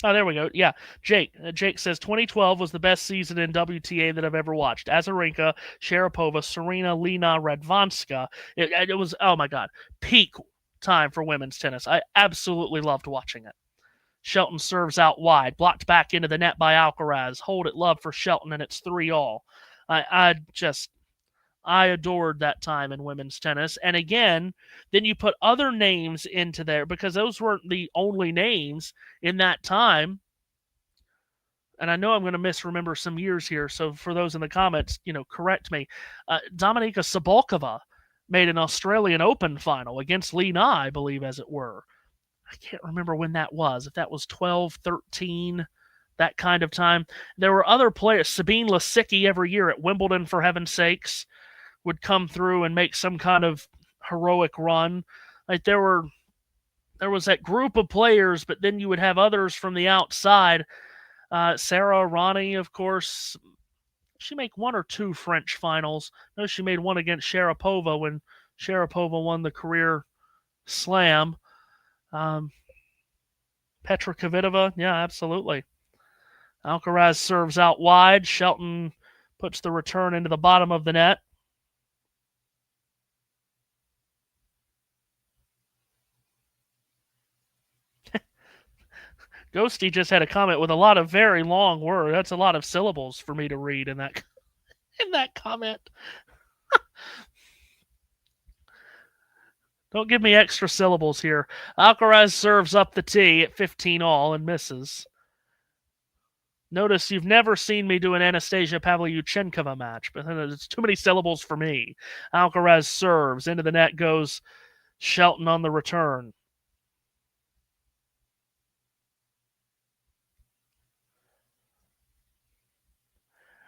Oh, there we go. Yeah, Jake says 2012 was the best season in WTA that I've ever watched. Azarenka, Sharapova, Serena, Li Na, Radwanska. It was, oh my God, peak time for women's tennis. I absolutely loved watching it. Shelton serves out wide, blocked back into the net by Alcaraz. Hold it, love for Shelton, and it's 3-all. I adored that time in women's tennis. And again, then you put other names into there because those weren't the only names in that time. And I know I'm going to misremember some years here, so for those in the comments, correct me. Dominika Sabalkova made an Australian Open final against Li Na, I believe, as it were. I can't remember when that was, if that was 12, 13, that kind of time. There were other players. Sabine Lisicki every year at Wimbledon, for heaven's sakes, would come through and make some kind of heroic run. Like there was that group of players, but then you would have others from the outside. Sarah Irani, of course, she made 1 or 2 French finals. No, she made one against Sharapova when Sharapova won the career slam. Petra Kvitova, yeah, absolutely. Alcaraz serves out wide. Shelton puts the return into the bottom of the net. Ghosty just had a comment with a lot of very long words. That's a lot of syllables for me to read in that comment. Don't give me extra syllables here. Alcaraz serves up the tee at 15 all and misses. Notice you've never seen me do an Anastasia Pavlyuchenkova match, but it's too many syllables for me. Alcaraz serves. Into the net goes Shelton on the return.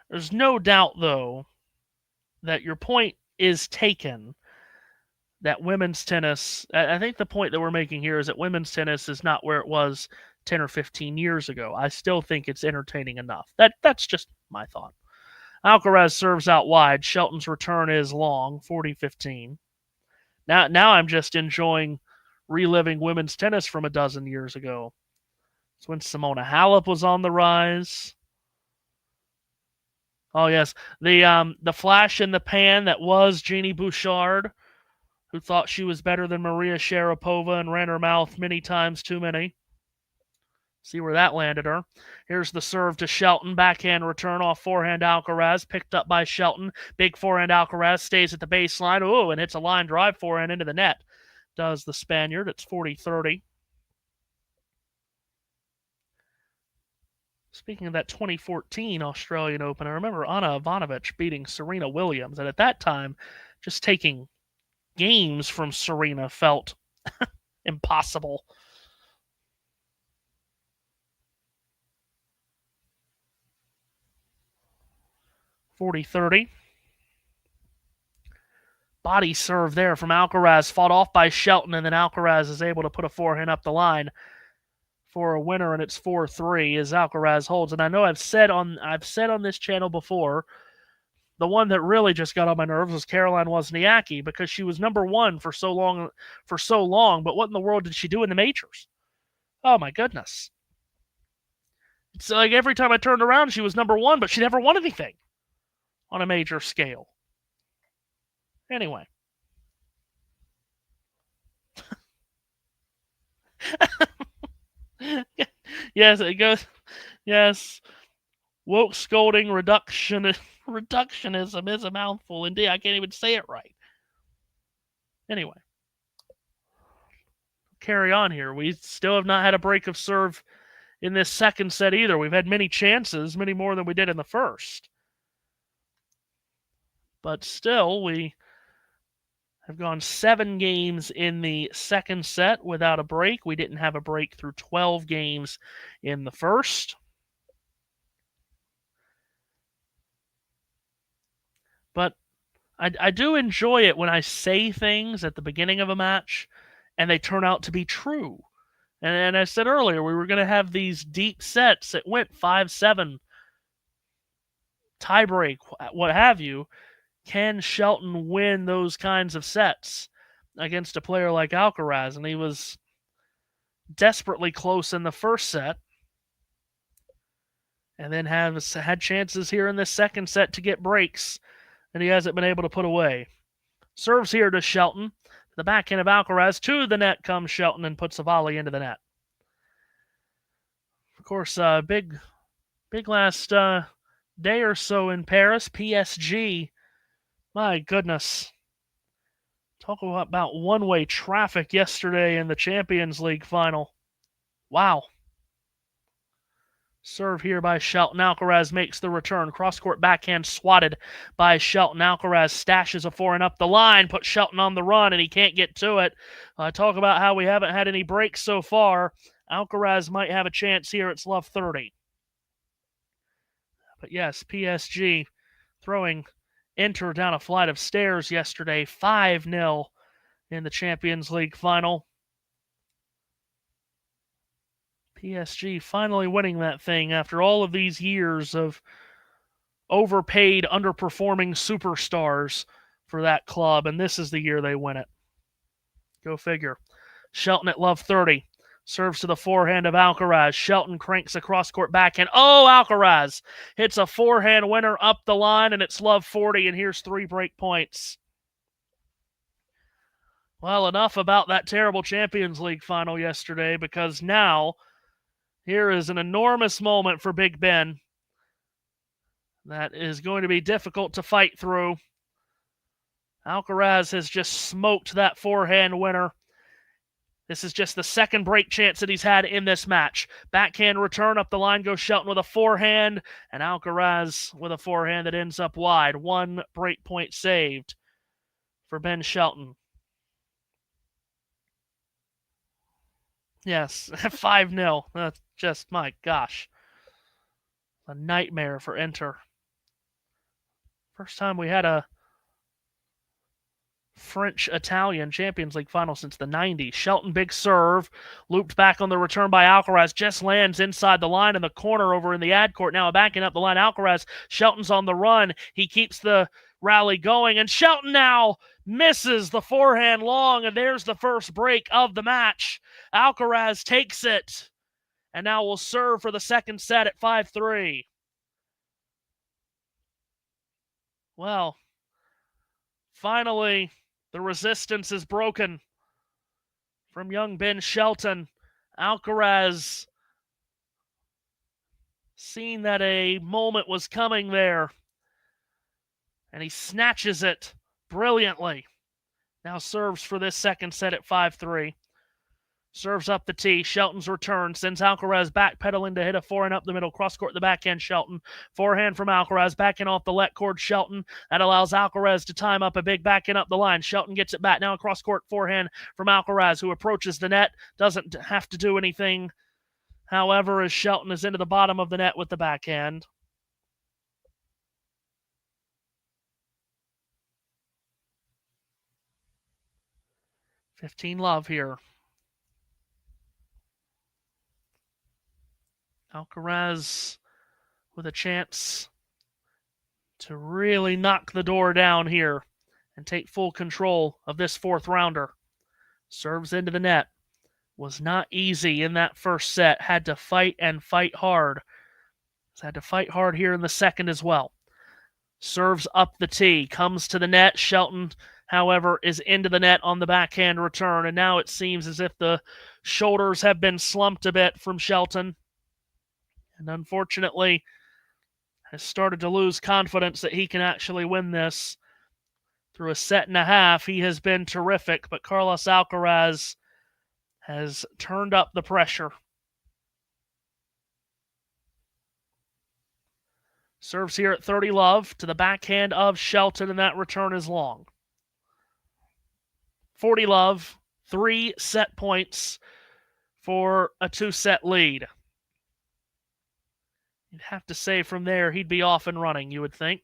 There's no doubt, though, that your point is taken that women's tennis, I think the point that we're making here is that women's tennis is not where it was 10 or 15 years ago. I still think it's entertaining enough. That's just my thought. Alcaraz serves out wide. Shelton's return is long, 40-15. Now I'm just enjoying reliving women's tennis from a dozen years ago. It's when Simona Halep was on the rise. Oh yes, the flash in the pan that was Jeannie Bouchard, who thought she was better than Maria Sharapova and ran her mouth many times too many. See where that landed her. Here's the serve to Shelton. Backhand return off forehand Alcaraz. Picked up by Shelton. Big forehand Alcaraz stays at the baseline. Ooh, and hits a line drive forehand into the net. Does the Spaniard. It's 40-30. Speaking of that 2014 Australian Open, I remember Ana Ivanovic beating Serena Williams. And at that time, just taking games from Serena felt impossible. $40-30. Body serve there from Alcaraz, fought off by Shelton, and then Alcaraz is able to put a forehand up the line for a winner, and it's 4-3 as Alcaraz holds. And I know I've said on this channel before, the one that really just got on my nerves was Caroline Wozniacki, because she was number one for so long, but what in the world did she do in the majors? Oh my goodness. It's like every time I turned around, she was number one, but she never won anything on a major scale. Anyway. Yes, it goes. Yes. Woke scolding reductionism is a mouthful. Indeed, I can't even say it right. Anyway. Carry on here. We still have not had a break of serve in this second set either. We've had many chances, many more than we did in the first. But still, we have gone 7 games in the second set without a break. We didn't have a break through 12 games in the first. But I do enjoy it when I say things at the beginning of a match and they turn out to be true. And I said earlier, we were going to have these deep sets that went 5-7, tiebreak, what have you. Can Shelton win those kinds of sets against a player like Alcaraz? And he was desperately close in the first set. And then has had chances here in this second set to get breaks. And he hasn't been able to put away. Serves here to Shelton. The backhand of Alcaraz. To the net comes Shelton and puts a volley into the net. Of course, big last day or so in Paris. PSG. My goodness. Talk about one-way traffic yesterday in the Champions League final. Wow. Serve here by Shelton. Alcaraz makes the return. Cross-court backhand swatted by Shelton. Alcaraz stashes a forehand up the line, puts Shelton on the run, and he can't get to it. Talk about how we haven't had any breaks so far. Alcaraz might have a chance here. It's love 30. But yes, PSG throwing Inter down a flight of stairs yesterday, 5-0 in the Champions League final. PSG finally winning that thing after all of these years of overpaid, underperforming superstars for that club, and this is the year they win it. Go figure. Shelton at love 30. Serves to the forehand of Alcaraz. Shelton cranks a cross-court backhand. Oh, Alcaraz hits a forehand winner up the line, and it's love 40, and here's 3 break points. Well, enough about that terrible Champions League final yesterday, because now Here is an enormous moment for Big Ben. That is going to be difficult to fight through. Alcaraz has just smoked that forehand winner. This is just the second break chance that he's had in this match. Backhand return up the line goes Shelton with a forehand, and Alcaraz with a forehand that ends up wide. One break point saved for Ben Shelton. Yes, 5-0. That's just, my gosh. A nightmare for Inter. First time we had a French-Italian Champions League final since the 90s. Shelton, big serve. Looped back on the return by Alcaraz. Just lands inside the line in the corner over in the ad court. Now backing up the line, Alcaraz. Shelton's on the run. He keeps the rally going. And Shelton now misses the forehand long. And there's the first break of the match. Alcaraz takes it. And now will serve for the second set at 5-3. Well, finally, the resistance is broken from young Ben Shelton. Alcaraz, seeing that a moment was coming there, and he snatches it brilliantly. Now serves for this second set at 5-3. Serves up the tee. Shelton's return sends Alcaraz backpedaling to hit a forehand up the middle. Cross court the backhand Shelton. Forehand from Alcaraz. Backhand off the let cord Shelton. That allows Alcaraz to time up a big backhand up the line. Shelton gets it back. Now a cross court forehand from Alcaraz, who approaches the net. Doesn't have to do anything. However, as Shelton is into the bottom of the net with the backhand. $15 here. Alcaraz with a chance to really knock the door down here and take full control of this fourth rounder. Serves into the net. Was not easy in that first set. Had to fight and fight hard. Had to fight hard here in the second as well. Serves up the tee. Comes to the net. Shelton, however, is into the net on the backhand return. And now it seems as if the shoulders have been slumped a bit from Shelton. And unfortunately, has started to lose confidence that he can actually win this. Through a set and a half, he has been terrific, but Carlos Alcaraz has turned up the pressure. Serves here at 30-love to the backhand of Shelton, and that return is long. 40-love, 3 set points for a 2-set lead. You'd have to say from there he'd be off and running, you would think.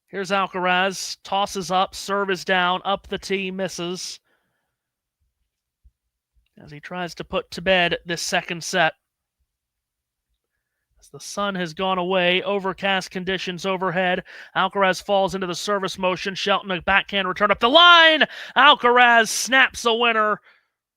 Here's Alcaraz. Tosses up. Serve is down. Up the tee. Misses. As he tries to put to bed this second set. As the sun has gone away. Overcast conditions overhead. Alcaraz falls into the service motion. Shelton, a backhand return up the line. Alcaraz snaps a winner.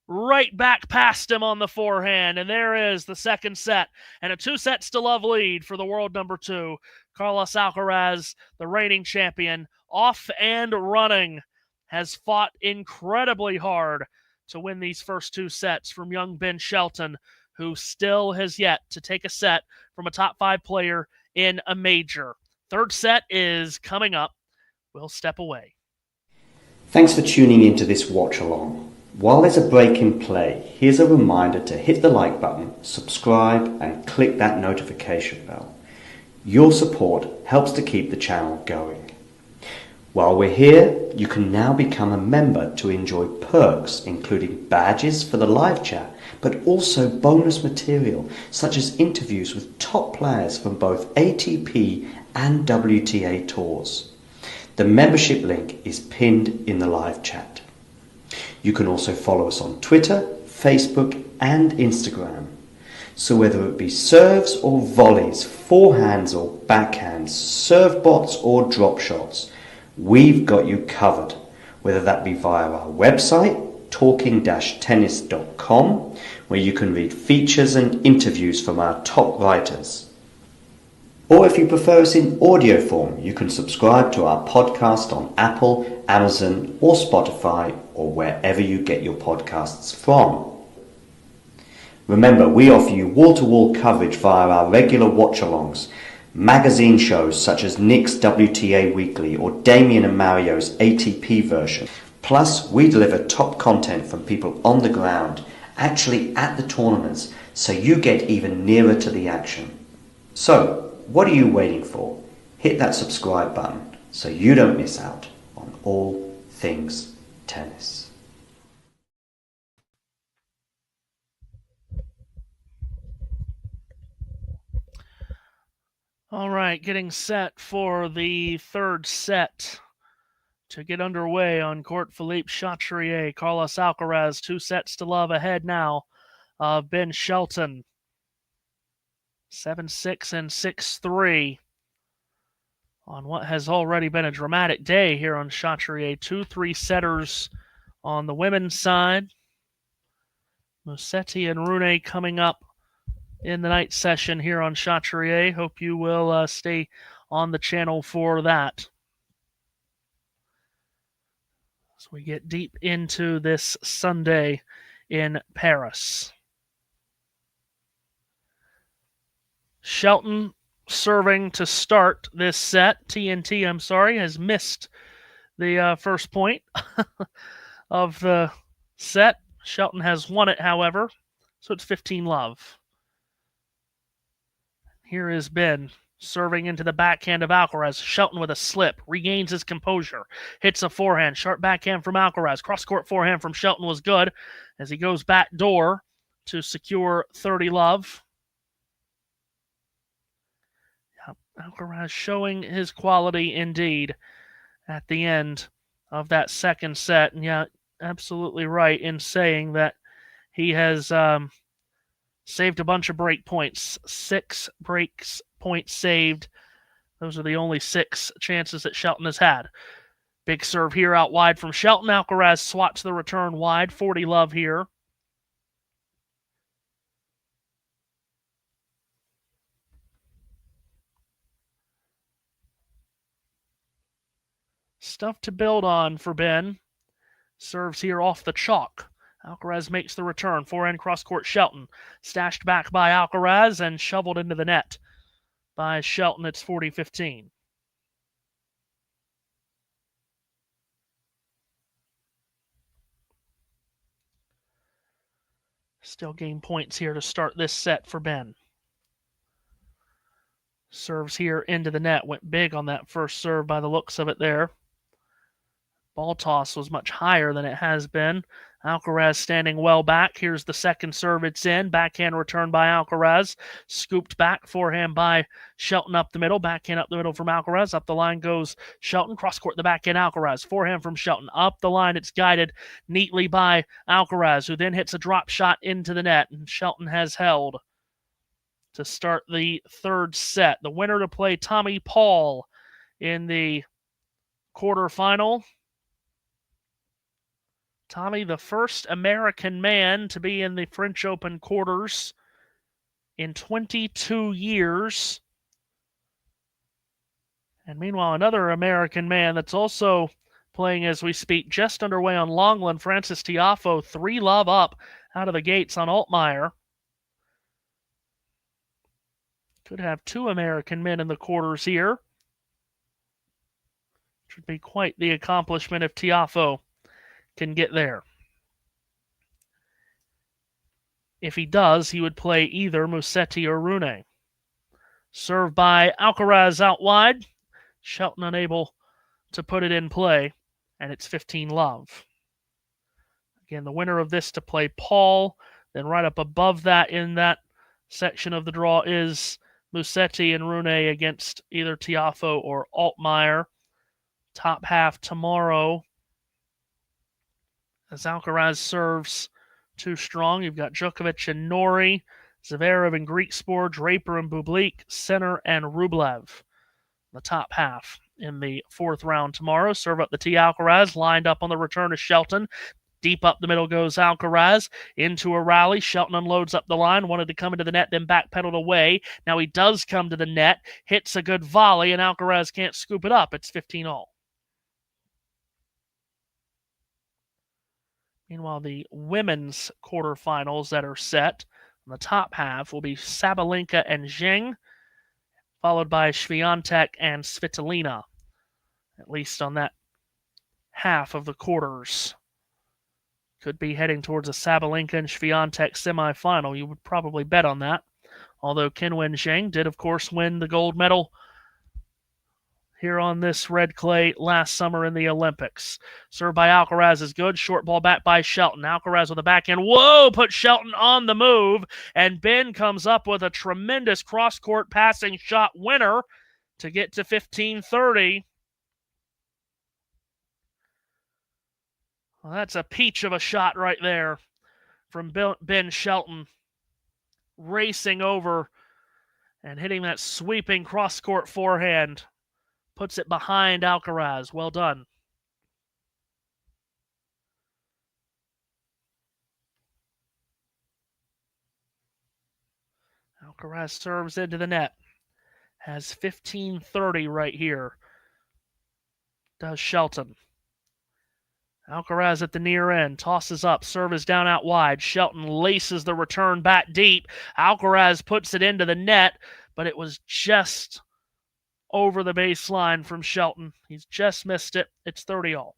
Right back past him on the forehand. And there is the second set. And a 2-sets-to-love lead for the world number 2. Carlos Alcaraz, the reigning champion, off and running, has fought incredibly hard to win these first 2 sets from young Ben Shelton, who still has yet to take a set from a top 5 player in a major. Third set is coming up. We'll step away.
Thanks for tuning into this watch along. While there's a break in play, here's a reminder to hit the like button, subscribe, and click that notification bell. Your support helps to keep the channel going. While we're here, you can now become a member to enjoy perks, including badges for the live chat, but also bonus material such as interviews with top players from both ATP and WTA tours. The membership link is pinned in the live chat. You can also follow us on Twitter, Facebook, and Instagram. So whether it be serves or volleys, forehands or backhands, serve bots or drop shots, we've got you covered. Whether that be via our website, talking-tennis.com, where you can read features and interviews from our top writers. Or if you prefer us in audio form, you can subscribe to our podcast on Apple, Amazon, or Spotify, or wherever you get your podcasts from. Remember, we offer you wall-to-wall coverage via our regular watch-alongs, magazine shows such as Nick's WTA Weekly or Damien and Mario's ATP version. Plus, we deliver top content from people on the ground, actually at the tournaments, so you get even nearer to the action. So, what are you waiting for? Hit that subscribe button so you don't miss out on all things tennis.
All right, getting set for the third set. To get underway on court, Philippe Chatrier, Carlos Alcaraz, 2-0 ahead now of Ben Shelton. 7-6 and 6-3 on what has already been a dramatic day here on Chatrier. 2 3-setters on the women's side. Musetti and Rune coming up in the night session here on Chatrier. Hope you will stay on the channel for that. As we get deep into this Sunday in Paris. Shelton serving to start this set. TNT, has missed the first point of the set. Shelton has won it, however, so it's 15-love. Here is Ben serving into the backhand of Alcaraz. Shelton with a slip, regains his composure, hits a forehand, sharp backhand from Alcaraz. Cross-court forehand from Shelton was good as he goes back door to secure 30-love. Alcaraz showing his quality indeed at the end of that second set. And yeah, absolutely right in saying that he has saved a bunch of break points. 6 breaks points saved. Those are the only 6 chances that Shelton has had. Big serve here out wide from Shelton. Alcaraz swats the return wide. 40-love here. Stuff to build on for Ben. Serves here off the chalk. Alcaraz makes the return. Forehand cross-court Shelton. Stashed back by Alcaraz and shoveled into the net by Shelton. It's 40-15. Still gain points here to start this set for Ben. Serves here into the net. Went big on that first serve by the looks of it there. Ball toss was much higher than it has been. Alcaraz standing well back. Here's the second serve. It's in. Backhand return by Alcaraz. Scooped back. Forehand by Shelton up the middle. Backhand up the middle from Alcaraz. Up the line goes Shelton. Cross-court the backhand Alcaraz. Forehand from Shelton. Up the line. It's guided neatly by Alcaraz, who then hits a drop shot into the net. And Shelton has held to start the third set. The winner to play Tommy Paul in the quarterfinal. Tommy, the first American man to be in the French Open quarters in 22 years. And meanwhile, another American man that's also playing as we speak, just underway on Longland, Francis Tiafoe, 3-love up out of the gates on Altmaier. Could have 2 American men in the quarters here. Should be quite the accomplishment if Tiafoe can get there. If he does, he would play either Musetti or Rune. Serve by Alcaraz out wide. Shelton unable to put it in play, and it's 15-love. Again, the winner of this to play Paul. Then right up above that in that section of the draw is Musetti and Rune against either Tiafoe or Altmaier. Top half tomorrow. As Alcaraz serves too strong, you've got Djokovic and Norrie, Zverev and Griekspoor, Draper and Bublik, Sinner and Rublev. The top half in the fourth round tomorrow. Serve up the tee. Alcaraz lined up on the return of Shelton. Deep up the middle goes Alcaraz into a rally. Shelton unloads up the line, wanted to come into the net, then backpedaled away. Now he does come to the net, hits a good volley, and Alcaraz can't scoop it up. It's 15-all. Meanwhile, the women's quarterfinals that are set in the top half will be Sabalenka and Zheng, followed by Swiatek and Svitolina, at least on that half of the quarters. Could be heading towards a Sabalenka and Swiatek semifinal. You would probably bet on that. Although Qinwen Zheng did, of course, win the gold medal here on this red clay last summer in the Olympics. Served by Alcaraz is good. Short ball back by Shelton. Alcaraz with a backhand. Whoa! Put Shelton on the move. And Ben comes up with a tremendous cross-court passing shot winner to get to 15-30. Well, that's a peach of a shot right there from Ben Shelton. Racing over and hitting that sweeping cross-court forehand. Puts it behind Alcaraz. Well done. Alcaraz serves into the net. Has 15-30 right here. Does Shelton. Alcaraz at the near end. Tosses up. Serve is down out wide. Shelton laces the return back deep. Alcaraz puts it into the net, but it was just over the baseline from Shelton. He's just missed it. It's 30-all.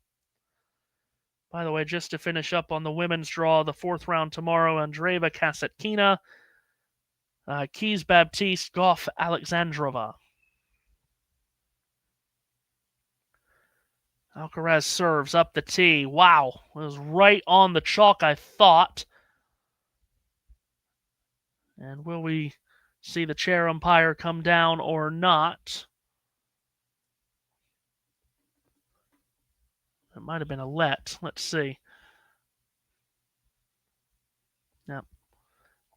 By the way, just to finish up on the women's draw, the fourth round tomorrow, Andreeva Kasatkina, Keys Baptiste, Goff Alexandrova. Alcaraz serves up the tee. Wow. It was right on the chalk, I thought. And will we see the chair umpire come down or not? It might have been a let. Let's see. Yep.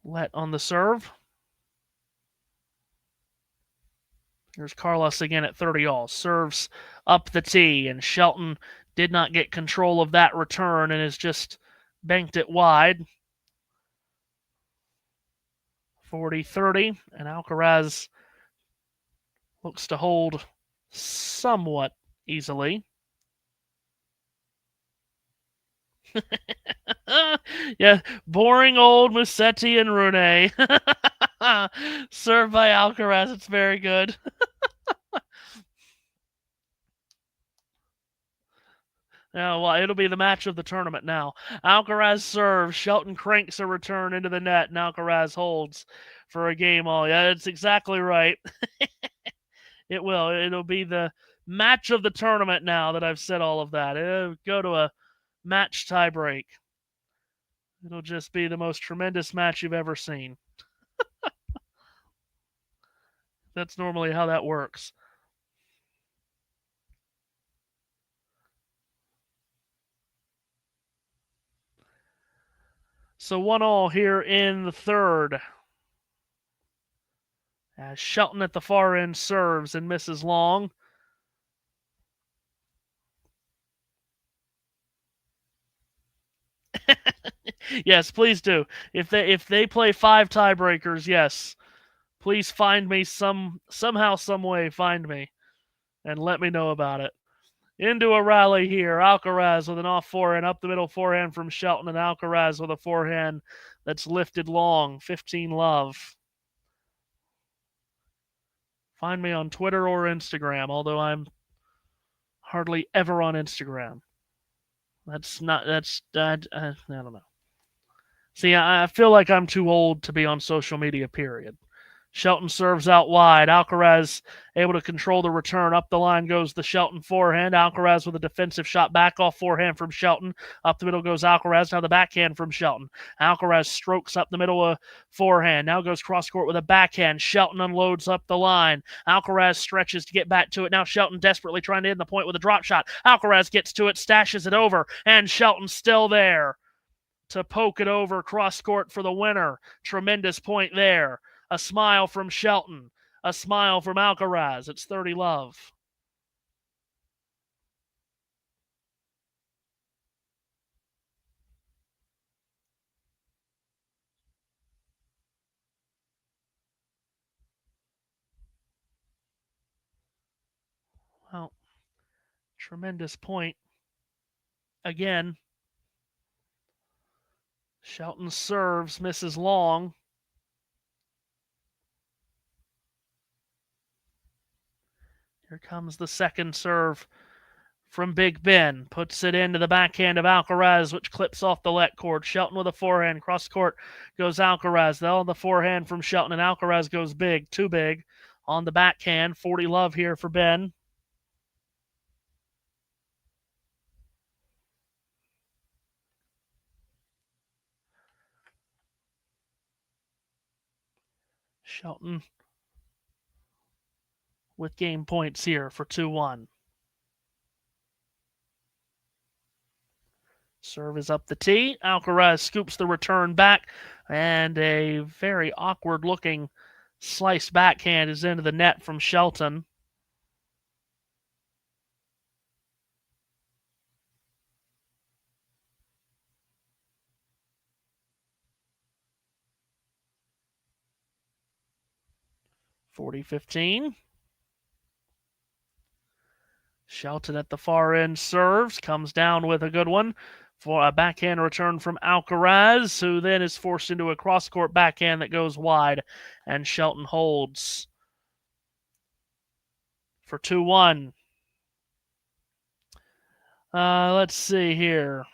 Let on the serve. Here's Carlos again at 30-all. Serves up the tee, and Shelton did not get control of that return and has just banked it wide. 40-30, and Alcaraz looks to hold somewhat easily. Yeah, boring old Musetti and Rune. Served by Alcaraz. It's very good. Now, well, it'll be the match of the tournament now. Alcaraz serves. Shelton cranks a return into the net, and Alcaraz holds for a game all. Yeah, that's exactly right. It will. It'll be the match of the tournament now that I've said all of that. It'll go to a match tiebreak. It'll just be the most tremendous match you've ever seen. That's normally how that works. So 1-all here in the third. As Shelton at the far end serves and misses long. Yes, please do. If they play 5 tiebreakers, yes. Please find me somehow, some way, find me. And let me know about it. Into a rally here. Alcaraz with an off forehand, up the middle forehand from Shelton, and Alcaraz with a forehand that's lifted long. 15-love. Find me on Twitter or Instagram, although I'm hardly ever on Instagram. I don't know. See, I feel like I'm too old to be on social media, period. Shelton serves out wide. Alcaraz able to control the return. Up the line goes the Shelton forehand. Alcaraz with a defensive shot back off forehand from Shelton. Up the middle goes Alcaraz. Now the backhand from Shelton. Alcaraz strokes up the middle of forehand. Now goes cross court with a backhand. Shelton unloads up the line. Alcaraz stretches to get back to it. Now Shelton desperately trying to end the point with a drop shot. Alcaraz gets to it, stashes it over, and Shelton's still there to poke it over cross court for the winner. Tremendous point there. A smile from Shelton. A smile from Alcaraz. It's 30-love. Well, tremendous point. Again, Shelton serves, misses long. Here comes the second serve from Big Ben. Puts it into the backhand of Alcaraz, which clips off the let cord. Shelton with a forehand. Cross court goes Alcaraz. Now on the forehand from Shelton, and Alcaraz goes big. Too big. On the backhand. 40 love here for Ben. Shelton with game points here for 2-1. Serve is up the tee. Alcaraz scoops the return back, and a very awkward-looking sliced backhand is into the net from Shelton. (40-15). Shelton at the far end serves, comes down with a good one for a backhand return from Alcaraz, who then is forced into a cross-court backhand that goes wide, and Shelton holds for 2-1. Let's see here.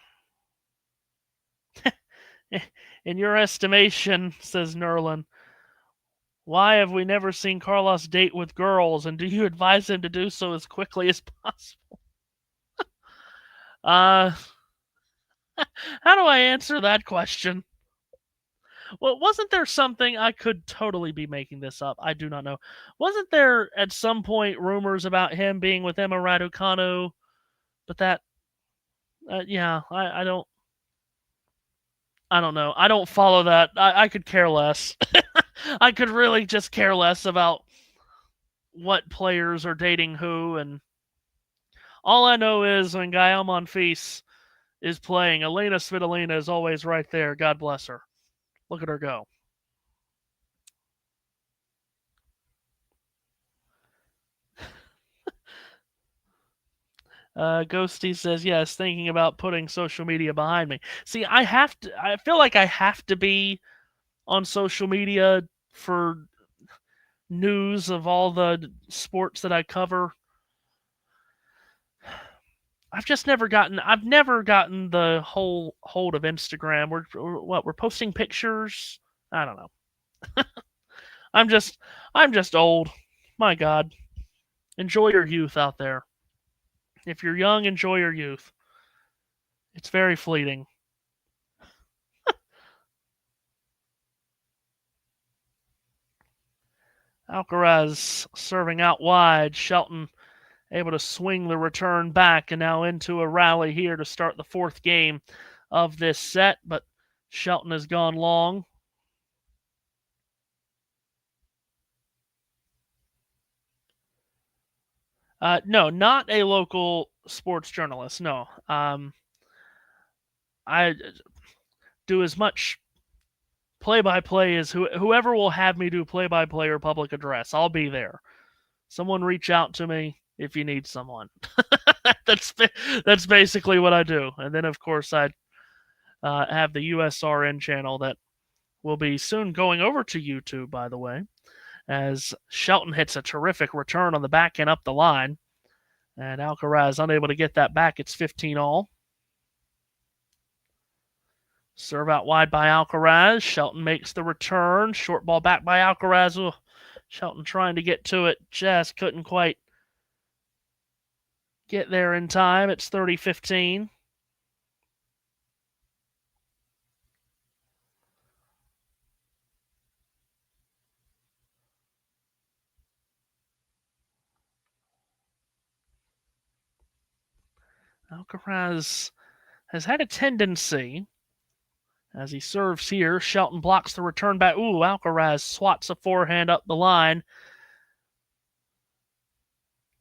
In your estimation, says Nerlin, why have we never seen Carlos date with girls, and do you advise him to do so as quickly as possible? How do I answer that question? Well, wasn't there something, I could totally be making this up, I do not know. Wasn't there at some point rumors about him being with Emma Raducanu? But that, yeah, I don't know. I don't follow that. I could care less. I could really just care less about what players are dating who, and all I know is when Gael Monfils is playing, Elena Svitolina is always right there. God bless her. Look at her go. Ghosty says, yes, thinking about putting social media behind me. See, I feel like I have to be on social media for news of all the sports that I cover. I've never gotten the whole hold of Instagram. We're posting pictures. I don't know. I'm just old. My God. Enjoy your youth out there. If you're young, enjoy your youth. It's very fleeting. Alcaraz serving out wide. Shelton able to swing the return back, and now into a rally here to start the fourth game of this set, but Shelton has gone long. No, not a local sports journalist, no. I do as much play-by-play as whoever will have me do play-by-play or public address. I'll be there. Someone reach out to me if you need someone. That's basically what I do. And then, of course, I have the USRN channel that will be soon going over to YouTube, by the way, as Shelton hits a terrific return on the back end up the line. And Alcaraz unable to get that back. It's 15-all. Serve out wide by Alcaraz. Shelton makes the return. Short ball back by Alcaraz. Ooh, Shelton trying to get to it. Just couldn't quite get there in time. It's 30-15. Alcaraz has had a tendency, as he serves here, Shelton blocks the return back. Ooh, Alcaraz swats a forehand up the line.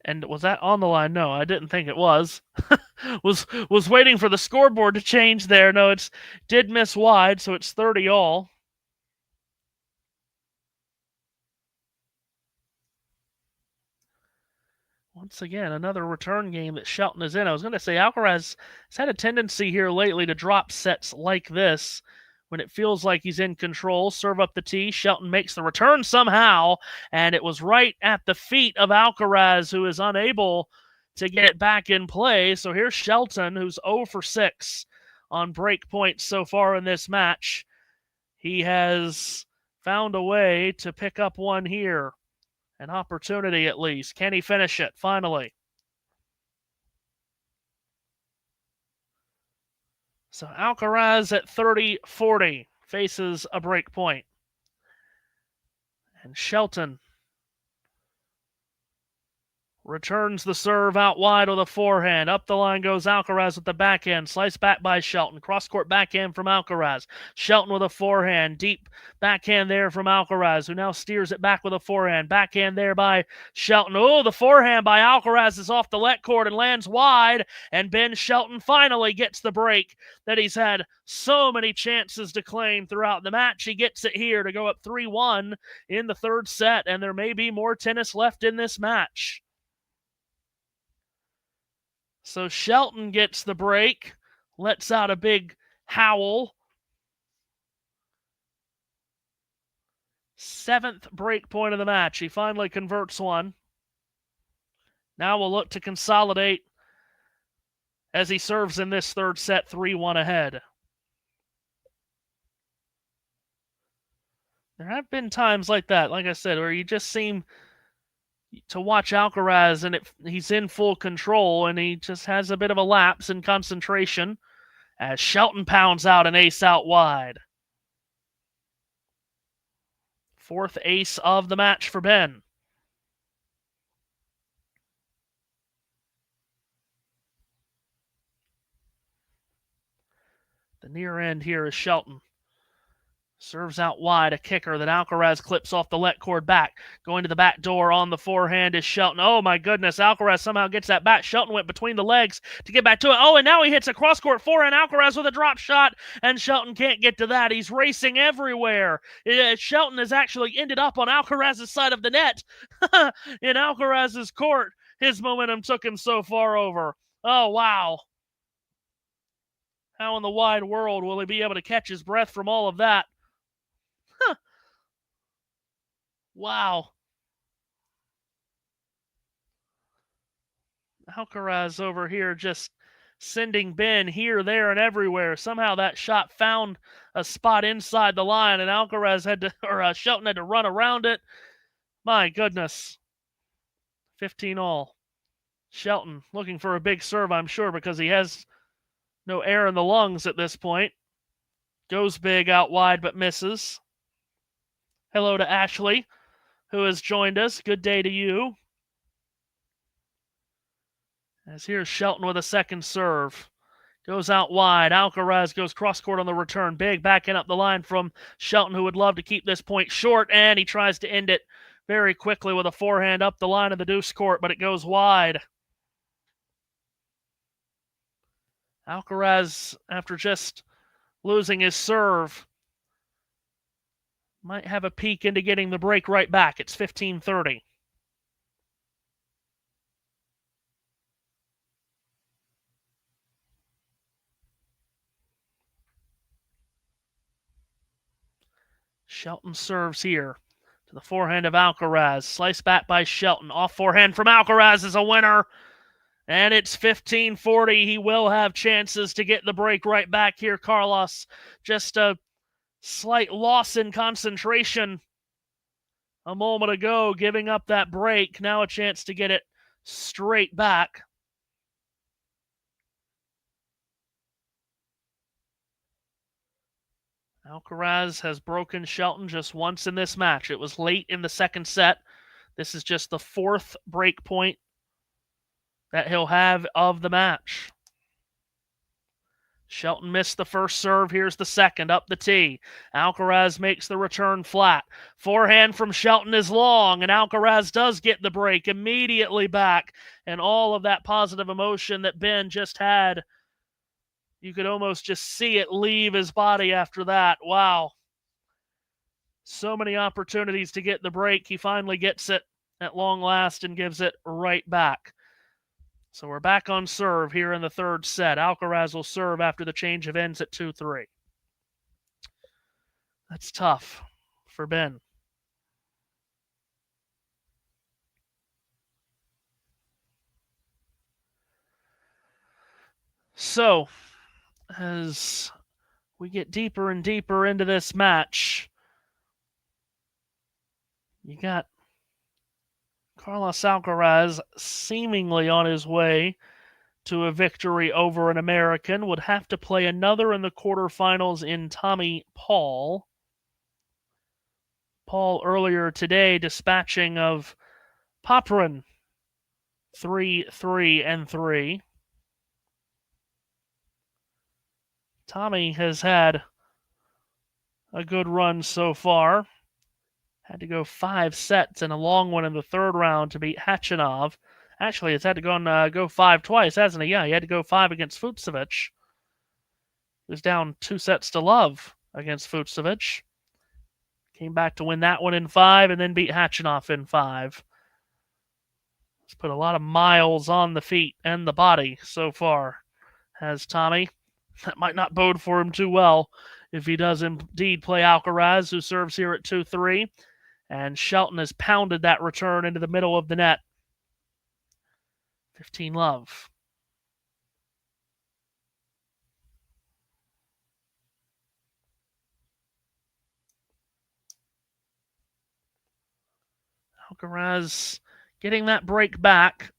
And was that on the line? No, I didn't think it was. was waiting for the scoreboard to change there. No, it's did miss wide, so it's 30-all. Once again, another return game that Shelton is in. I was going to say Alcaraz has had a tendency here lately to drop sets like this when it feels like he's in control. Serve up the tee. Shelton makes the return somehow, and it was right at the feet of Alcaraz, who is unable to get it back in play. So here's Shelton, who's 0 for 6 on break points so far in this match. He has found a way to pick up one here. An opportunity, at least. Can he finish it, finally? So Alcaraz at 30-40 faces a break point. And Shelton returns the serve out wide with a forehand. Up the line goes Alcaraz with the backhand. Sliced back by Shelton. Cross-court backhand from Alcaraz. Shelton with a forehand. Deep backhand there from Alcaraz, who now steers it back with a forehand. Backhand there by Shelton. Oh, the forehand by Alcaraz is off the let court and lands wide. And Ben Shelton finally gets the break that he's had so many chances to claim throughout the match. He gets it here to go up 3-1 in the third set, and there may be more tennis left in this match. So Shelton gets the break, lets out a big howl. 7th break point of the match. He finally converts one. Now we'll look to consolidate as he serves in this third set, 3-1 ahead. There have been times like that, like I said, where you just seem to watch Alcaraz and he's in full control and he just has a bit of a lapse in concentration as Shelton pounds out an ace out wide. 4th ace of the match for Ben. The near end here is Shelton. Serves out wide, a kicker that Alcaraz clips off the let cord back. Going to the back door on the forehand is Shelton. Oh my goodness, Alcaraz somehow gets that back. Shelton went between the legs to get back to it. Oh, and now he hits a cross-court forehand. Alcaraz with a drop shot, and Shelton can't get to that. He's racing everywhere. Shelton has actually ended up on Alcaraz's side of the net. In Alcaraz's court, his momentum took him so far over. Oh, wow. How in the wide world will he be able to catch his breath from all of that? Wow. Alcaraz over here just sending Ben here, there, and everywhere. Somehow that shot found a spot inside the line, and Alcaraz had to, or Shelton had to run around it. My goodness. 15 all. Shelton looking for a big serve, I'm sure, because he has no air in the lungs at this point. Goes big out wide, but misses. Hello to Ashley, who has joined us. Good day to you. As here's Shelton with a second serve. Goes out wide. Alcaraz goes cross-court on the return. Big backing up the line from Shelton, who would love to keep this point short, and he tries to end it very quickly with a forehand up the line of the deuce court, but it goes wide. Alcaraz, after just losing his serve, might have a peek into getting the break right back. It's 15-30. Shelton serves here to the forehand of Alcaraz. Sliced back by Shelton. Off forehand from Alcaraz is a winner. And it's 15-40. He will have chances to get the break right back here, Carlos. Just a slight loss in concentration a moment ago, giving up that break. Now a chance to get it straight back. Alcaraz has broken Shelton just once in this match. It was late in the second set. This is just the 4th break point that he'll have of the match. Shelton missed the first serve. Here's the second, up the tee. Alcaraz makes the return flat. Forehand from Shelton is long, and Alcaraz does get the break immediately back. And all of that positive emotion that Ben just had, you could almost just see it leave his body after that. Wow. So many opportunities to get the break. He finally gets it. at long last and gives it right back. So we're back on serve here in the third set. Alcaraz will serve after the change of ends at 2-3. That's tough for Ben. So, as we get deeper and deeper into this match, you got Carlos Alcaraz seemingly on his way to a victory over an American. Would have to play another in the quarterfinals in Tommy Paul. Paul earlier today dispatching of Popyrin 3-3-3. Tommy has had a good run so far. Had to go 5 sets and a long one in the third round to beat Khachanov. Actually, it's had to go 5 twice, hasn't he? Yeah, he had to go 5 against Fucsovics. He was down 2 sets to love against Fucsovics. Came back to win that one in 5 and then beat Khachanov in 5. He's put a lot of miles on the feet and the body so far, has Tommy. That might not bode for him too well if he does indeed play Alcaraz, who serves here at 2-3. And Shelton has pounded that return into the middle of the net. 15 love. Alcaraz getting that break back.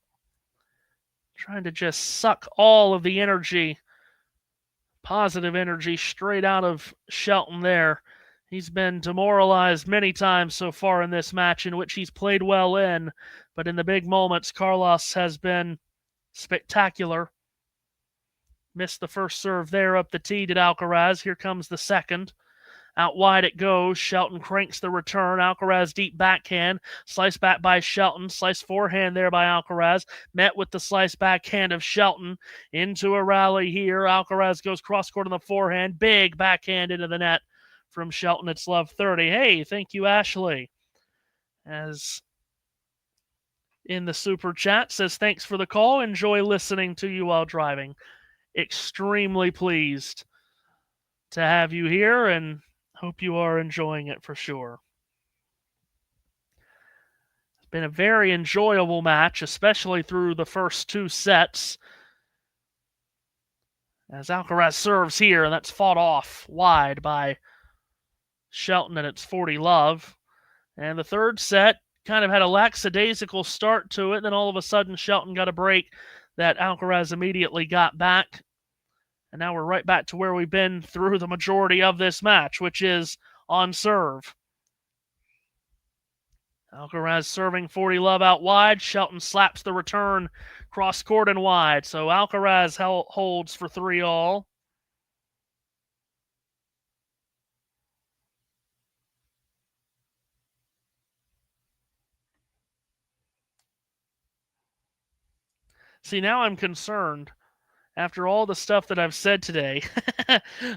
Trying to just suck all of the energy, positive energy, straight out of Shelton there. He's been demoralized many times so far in this match, in which he's played well in, but in the big moments, Carlos has been spectacular. Missed the first serve there up the tee, did Alcaraz. Here comes the second. Out wide it goes. Shelton cranks the return. Alcaraz deep backhand. Slice back by Shelton. Slice forehand there by Alcaraz. Met with the slice backhand of Shelton. Into a rally here. Alcaraz goes cross-court on the forehand. Big backhand into the net from Shelton. It's love 30. Hey, thank you, Ashley. As in the super chat says, thanks for the call. Enjoy listening to you while driving. Extremely pleased to have you here and hope you are enjoying it for sure. It's been a very enjoyable match, especially through the first 2 sets. As Alcaraz serves here, and that's fought off wide by Shelton, and it's 40 love. And the third set kind of had a lackadaisical start to it, then all of a sudden Shelton got a break that Alcaraz immediately got back. And now we're right back to where we've been through the majority of this match, which is on serve. Alcaraz serving 40 love out wide. Shelton slaps the return cross court and wide. So Alcaraz holds for 3-all. See, now I'm concerned, after all the stuff that I've said today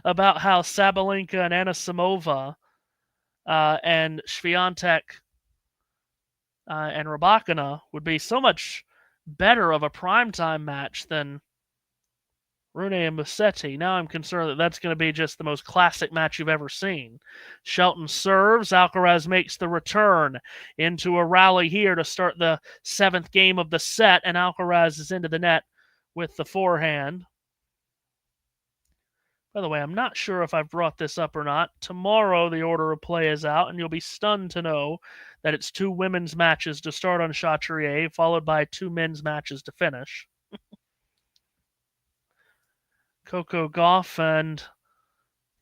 about how Sabalenka and Anisimova and Swiatek and Rybakina would be so much better of a primetime match than Rune and Musetti. Now I'm concerned that that's going to be just the most classic match you've ever seen. Shelton serves. Alcaraz makes the return into a rally here to start the 7th game of the set, and Alcaraz is into the net with the forehand. By the way, I'm not sure if I've brought this up or not. Tomorrow, the order of play is out, and you'll be stunned to know that it's 2 women's matches to start on Chatrier, followed by 2 men's matches to finish. Coco Gauff and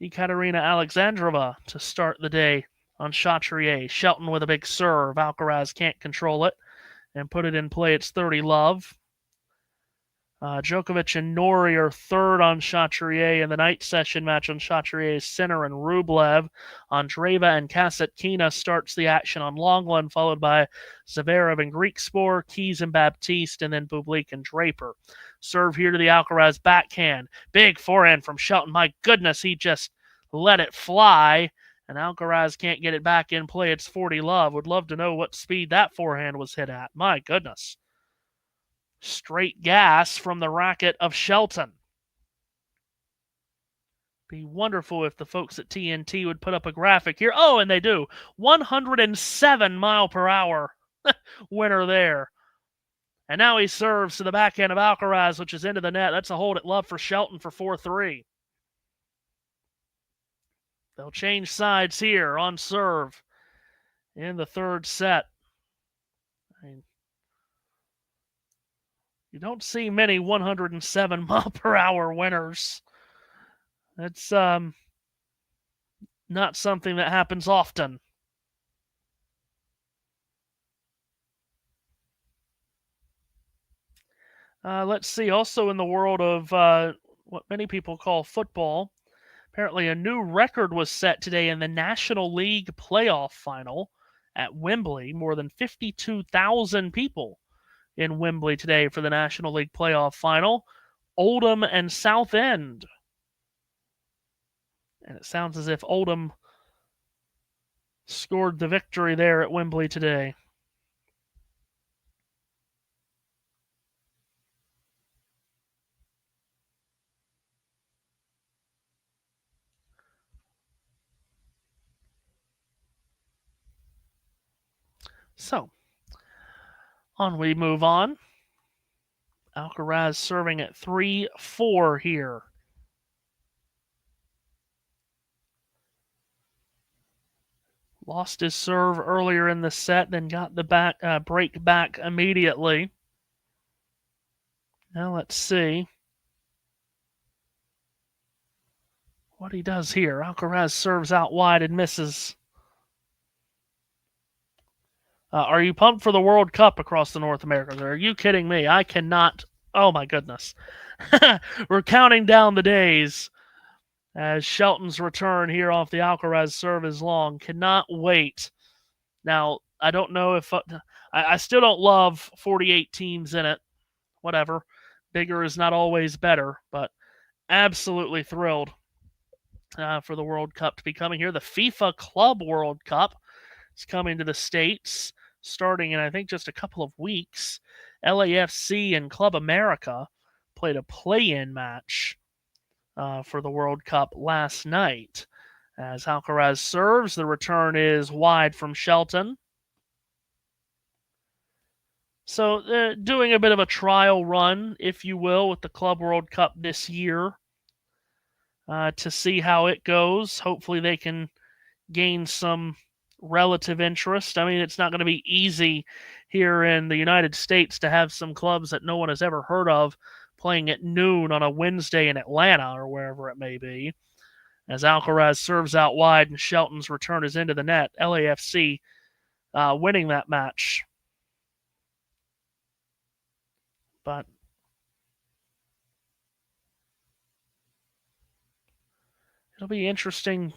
Ekaterina Alexandrova to start the day on Chatrier. Shelton with a big serve. Alcaraz can't control it and put it in play. It's 30 love. Djokovic and Norrie are third on Chatrier in the night session match on Chatrier. Sinner and Rublev. Andreeva and Kasatkina starts the action on Longland, followed by Zverev and Griekspoor, Keys and Baptiste, and then Bublik and Draper. Serve here to the Alcaraz backhand. Big forehand from Shelton. My goodness, he just let it fly And Alcaraz can't get it back in play. It's 40 love. Would love to know what speed that forehand was hit at. My goodness. Straight gas from the racket of Shelton. Be wonderful if the folks at TNT would put up a graphic here. Oh, and they do. 107 mile per hour winner there. And now he serves to the backhand of Alcaraz, which is into the net. That's a hold at love for Shelton for 4-3. They'll change sides here on serve in the third set. You don't see many 107 mile per hour winners. That's not something that happens often. Let's see. Also in the world of what many people call football, apparently a new record was set today in the National League playoff final at Wembley. More than 52,000 people in Wembley today for the National League playoff final. Oldham and Southend. And it sounds as if Oldham scored the victory there at Wembley today. So, on we move on. Alcaraz serving at 3-4 here. Lost his serve earlier in the set, then got the break back immediately. Now let's see what he does here. Alcaraz serves out wide and misses. Are you pumped for the World Cup across the North Americas? Are you kidding me? I cannot. Oh, my goodness. We're counting down the days as Shelton's return here off the Alcaraz serve is long. Cannot wait. Now, I don't know if... I still don't love 48 teams in it. Whatever. Bigger is not always better, but absolutely thrilled for the World Cup to be coming here. The FIFA Club World Cup is coming to the States starting in, I think, just a couple of weeks. LAFC and Club America played a play-in match for the World Cup last night. As Alcaraz serves, the return is wide from Shelton. So doing a bit of a trial run, if you will, with the Club World Cup this year to see how it goes. Hopefully they can gain some relative interest. I mean, it's not going to be easy here in the United States to have some clubs that no one has ever heard of playing at noon on a Wednesday in Atlanta or wherever it may be. As Alcaraz serves out wide and Shelton's return is into the net. LAFC winning that match. But it'll be interesting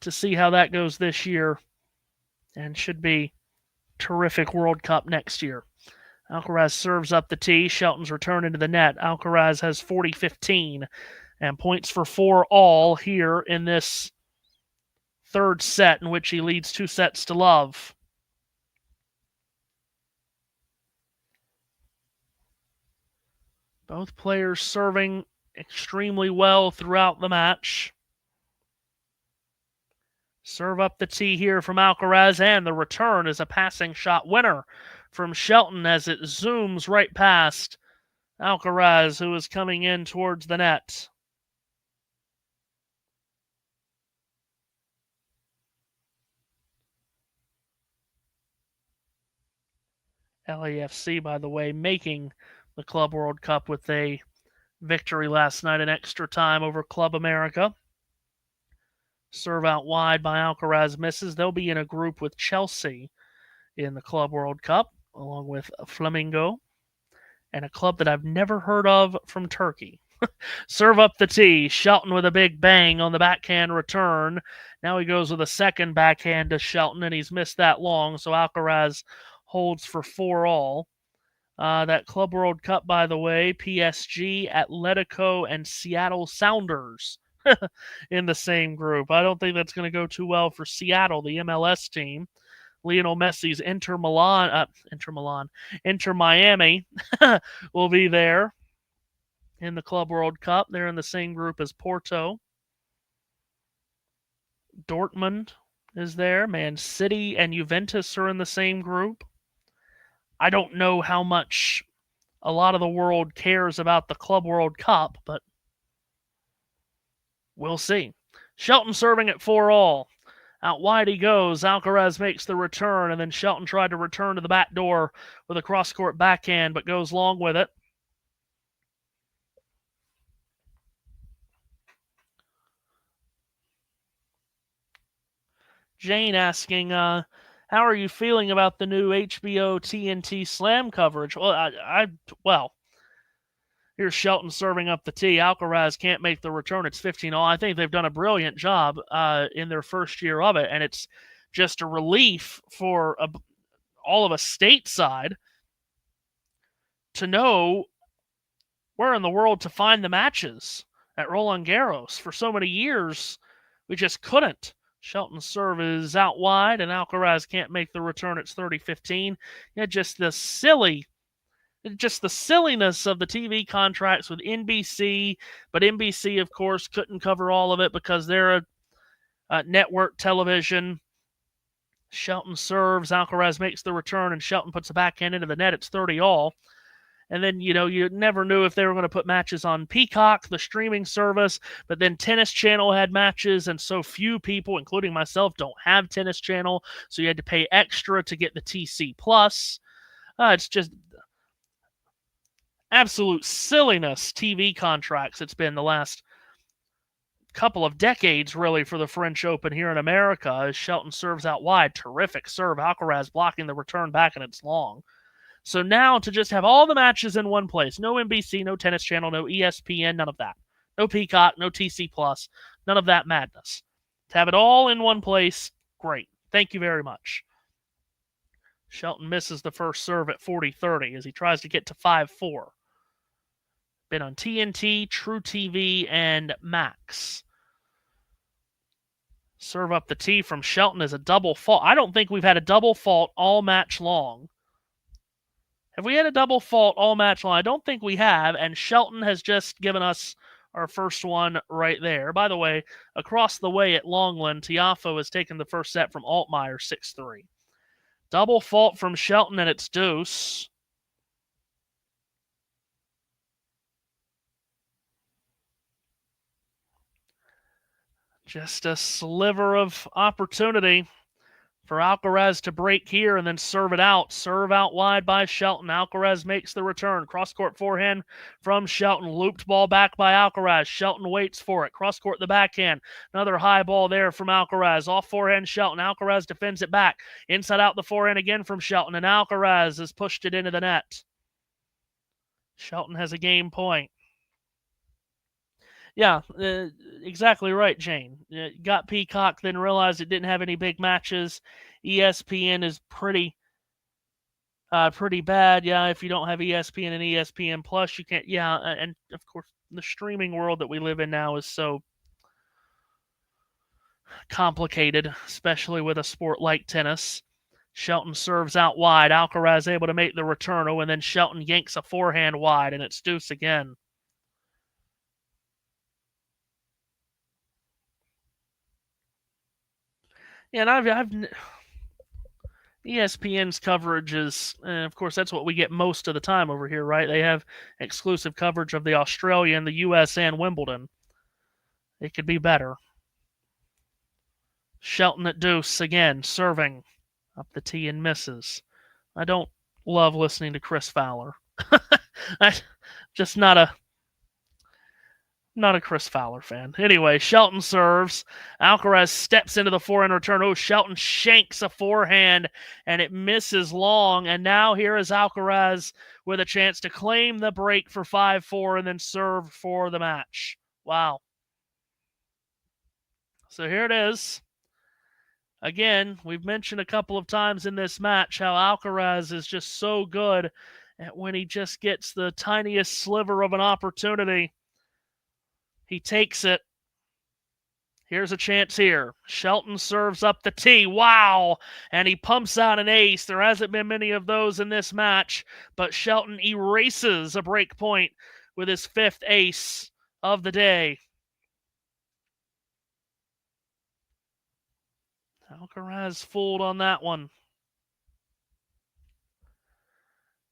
to see how that goes this year. And should be terrific World Cup next year. Alcaraz serves up the tee. Shelton's return into the net. Alcaraz has 40-15 and points for 4 all here in this third set in which he leads 2-0. Both players serving extremely well throughout the match. Serve up the tee here from Alcaraz, and the return is a passing shot winner from Shelton as it zooms right past Alcaraz, who is coming in towards the net. LAFC, by the way, making the Club World Cup with a victory last night in extra time over Club America. Serve out wide by Alcaraz misses. They'll be in a group with Chelsea in the Club World Cup, along with Flamengo, and a club that I've never heard of from Turkey. Serve up the tee. Shelton with a big bang on the backhand return. Now he goes with a second backhand to Shelton, and he's missed that long, so Alcaraz holds for 4 all. That Club World Cup, by the way, PSG, Atletico, and Seattle Sounders in the same group. I don't think that's going to go too well for Seattle, the MLS team. Lionel Messi's Inter Miami will be there in the Club World Cup. They're in the same group as Porto. Dortmund is there. Man City and Juventus are in the same group. I don't know how much a lot of the world cares about the Club World Cup, but we'll see. Shelton serving at 4-all. Out wide he goes. Alcaraz makes the return, and then Shelton tried to return to the back door with a cross-court backhand, but goes long with it. Jane asking, how are you feeling about the new HBO TNT Slam coverage? Well, here's Shelton serving up the tee. Alcaraz can't make the return. It's 15-all. I think they've done a brilliant job in their first year of it, and it's just a relief for all of us stateside to know where in the world to find the matches at Roland Garros. For so many years, we just couldn't. Shelton's serve is out wide, and Alcaraz can't make the return. It's 30-15. Yeah, just the silliness of the TV contracts with NBC, but NBC, of course, couldn't cover all of it because they're a network television. Shelton serves, Alcaraz makes the return, and Shelton puts the backhand into the net. It's 30-all. And then, you never knew if they were going to put matches on Peacock, the streaming service, but then Tennis Channel had matches, and so few people, including myself, don't have Tennis Channel, so you had to pay extra to get the TC+. It's just absolute silliness TV contracts it's been the last couple of decades, really, for the French Open here in America, as Shelton serves out wide. Terrific serve. Alcaraz blocking the return back, and it's long. So now to just have all the matches in one place, no NBC, no Tennis Channel, no ESPN, none of that. No Peacock, no TC+, none of that madness. To have it all in one place, great. Thank you very much. Shelton misses the first serve at 40-30 as he tries to get to 5-4. Been on TNT, True TV, and Max. Serve up the tee from Shelton is a double fault. I don't think we've had a double fault all match long. Have we had a double fault all match long? I don't think we have, and Shelton has just given us our first one right there. By the way, across the way at Longland, Tiafo has taken the first set from Altmaier, 6-3. Double fault from Shelton, and it's deuce. Just a sliver of opportunity for Alcaraz to break here and then serve it out. Serve out wide by Shelton. Alcaraz makes the return. Cross-court forehand from Shelton. Looped ball back by Alcaraz. Shelton waits for it. Cross-court the backhand. Another high ball there from Alcaraz. Off forehand Shelton. Alcaraz defends it back. Inside out the forehand again from Shelton. And Alcaraz has pushed it into the net. Shelton has a game point. Yeah, exactly right, Jane. Got Peacock, then realized it didn't have any big matches. ESPN is pretty bad. Yeah, if you don't have ESPN and ESPN Plus, you can't. Yeah, and of course, the streaming world that we live in now is so complicated, especially with a sport like tennis. Shelton serves out wide. Alcaraz able to make the return. Oh, and then Shelton yanks a forehand wide, and it's deuce again. And I've ESPN's coverage is, of course, that's what we get most of the time over here, right? They have exclusive coverage of the Australian, the US, and Wimbledon. It could be better. Shelton at deuce again, serving up the tee and misses. I don't love listening to Chris Fowler. I'm just not a Chris Fowler fan. Anyway, Shelton serves. Alcaraz steps into the forehand return. Oh, Shelton shanks a forehand, and it misses long. And now here is Alcaraz with a chance to claim the break for 5-4 and then serve for the match. Wow. So here it is. Again, we've mentioned a couple of times in this match how Alcaraz is just so good at when he just gets the tiniest sliver of an opportunity. He takes it, Here's a chance here. Shelton serves up the tee. Wow! And he pumps out an ace. There hasn't been many of those in this match, but Shelton erases a break point with his 5th ace of the day. Alcaraz fooled on that one.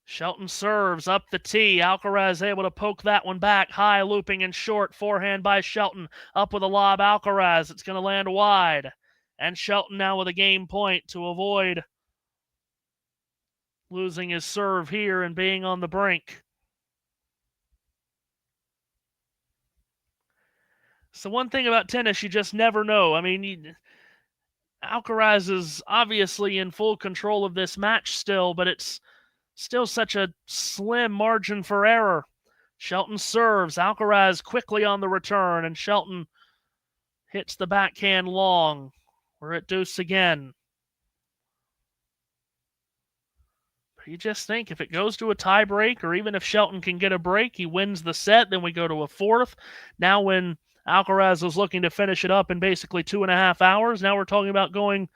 Shelton serves up the tee. Alcaraz able to poke that one back. High, looping and short. Forehand by Shelton. Up with a lob, Alcaraz. It's going to land wide. And Shelton now with a game point to avoid losing his serve here and being on the brink. So one thing about tennis, you just never know. I mean, Alcaraz is obviously in full control of this match still, but it's still such a slim margin for error. Shelton serves. Alcaraz quickly on the return, and Shelton hits the backhand long. We're at deuce again. But you just think if it goes to a tie break, or even if Shelton can get a break, he wins the set, then we go to a 4th. Now when Alcaraz was looking to finish it up in basically 2.5 hours, now we're talking about going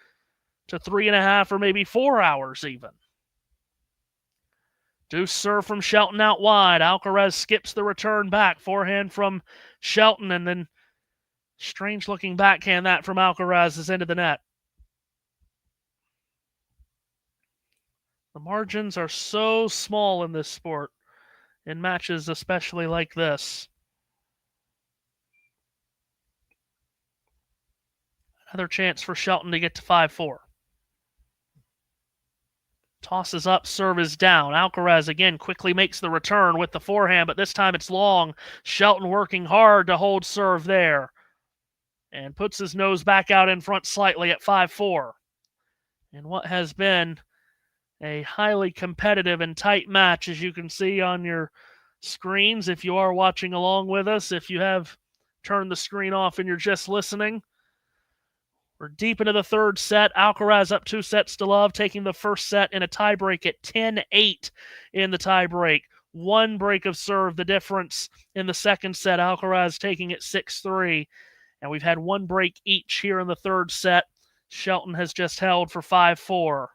to 3.5 or maybe 4 hours even. Deuce serve from Shelton out wide. Alcaraz skips the return back. Forehand from Shelton, and then strange-looking backhand that from Alcaraz is into the net. The margins are so small in this sport, in matches especially like this. Another chance for Shelton to get to 5-4. Tosses up, serve is down. Alcaraz again quickly makes the return with the forehand, but this time it's long. Shelton working hard to hold serve there. And puts his nose back out in front slightly at 5-4. In what has been a highly competitive and tight match, as you can see on your screens if you are watching along with us. If you have turned the screen off and you're just listening. We're deep into the 3rd set. Alcaraz up 2 sets to love, taking the first set in a tiebreak at 10-8 in the tiebreak. 1 break of serve, the difference in the 2nd set. Alcaraz taking it 6-3. And we've had 1 break each here in the 3rd set. Shelton has just held for 5-4.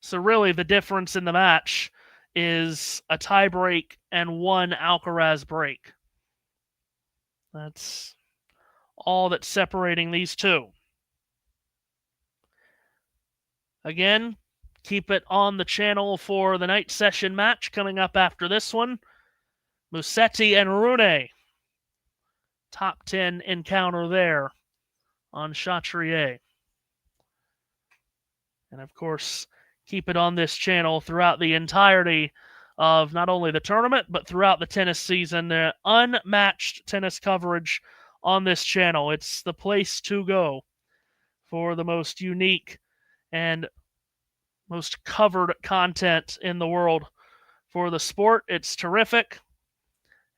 So really the difference in the match is a tiebreak and 1 Alcaraz break. That's all that's separating these two. Again, keep it on the channel for the night session match coming up after this one. Musetti and Rune. Top 10 encounter there on Chatrier. And of course, keep it on this channel throughout the entirety of not only the tournament, but throughout the tennis season. Unmatched tennis coverage on this channel. It's the place to go for the most unique and most covered content in the world for the sport. It's terrific.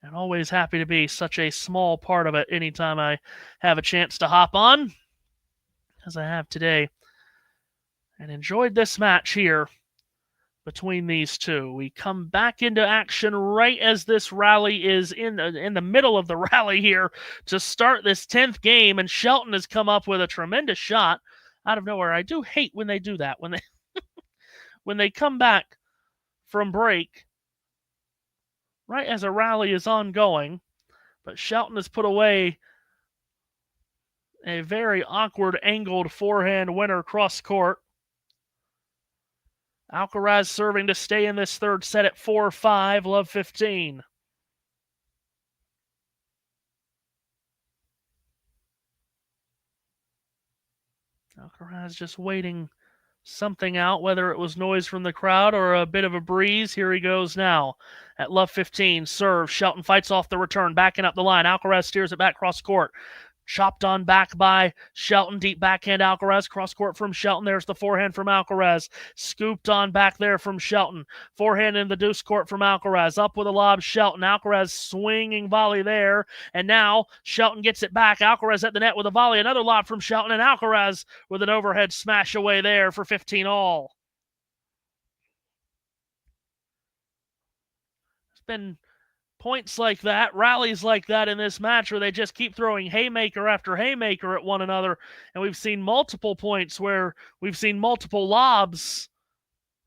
And always happy to be such a small part of it anytime I have a chance to hop on, as I have today. And enjoyed this match here between these two. We come back into action right as this rally is in the middle of the rally here to start this 10th game, and Shelton has come up with a tremendous shot out of nowhere. I do hate when they do that, when they when they come back from break right as a rally is ongoing. But Shelton has put away a very awkward angled forehand winner cross court. Alcaraz serving to stay in this 3rd set at 4-5, love 15. Alcaraz just waiting something out, whether it was noise from the crowd or a bit of a breeze. Here he goes now at love 15. Serve. Shelton fights off the return, backing up the line. Alcaraz steers it back cross court. Chopped on back by Shelton. Deep backhand Alcaraz. Cross court from Shelton. There's the forehand from Alcaraz. Scooped on back there from Shelton. Forehand in the deuce court from Alcaraz. Up with a lob, Shelton. Alcaraz swinging volley there. And now Shelton gets it back. Alcaraz at the net with a volley. Another lob from Shelton. And Alcaraz with an overhead smash away there for 15 all. It's been points like that, rallies like that in this match where they just keep throwing haymaker after haymaker at one another. And we've seen multiple points where we've seen multiple lobs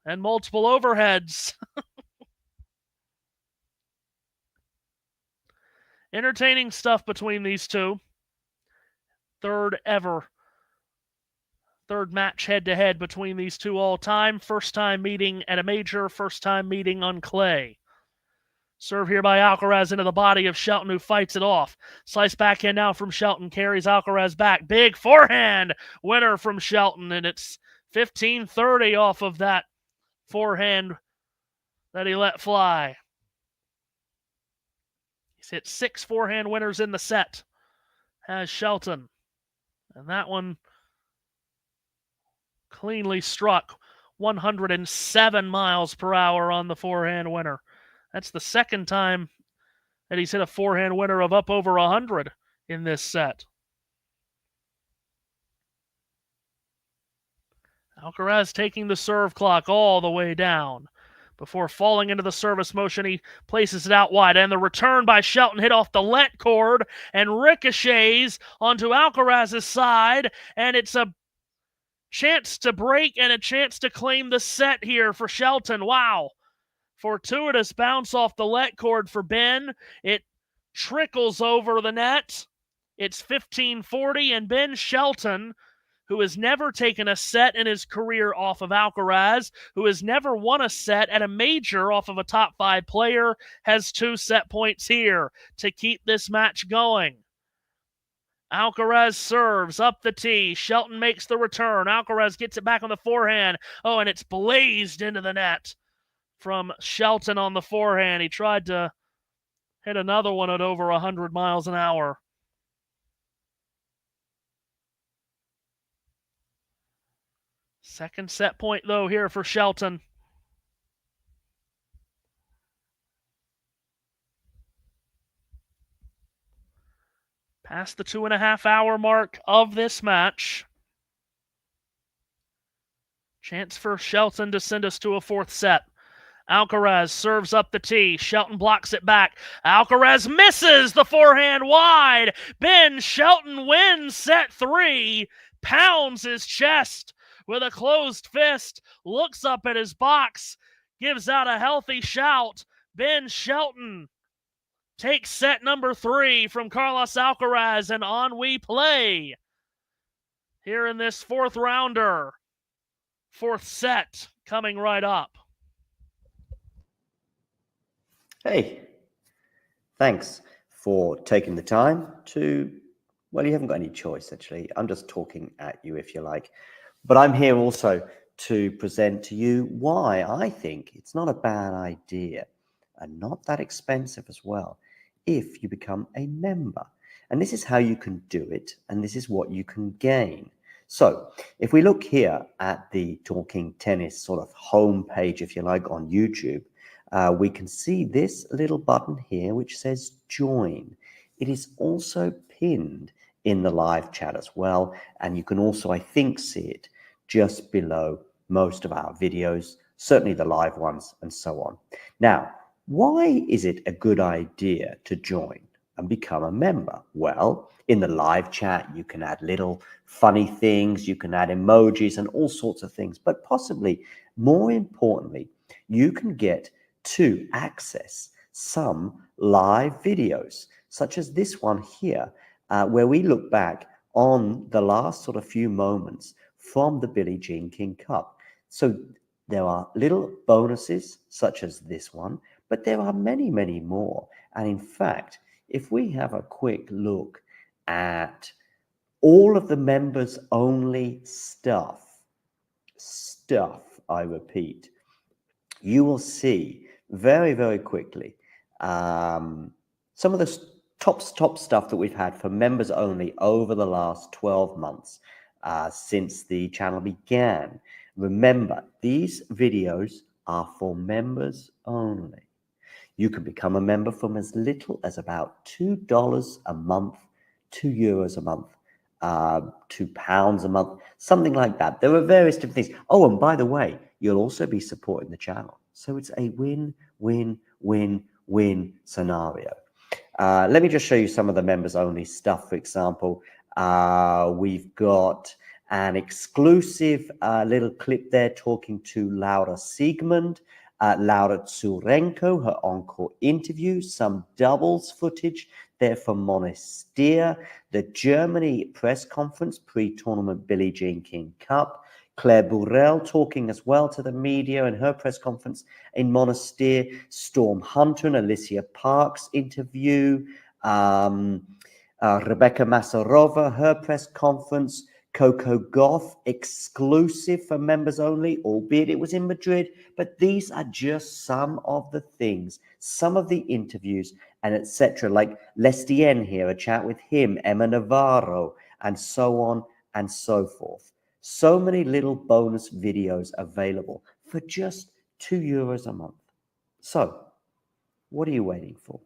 and multiple overheads. Entertaining stuff between these two. Third match head-to-head between these two all time. First time meeting at a major, first time meeting on clay. Serve here by Alcaraz into the body of Shelton, who fights it off. Slice backhand now from Shelton, carries Alcaraz back. Big forehand winner from Shelton, and it's 15-30 off of that forehand that he let fly. He's hit 6 forehand winners in the set, has Shelton. And that one cleanly struck 107 miles per hour on the forehand winner. That's the second time that he's hit a forehand winner of up over 100 in this set. Alcaraz taking the serve clock all the way down. Before falling into the service motion, he places it out wide. And the return by Shelton hit off the let cord and ricochets onto Alcaraz's side. And it's a chance to break and a chance to claim the set here for Shelton. Wow. Fortuitous bounce off the let cord for Ben. It trickles over the net. It's 15-40, and Ben Shelton, who has never taken a set in his career off of Alcaraz, who has never won a set at a major off of a top 5 player, has 2 set points here to keep this match going. Alcaraz serves up the tee. Shelton makes the return. Alcaraz gets it back on the forehand. Oh, and it's blazed into the net from Shelton on the forehand. He tried to hit another one at over 100 miles an hour. Second set point, though, here for Shelton. Past the 2.5-hour mark of this match. Chance for Shelton to send us to a 4th set. Alcaraz serves up the tee. Shelton blocks it back. Alcaraz misses the forehand wide. Ben Shelton wins set 3. Pounds his chest with a closed fist. Looks up at his box. Gives out a healthy shout. Ben Shelton takes set number 3 from Carlos Alcaraz, and on we play here in this 4th rounder. 4th set coming right up.
Hey, thanks for taking the time to, well, you haven't got any choice, actually. I'm just talking at you, if you like. But I'm here also to present to you why I think it's not a bad idea and not that expensive as well if you become a member. And this is how you can do it, and this is what you can gain. So if we look here at the Talking Tennis sort of homepage, if you like, on YouTube, we can see this little button here which says join. It is also pinned in the live chat as well, and you can also, I think, see it just below most of our videos, certainly the live ones and so on. Now, why is it a good idea to join and become a member? Well, in the live chat you can add little funny things, you can add emojis and all sorts of things, but possibly more importantly, you can get to access some live videos, such as this one here, where we look back on the last sort of few moments from the Billie Jean King Cup. So there are little bonuses such as this one, but there are many, many more. And in fact, if we have a quick look at all of the members only stuff, I repeat, you will see very, very quickly some of the top stuff that we've had for members only over the last 12 months since the channel began. Remember, these videos are for members only. You can become a member from as little as about $2 a month, €2 a month, £2 a month, something like that. There are various different things. Oh, and by the way, you'll also be supporting the channel. So it's a win, win, win, win scenario. Let me just show you some of the members only stuff. For example, we've got an exclusive little clip there talking to Laura Siegmund, Laura Tsurenko, her encore interview, some doubles footage there from Monastir, the Germany press conference pre-tournament Billie Jean King Cup, Claire Burrell talking as well to the media in her press conference in Monastir, Storm Hunter and Alicia Parks interview, Rebecca Masarova, her press conference, Coco Gauff exclusive for members only, albeit it was in Madrid. But these are just some of the things, some of the interviews and etc. Like Lestien here, a chat with him, Emma Navarro, and so on and so forth. So many little bonus videos available for just €2 a month. So, what are you waiting for?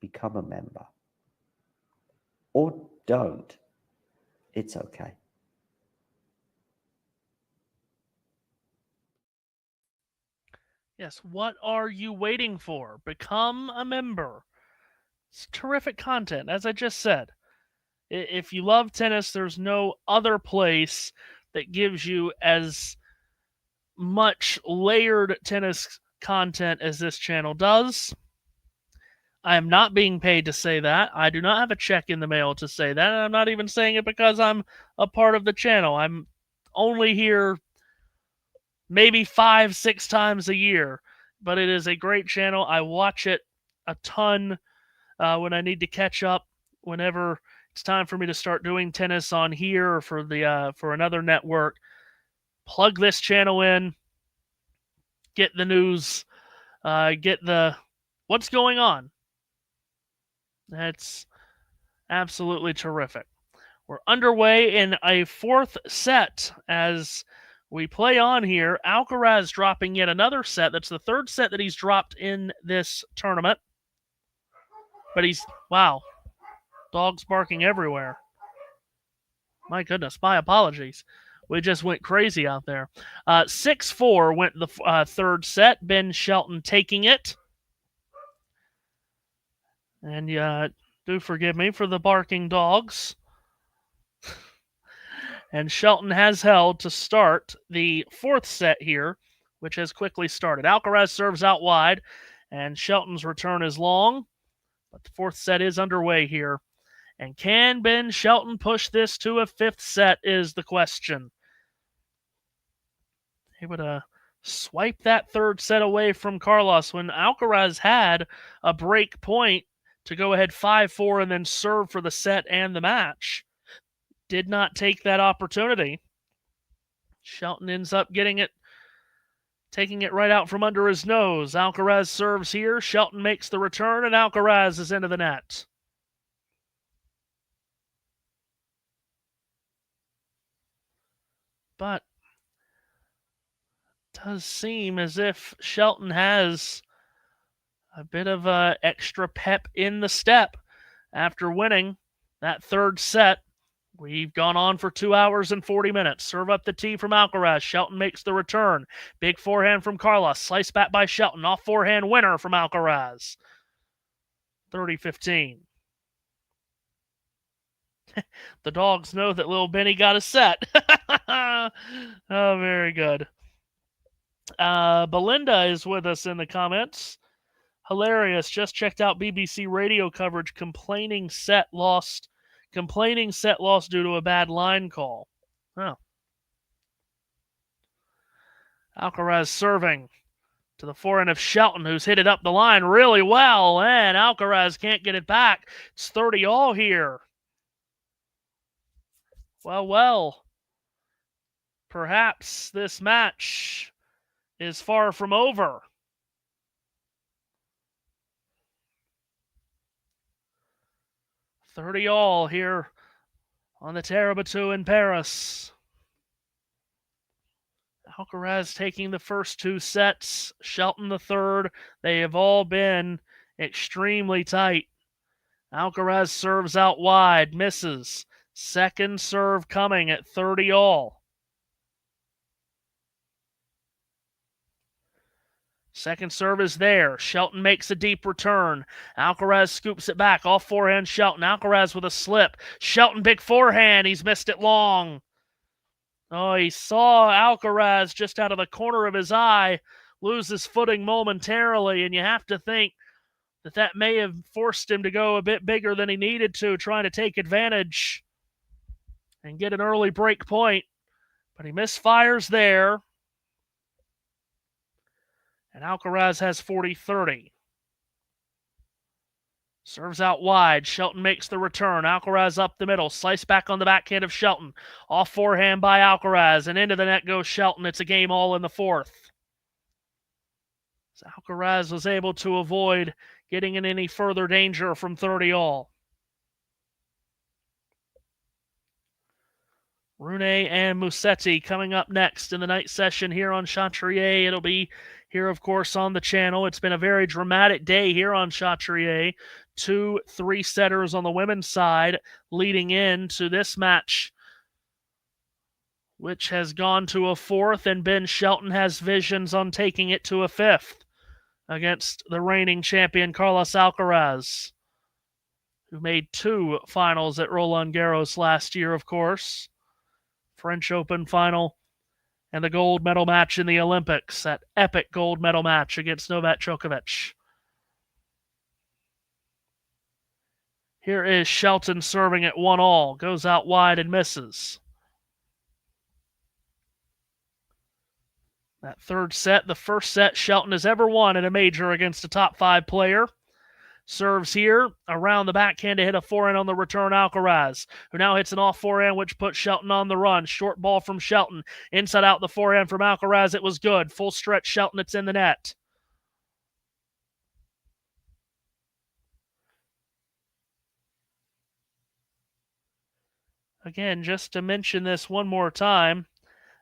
Become a member. Or don't. It's okay.
Yes, what are you waiting for? Become a member. It's terrific content, as I just said. If you love tennis, there's no other place that gives you as much layered tennis content as this channel does. I am not being paid to say that. I do not have a check in the mail to say that, and I'm not even saying it because I'm a part of the channel. I'm only here maybe 5-6 times a year, but it is a great channel. I watch it a ton when I need to catch up, whenever it's time for me to start doing tennis on here or for another network. Plug this channel in, get the news, get the what's going on. That's absolutely terrific. We're underway in a fourth set as we play on here. Alcaraz dropping yet another set. That's the third set that he's dropped in this tournament. But wow, dogs barking everywhere. My goodness, my apologies. We just went crazy out there. 6-4 went the third set. Ben Shelton taking it. And do forgive me for the barking dogs. And Shelton has held to start the fourth set here, which has quickly started. Alcaraz serves out wide, and Shelton's return is long. But the fourth set is underway here. And can Ben Shelton push this to a fifth set is the question. He would swipe that third set away from Carlos when Alcaraz had a break point to go ahead 5-4 and then serve for the set and the match. Did not take that opportunity. Shelton ends up taking it right out from under his nose. Alcaraz serves here. Shelton makes the return, and Alcaraz is into the net. But it does seem as if Shelton has a bit of extra pep in the step after winning that third set. We've gone on for 2 hours and 40 minutes. Serve up the tee from Alcaraz. Shelton makes the return. Big forehand from Carlos. Slice back by Shelton. Off forehand winner from Alcaraz. 30-15. The dogs know that little Benny got a set. Oh, very good. Belinda is with us in the comments. Hilarious. Just checked out BBC radio coverage. Complaining set lost due to a bad line call. Oh. Alcaraz serving to the forehand of Shelton, who's hit it up the line really well, and Alcaraz can't get it back. It's 30-all here. Well. Perhaps this match is far from over. $30-all here on the Terre Bateau in Paris. Alcaraz taking the first two sets, Shelton the third. They have all been extremely tight. Alcaraz serves out wide, misses. Second serve coming at 30-all. Second serve is there. Shelton makes a deep return. Alcaraz scoops it back. Off forehand, Shelton. Alcaraz with a slip. Shelton, big forehand. He's missed it long. Oh, he saw Alcaraz just out of the corner of his eye lose his footing momentarily, and you have to think that may have forced him to go a bit bigger than he needed to, trying to take advantage and get an early break point. But he misfires there. And Alcaraz has 40-30. Serves out wide. Shelton makes the return. Alcaraz up the middle. Slice back on the backhand of Shelton. Off forehand by Alcaraz. And into the net goes Shelton. It's a game all in the fourth. So Alcaraz was able to avoid getting in any further danger from 30-all. Rune and Musetti coming up next in the night session here on Chatrier. It'll be here, of course, on the channel. It's been a very dramatic day here on Chatrier. 2 3-setters on the women's side leading into this match, which has gone to a fourth, and Ben Shelton has visions on taking it to a fifth against the reigning champion Carlos Alcaraz, who made 2 finals at Roland Garros last year, of course. French Open final and the gold medal match in the Olympics, that epic gold medal match against Novak Djokovic. Here is Shelton serving at 1-all, goes out wide and misses. That third set, the first set Shelton has ever won in a major against a top 5 player. Serves here, around the backhand to hit a forehand on the return, Alcaraz, who now hits an off forehand, which puts Shelton on the run. Short ball from Shelton. Inside out the forehand from Alcaraz. It was good. Full stretch Shelton, it's in the net. Again, just to mention this one more time,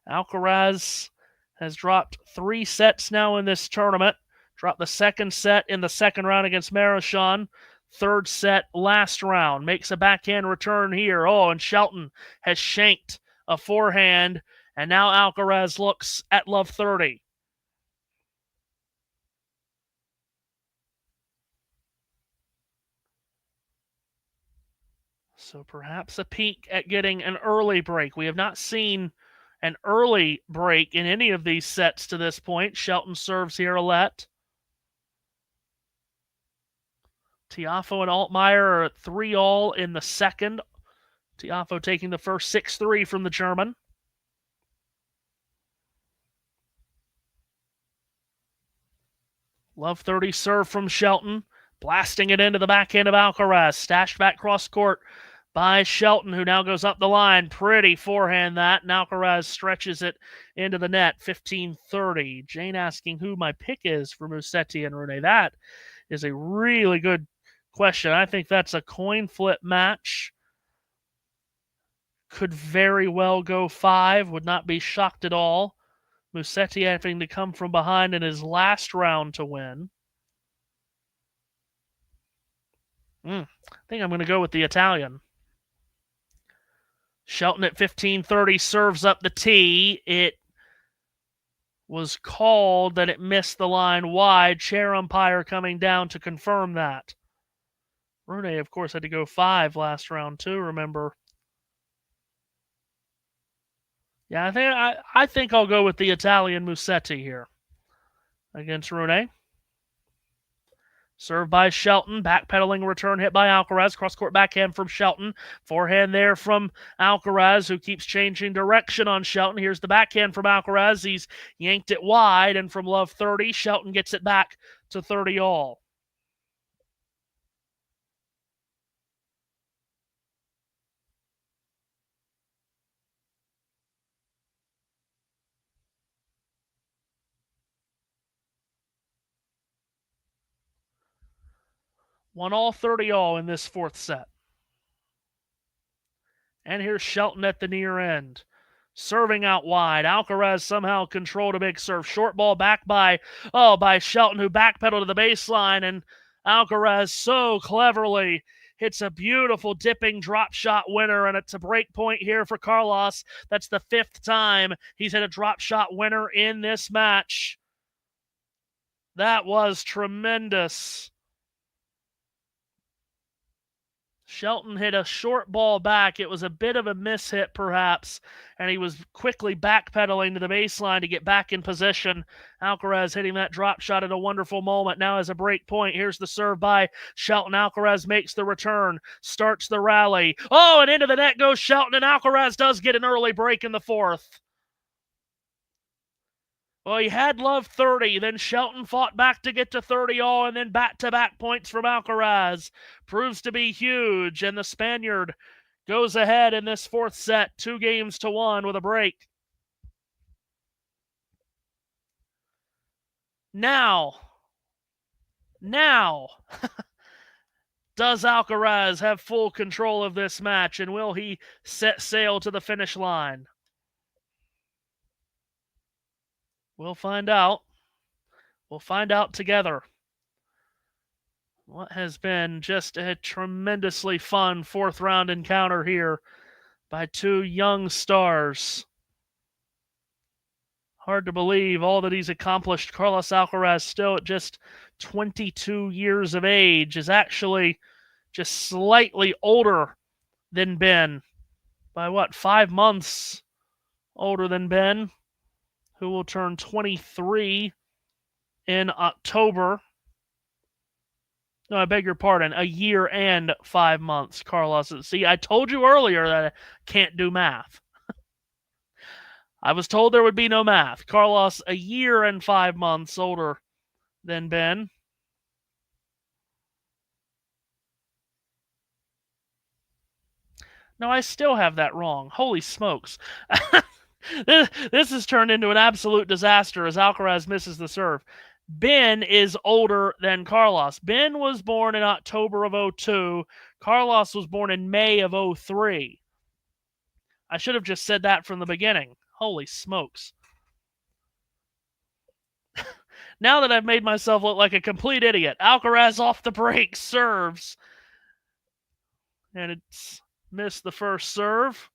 Alcaraz has dropped 3 sets now in this tournament. Dropped the second set in the second round against Marichon. Third set last round. Makes a backhand return here. Oh, and Shelton has shanked a forehand. And now Alcaraz looks at love 30. So perhaps a peek at getting an early break. We have not seen an early break in any of these sets to this point. Shelton serves here a let. Tiafoe and Altmaier are at 3-all in the second. Tiafoe taking the first 6-3 from the German. Love 30 serve from Shelton. Blasting it into the backhand of Alcaraz. Stashed back cross court by Shelton, who now goes up the line. Pretty forehand that. And Alcaraz stretches it into the net. 15-30. Jane asking who my pick is for Musetti and Rune. That is a really good question. I think that's a coin flip match. Could very well go 5. Would not be shocked at all. Musetti having to come from behind in his last round to win. I think I'm going to go with the Italian. Shelton at 15-30 serves up the tee. It was called that it missed the line wide. Chair umpire coming down to confirm that. Rune, of course, had to go 5 last round too, remember. Yeah, I think I'll go with the Italian Musetti here against Rune. Served by Shelton. Backpedaling return hit by Alcaraz. Cross-court backhand from Shelton. Forehand there from Alcaraz, who keeps changing direction on Shelton. Here's the backhand from Alcaraz. He's yanked it wide, and from love 30, Shelton gets it back to 30-all. Won all 30-all in this fourth set. And here's Shelton at the near end. Serving out wide. Alcaraz somehow controlled a big serve. Short ball back by Shelton, who backpedaled to the baseline. And Alcaraz so cleverly hits a beautiful dipping drop shot winner. And it's a break point here for Carlos. That's the 5th time he's hit a drop shot winner in this match. That was tremendous. Shelton hit a short ball back. It was a bit of a mishit, perhaps, and he was quickly backpedaling to the baseline to get back in position. Alcaraz hitting that drop shot at a wonderful moment. Now as a break point, here's the serve by Shelton. Alcaraz makes the return, starts the rally. Oh, and into the net goes Shelton, and Alcaraz does get an early break in the fourth. Well, he had love 30. Then Shelton fought back to get to 30 all, and then back-to-back points from Alcaraz. Proves to be huge, and the Spaniard goes ahead in this fourth set, 2-1 with a break. Now, does Alcaraz have full control of this match, and will he set sail to the finish line? We'll find out. We'll find out together. What has been just a tremendously fun fourth round encounter here by two young stars. Hard to believe all that he's accomplished. Carlos Alcaraz, still at just 22 years of age, is actually just slightly older than Ben. By 5 months older than Ben, who will turn 23 in October. No, I beg your pardon. A year and 5 months, Carlos. See, I told you earlier that I can't do math. I was told there would be no math. Carlos, a year and 5 months older than Ben. No, I still have that wrong. Holy smokes. This has turned into an absolute disaster as Alcaraz misses the serve. Ben is older than Carlos. Ben was born in October of 2002. Carlos was born in May of 2003. I should have just said that from the beginning. Holy smokes. Now that I've made myself look like a complete idiot, Alcaraz off the break serves. And it's missed the first serve.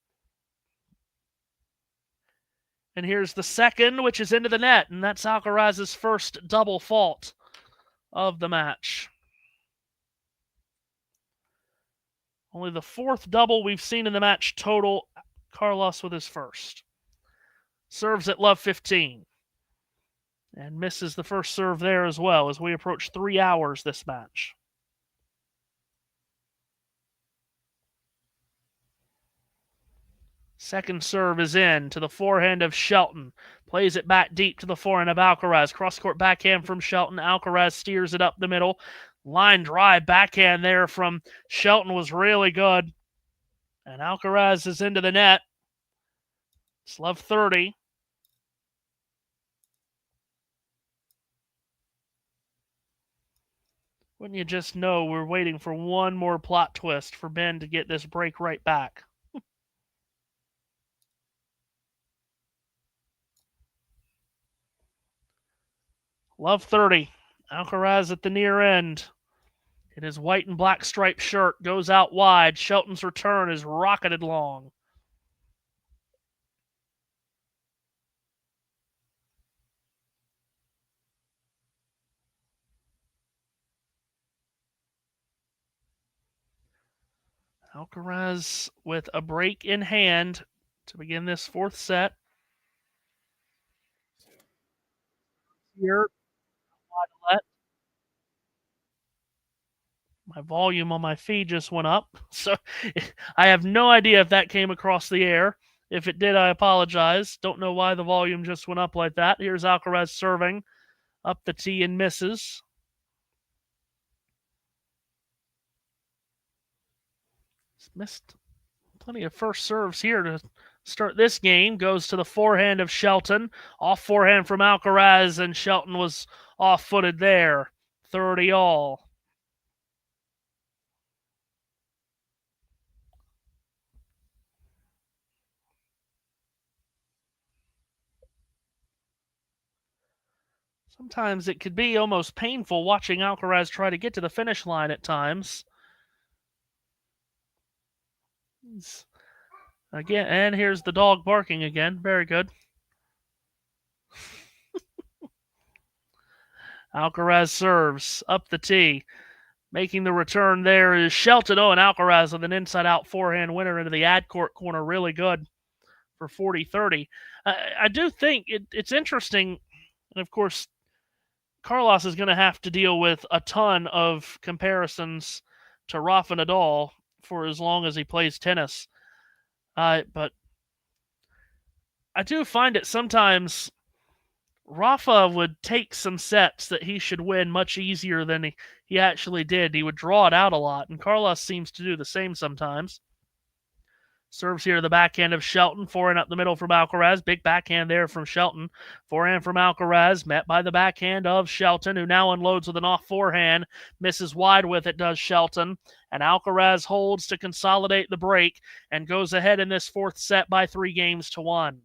And here's the second, which is into the net, and that's Alcaraz's first double fault of the match. Only the fourth double we've seen in the match total. Carlos with his first. Serves at love 15. And misses the first serve there as well as we approach 3 hours this match. Second serve is in to the forehand of Shelton. Plays it back deep to the forehand of Alcaraz. Cross-court backhand from Shelton. Alcaraz steers it up the middle. Line drive backhand there from Shelton was really good. And Alcaraz is into the net. It's love 30. Wouldn't you just know we're waiting for one more plot twist for Ben to get this break right back. Love 30. Alcaraz at the near end. In his white and black striped shirt, goes out wide. Shelton's return is rocketed long. Alcaraz with a break in hand to begin this fourth set. Here, my volume on my feed just went up, so I have no idea if that came across the air. If it did, I apologize. Don't know why the volume just went up like that. Here's Alcaraz serving up the tee and misses. He's missed plenty of first serves here to start this game. Goes to the forehand of Shelton. Off forehand from Alcaraz, and Shelton was off-footed there. 30 all. Sometimes it could be almost painful watching Alcaraz try to get to the finish line at times. Again, and here's the dog barking again. Very good. Alcaraz serves up the tee. Making the return there is Shelton. Oh, and Alcaraz with an inside-out forehand winner into the ad court corner. Really good for 40-30. I do think it's interesting, and of course, Carlos is going to have to deal with a ton of comparisons to Rafa Nadal for as long as he plays tennis. But I do find it sometimes Rafa would take some sets that he should win much easier than he actually did. He would draw it out a lot, and Carlos seems to do the same sometimes. Serves here to the backhand of Shelton. Forehand up the middle from Alcaraz. Big backhand there from Shelton. Forehand from Alcaraz. Met by the backhand of Shelton, who now unloads with an off forehand. Misses wide with it, does Shelton. And Alcaraz holds to consolidate the break and goes ahead in this fourth set by 3-1.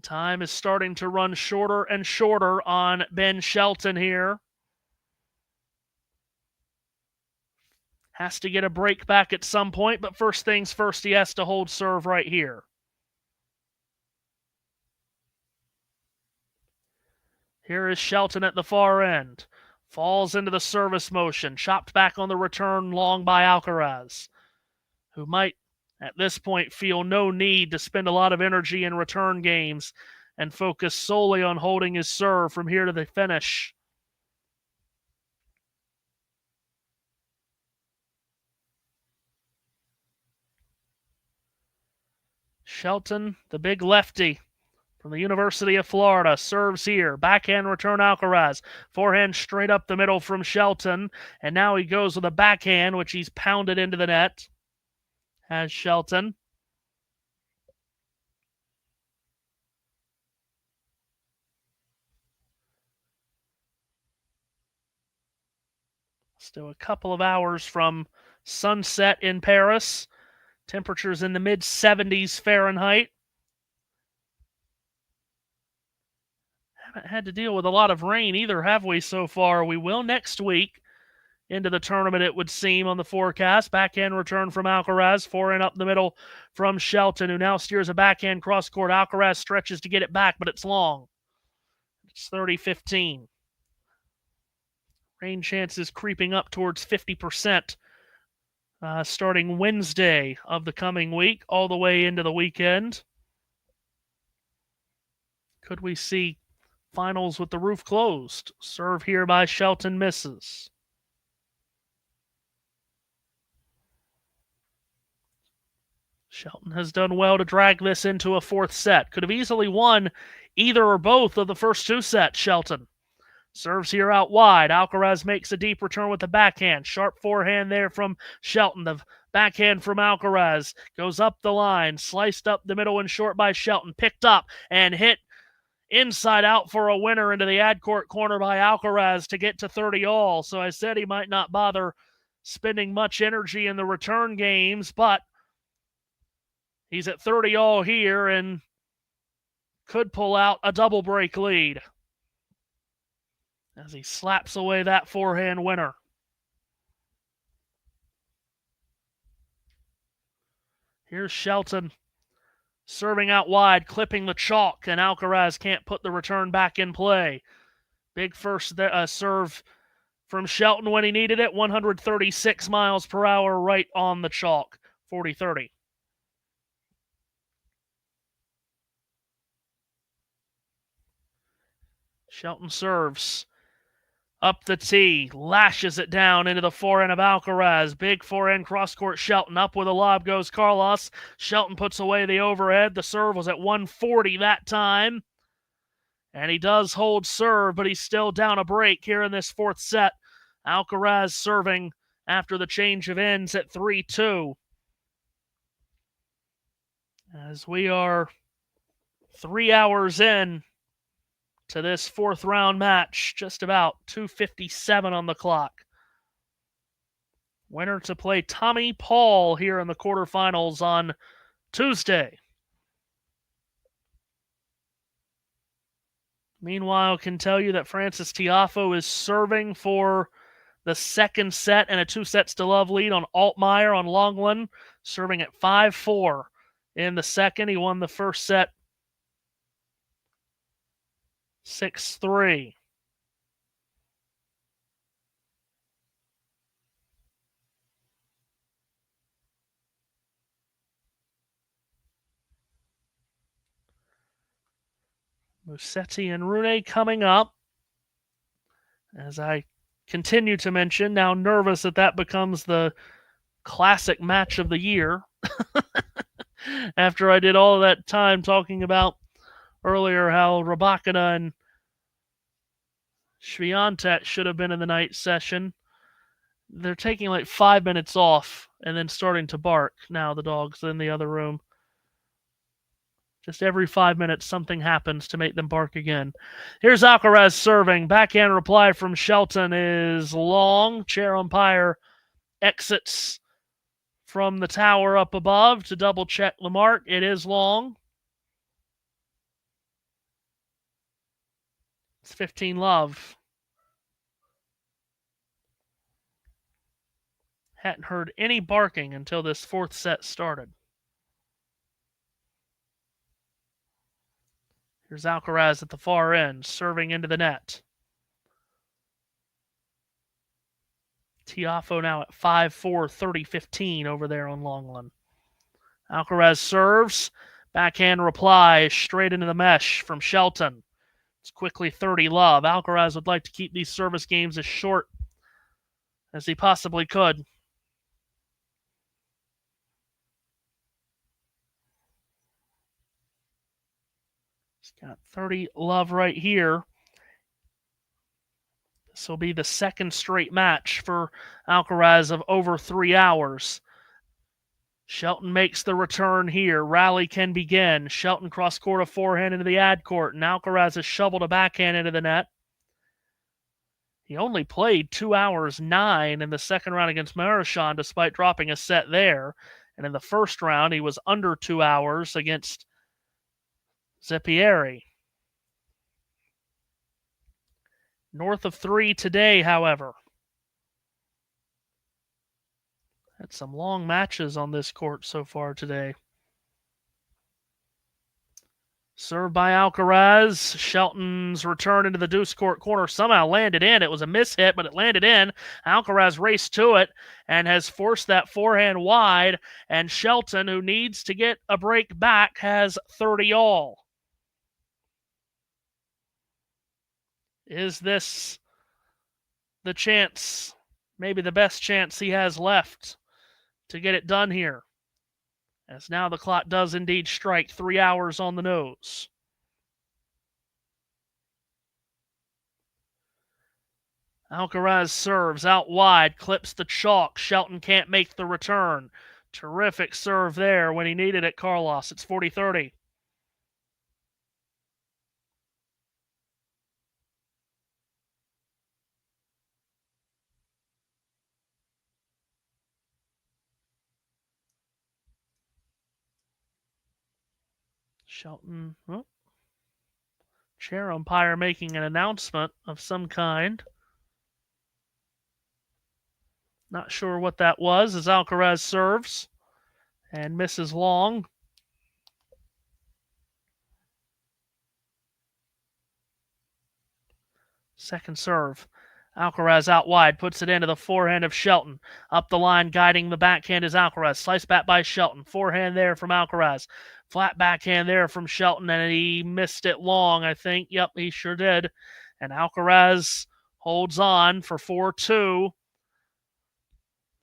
Time is starting to run shorter and shorter on Ben Shelton here. Has to get a break back at some point, but first things first, he has to hold serve right here. Here is Shelton at the far end. Falls into the service motion. Chopped back on the return long by Alcaraz, who might, at this point, feel no need to spend a lot of energy in return games and focus solely on holding his serve from here to the finish. Shelton, the big lefty from the University of Florida, serves here. Backhand return Alcaraz. Forehand straight up the middle from Shelton. And now he goes with a backhand, which he's pounded into the net. Has Shelton. Still a couple of hours from sunset in Paris. Temperatures in the mid-70s Fahrenheit. Haven't had to deal with a lot of rain either, have we, so far? We will next week into the tournament, it would seem, on the forecast. Backhand return from Alcaraz. Forehand up the middle from Shelton, who now steers a backhand cross-court. Alcaraz stretches to get it back, but it's long. It's 30-15. Rain chances creeping up towards 50%. Starting Wednesday of the coming week, all the way into the weekend. Could we see finals with the roof closed? Serve here by Shelton misses. Shelton has done well to drag this into a fourth set. Could have easily won either or both of the first two sets, Shelton. Serves here out wide. Alcaraz makes a deep return with the backhand. Sharp forehand there from Shelton. The backhand from Alcaraz goes up the line. Sliced up the middle and short by Shelton. Picked up and hit inside out for a winner into the ad court corner by Alcaraz to get to 30-all. So I said he might not bother spending much energy in the return games, but he's at 30-all here and could pull out a double break lead as he slaps away that forehand winner. Here's Shelton serving out wide, clipping the chalk, and Alcaraz can't put the return back in play. Big first serve from Shelton when he needed it, 136 miles per hour right on the chalk, 40-30. Shelton serves. Up the tee, lashes it down into the forehand of Alcaraz. Big forehand cross-court Shelton. Up with a lob goes Carlos. Shelton puts away the overhead. The serve was at 140 that time. And he does hold serve, but he's still down a break here in this fourth set. Alcaraz serving after the change of ends at 3-2. As we are 3 hours in to this fourth round match, just about 2:57 on the clock. Winner to play Tommy Paul here in the quarterfinals on Tuesday. Meanwhile, can tell you that Frances Tiafoe is serving for the second set and a 2-sets-to-love lead on Altmaier on Longland, serving at 5-4 in the second. He won the first set 6-3. Musetti and Rune coming up. As I continue to mention, now nervous that becomes the classic match of the year. After I did all that time talking about earlier how Rybakina and Swiatek should have been in the night session. They're taking like 5 minutes off and then starting to bark now, the dogs in the other room. Just every 5 minutes, something happens to make them bark again. Here's Alcaraz serving. Backhand reply from Shelton is long. Chair umpire exits from the tower up above to double-check the mark. It is long. It's 15-love. Hadn't heard any barking until this fourth set started. Here's Alcaraz at the far end, serving into the net. Tiafo now at 5-4, 30-15 over there on Longland. Alcaraz serves. Backhand reply straight into the mesh from Shelton. It's quickly 30-love. Alcaraz would like to keep these service games as short as he possibly could. He's got 30-love right here. This will be the second straight match for Alcaraz of over 3 hours. Shelton makes the return here. Rally can begin. Shelton cross-court a forehand into the ad court, and Alcaraz has shoveled a backhand into the net. He only played 2 hours 9 in the second round against Marchand, despite dropping a set there. And in the first round, he was under 2 hours against Zeppieri. North of 3 today, however. Had some long matches on this court so far today. Served by Alcaraz. Shelton's return into the deuce court corner somehow landed in. It was a mishit, but it landed in. Alcaraz raced to it and has forced that forehand wide. And Shelton, who needs to get a break back, has 30 all. Is this the chance, maybe the best chance he has left to get it done here? As now the clock does indeed strike 3 hours on the nose. Alcaraz serves out wide, clips the chalk. Shelton can't make the return. Terrific serve there when he needed it, Carlos. It's 40-30. Shelton, chair umpire making an announcement of some kind. Not sure what that was as Alcaraz serves and misses long. Second serve. Alcaraz out wide, puts it into the forehand of Shelton. Up the line, guiding the backhand is Alcaraz. Slice back by Shelton. Forehand there from Alcaraz. Flat backhand there from Shelton, and he missed it long, I think. Yep, he sure did. And Alcaraz holds on for 4-2.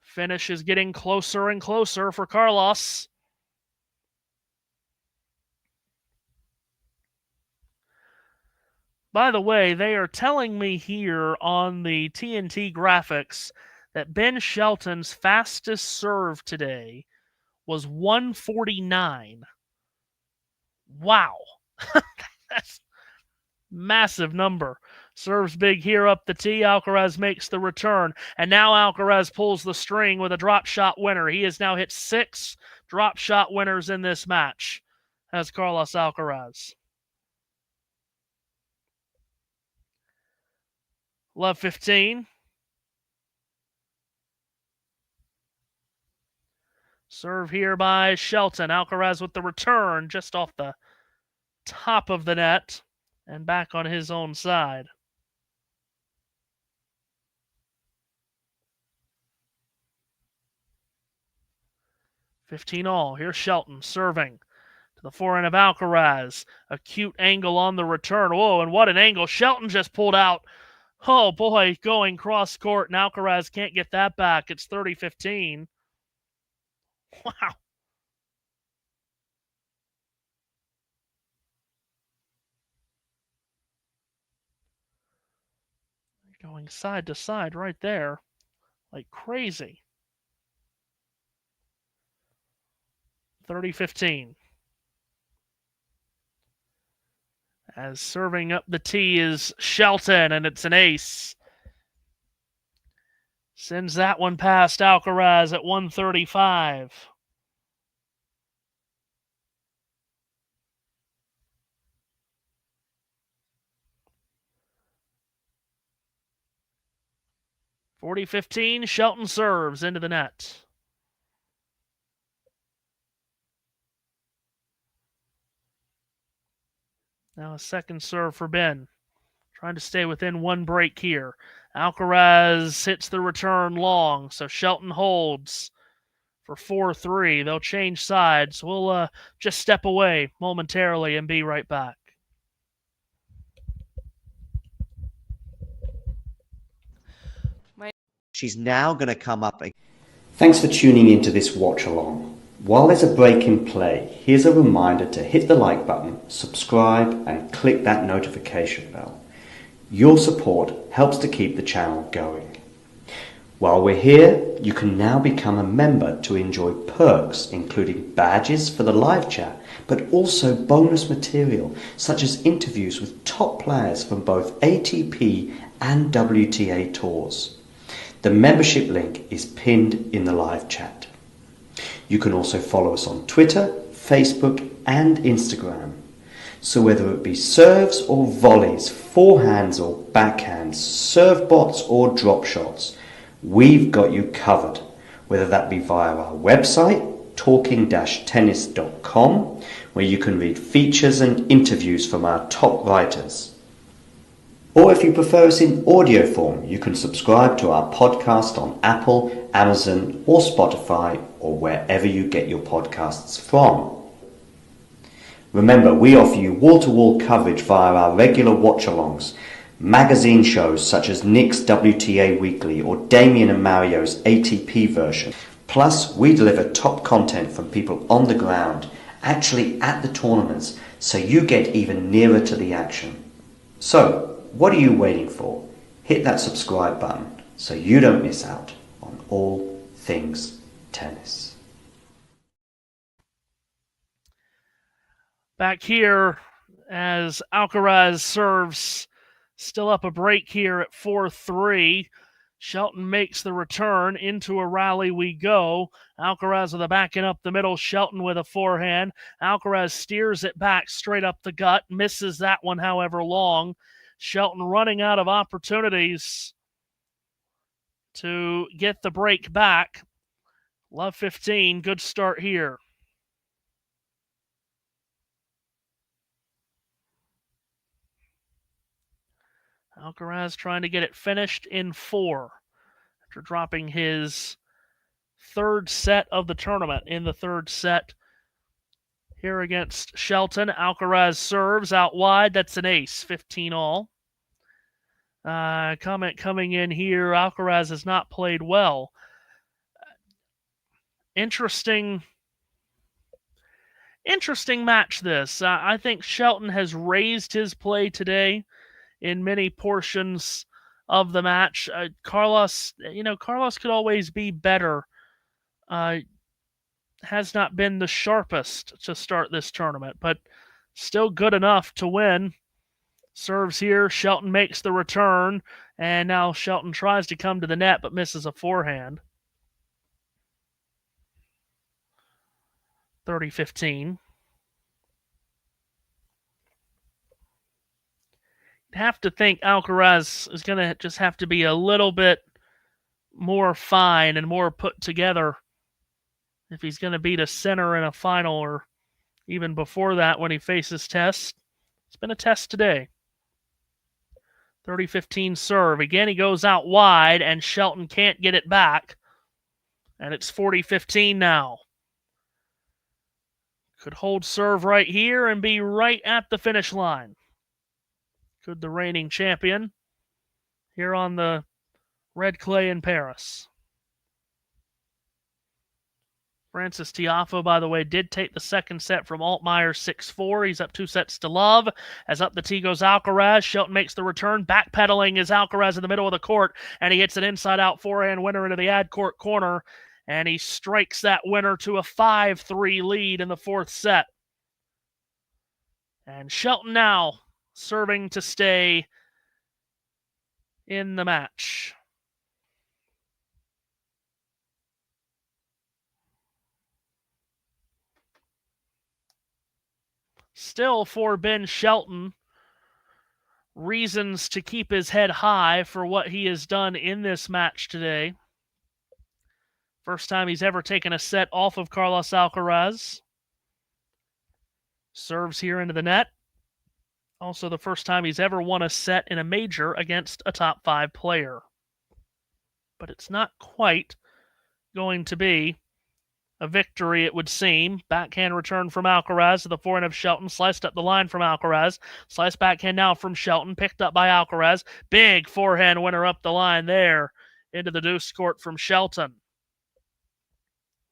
Finish is getting closer and closer for Carlos. By the way, they are telling me here on the TNT graphics that Ben Shelton's fastest serve today was 149. Wow. That's massive number. Serves big here up the tee. Alcaraz makes the return. And now Alcaraz pulls the string with a drop shot winner. He has now hit 6 drop shot winners in this match as Carlos Alcaraz. Love 15. Serve here by Shelton. Alcaraz with the return just off the top of the net. and back on his own side. $15-all. Here's Shelton serving to the forehand of Alcaraz. Acute angle on the return. Whoa, and what an angle. Shelton just pulled out. Oh, boy, going cross court, and Alcaraz can't get that back. It's 30-15. Wow. Going side to side right there like crazy. 30-15. As serving up the tee is Shelton, and it's an ace. Sends that one past Alcaraz at 135. $40-15, Shelton serves into the net. Now a second serve for Ben. Trying to stay within one break here. Alcaraz hits the return long, so Shelton holds for 4-3. They'll change sides. We'll just step away momentarily and be right back.
She's now going to come up. Thanks for tuning into this watch along. While there's a break in play, here's a reminder to hit the like button, subscribe, and click that notification bell. Your support helps to keep the channel going. While we're here, you can now become a member to enjoy perks, including badges for the live chat, but also bonus material such as interviews with top players from both ATP and WTA tours. The membership link is pinned in the live chat. You can also follow us on Twitter, Facebook, and Instagram. So whether it be serves or volleys, forehands or backhands, serve bots or drop shots, we've got you covered. Whether that be via our website, talking-tennis.com, where you can read features and interviews from our top writers. Or if you prefer us in audio form, you can subscribe to our podcast on Apple, Amazon, or Spotify, or wherever you get your podcasts from. Remember, we offer you wall-to-wall coverage via our regular watch-alongs, magazine shows such as Nick's WTA Weekly or Damien and Mario's ATP version. Plus, we deliver top content from people on the ground, actually at the tournaments, so you get even nearer to the action. So, what are you waiting for? Hit that subscribe button so you don't miss out on all things tennis.
Back here as Alcaraz serves, still up a break here at 4-3. Shelton makes the return. Into a rally we go. Alcaraz with a backing up the middle. Shelton with a forehand. Alcaraz steers it back straight up the gut. Misses that one, however long. Shelton running out of opportunities to get the break back. Love 15. Good start here. Alcaraz trying to get it finished in 4 after dropping his third set of the tournament. In the third set here against Shelton, Alcaraz serves out wide. That's an ace. 15-all. Comment coming in here. Alcaraz has not played well. Interesting match this. I think Shelton has raised his play today in many portions of the match. Carlos could always be better. Has not been the sharpest to start this tournament, but still good enough to win. Serves here. Shelton makes the return, and now Shelton tries to come to the net but misses a forehand. 30-15. You'd have to think Alcaraz is going to just have to be a little bit more fine and more put together if he's going to beat a center in a final, or even before that when he faces Test. It's been a test today. 30-15 serve. Again, he goes out wide, and Shelton can't get it back. And it's 40-15 now. Could hold serve right here and be right at the finish line. Could the reigning champion here on the red clay in Paris. Francis Tiafoe, by the way, did take the second set from Altmaier 6-4. He's up 2 sets to love. As up the tee goes Alcaraz. Shelton makes the return. Backpedaling is Alcaraz in the middle of the court, and he hits an inside-out forehand winner into the ad court corner, and he strikes that winner to a 5-3 lead in the fourth set. And Shelton now serving to stay in the match. Still for Ben Shelton, reasons to keep his head high for what he has done in this match today. First time he's ever taken a set off of Carlos Alcaraz. Serves here into the net. Also the first time he's ever won a set in a major against a top 5 player. But it's not quite going to be a victory, it would seem. Backhand return from Alcaraz to the forehand of Shelton. Sliced up the line from Alcaraz. Sliced backhand now from Shelton. Picked up by Alcaraz. Big forehand winner up the line there into the deuce court from Shelton.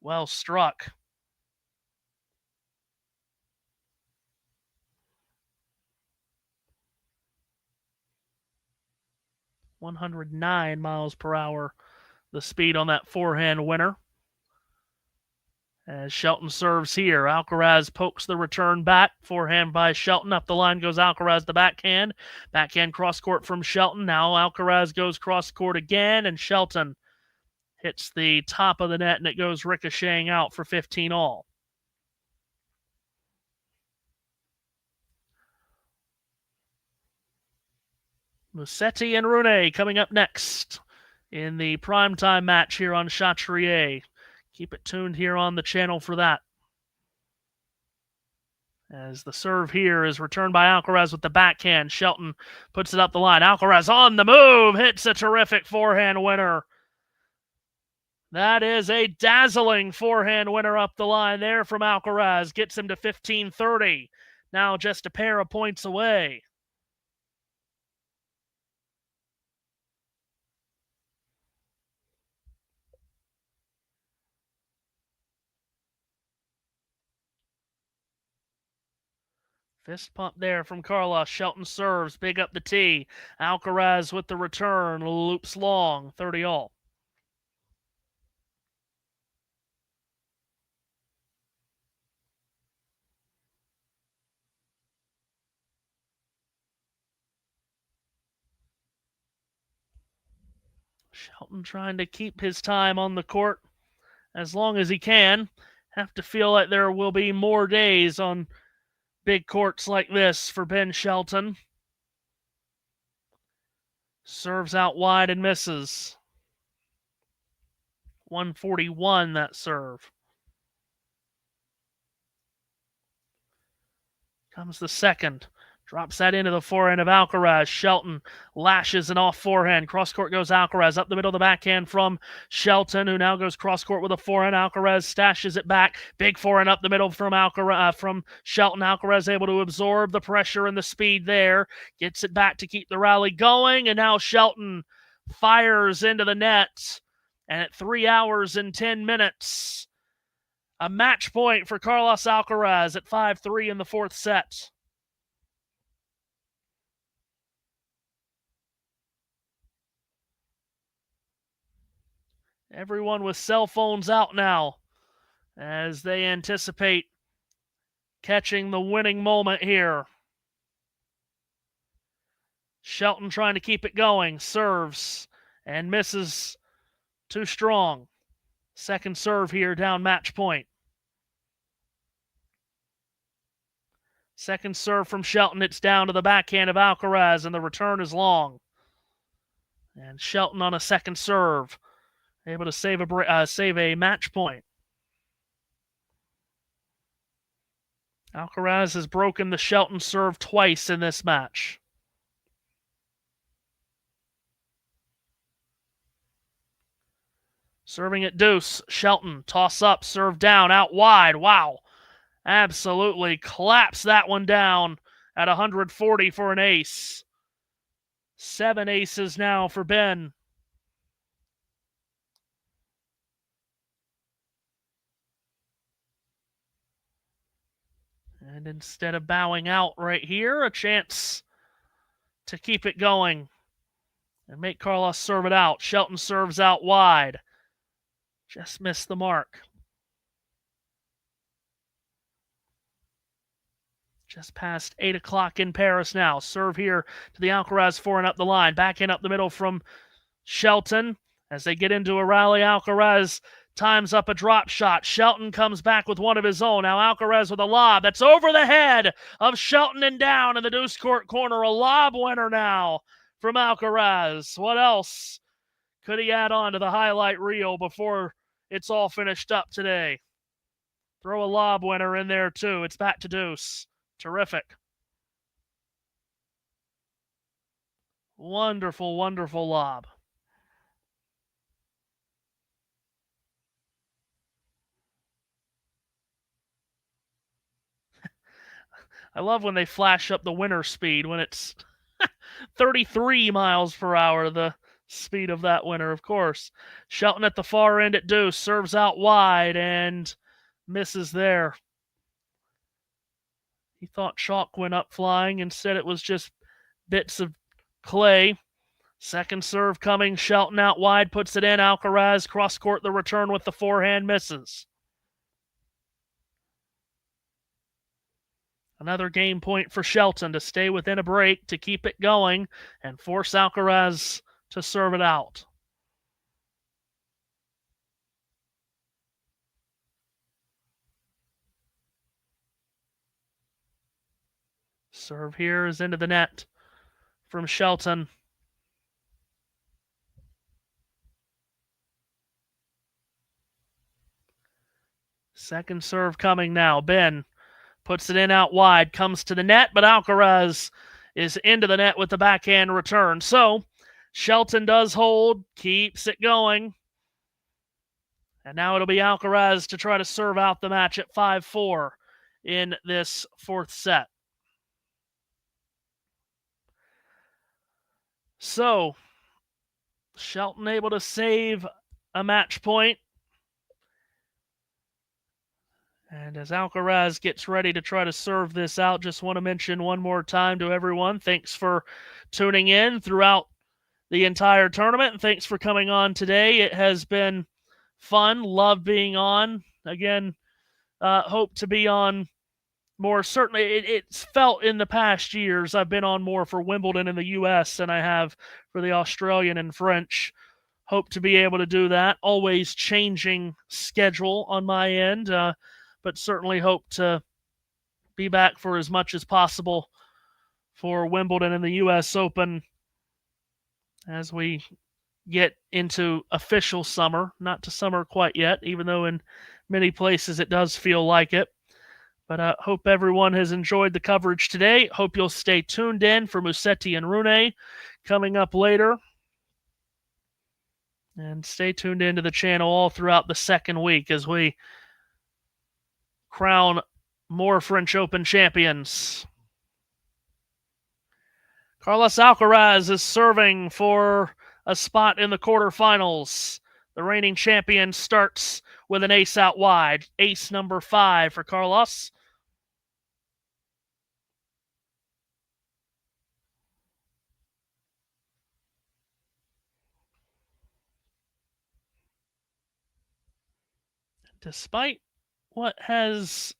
Well struck. .109 miles per hour, the speed on that forehand winner. As Shelton serves here, Alcaraz pokes the return back. Forehand by Shelton. Up the line goes Alcaraz, the backhand. Backhand cross-court from Shelton. Now Alcaraz goes cross-court again, and Shelton hits the top of the net, and it goes ricocheting out for 15 all. Musetti and Rune coming up next in the primetime match here on Chatrier. Keep it tuned here on the channel for that. As the serve here is returned by Alcaraz with the backhand. Shelton puts it up the line. Alcaraz on the move. Hits a terrific forehand winner. That is a dazzling forehand winner up the line there from Alcaraz. Gets him to 15-30. Now just a pair of points away. Fist pump there from Carlos. Shelton serves. Big up the tee. Alcaraz with the return. Loops long. 30 all. Shelton trying to keep his time on the court as long as he can. Have to feel like there will be more days on big courts like this for Ben Shelton. Serves out wide and misses. 141 that serve. Comes the second. Drops that into the forehand of Alcaraz. Shelton lashes an off forehand. Cross-court goes Alcaraz. Up the middle of the backhand from Shelton, who now goes cross-court with a forehand. Alcaraz stashes it back. Big forehand up the middle from from Shelton. Alcaraz able to absorb the pressure and the speed there. Gets it back to keep the rally going. And now Shelton fires into the net. And at 3 hours and 10 minutes, a match point for Carlos Alcaraz at 5-3 in the fourth set. Everyone with cell phones out now as they anticipate catching the winning moment here. Shelton trying to keep it going. Serves and misses too strong. Second serve here down match point. Second serve from Shelton. It's down to the backhand of Alcaraz, and the return is long. And Shelton on a second serve. Able to save a match point. Alcaraz has broken the Shelton serve twice in this match. Serving at deuce. Shelton, toss up, serve down, out wide. Wow. Absolutely collapsed that one down at 140 for an ace. 7 aces now for Ben. And instead of bowing out right here, a chance to keep it going and make Carlos serve it out. Shelton serves out wide. Just missed the mark. Just past 8 o'clock in Paris now. Serve here to the Alcaraz forehand up the line. Back in up the middle from Shelton. As they get into a rally, Alcaraz times up a drop shot. Shelton comes back with one of his own. Now Alcaraz with a lob. That's over the head of Shelton and down in the deuce court corner. A lob winner now from Alcaraz. What else could he add on to the highlight reel before it's all finished up today? Throw a lob winner in there too. It's back to deuce. Terrific. Wonderful, wonderful lob. I love when they flash up the winner speed when it's 33 miles per hour, the speed of that winner, of course. Shelton at the far end at deuce, serves out wide and misses there. He thought chalk went up flying. Instead, it was just bits of clay. Second serve coming. Shelton out wide, puts it in. Alcaraz cross-court the return with the forehand, misses. Another game point for Shelton to stay within a break, to keep it going, and force Alcaraz to serve it out. Serve here is into the net from Shelton. Second serve coming now. Ben puts it in out wide, comes to the net, but Alcaraz is into the net with the backhand return. So Shelton does hold, keeps it going. And now it'll be Alcaraz to try to serve out the match at 5-4 in this fourth set. So Shelton able to save a match point. And as Alcaraz gets ready to try to serve this out, just want to mention one more time to everyone, thanks for tuning in throughout the entire tournament, and thanks for coming on today. It has been fun. Love being on. Again, hope to be on more. Certainly, it's felt in the past years I've been on more for Wimbledon in the U.S. than I have for the Australian and French. Hope to be able to do that. Always changing schedule on my end, but certainly hope to be back for as much as possible for Wimbledon and the U.S. Open as we get into official summer. Not to summer quite yet, even though in many places it does feel like it. But hope everyone has enjoyed the coverage today. Hope you'll stay tuned in for Musetti and Rune coming up later. And stay tuned into the channel all throughout the second week as we crown more French Open champions. Carlos Alcaraz is serving for a spot in the quarterfinals. The reigning champion starts with an ace out wide. Ace number 5 for Carlos. Despite what has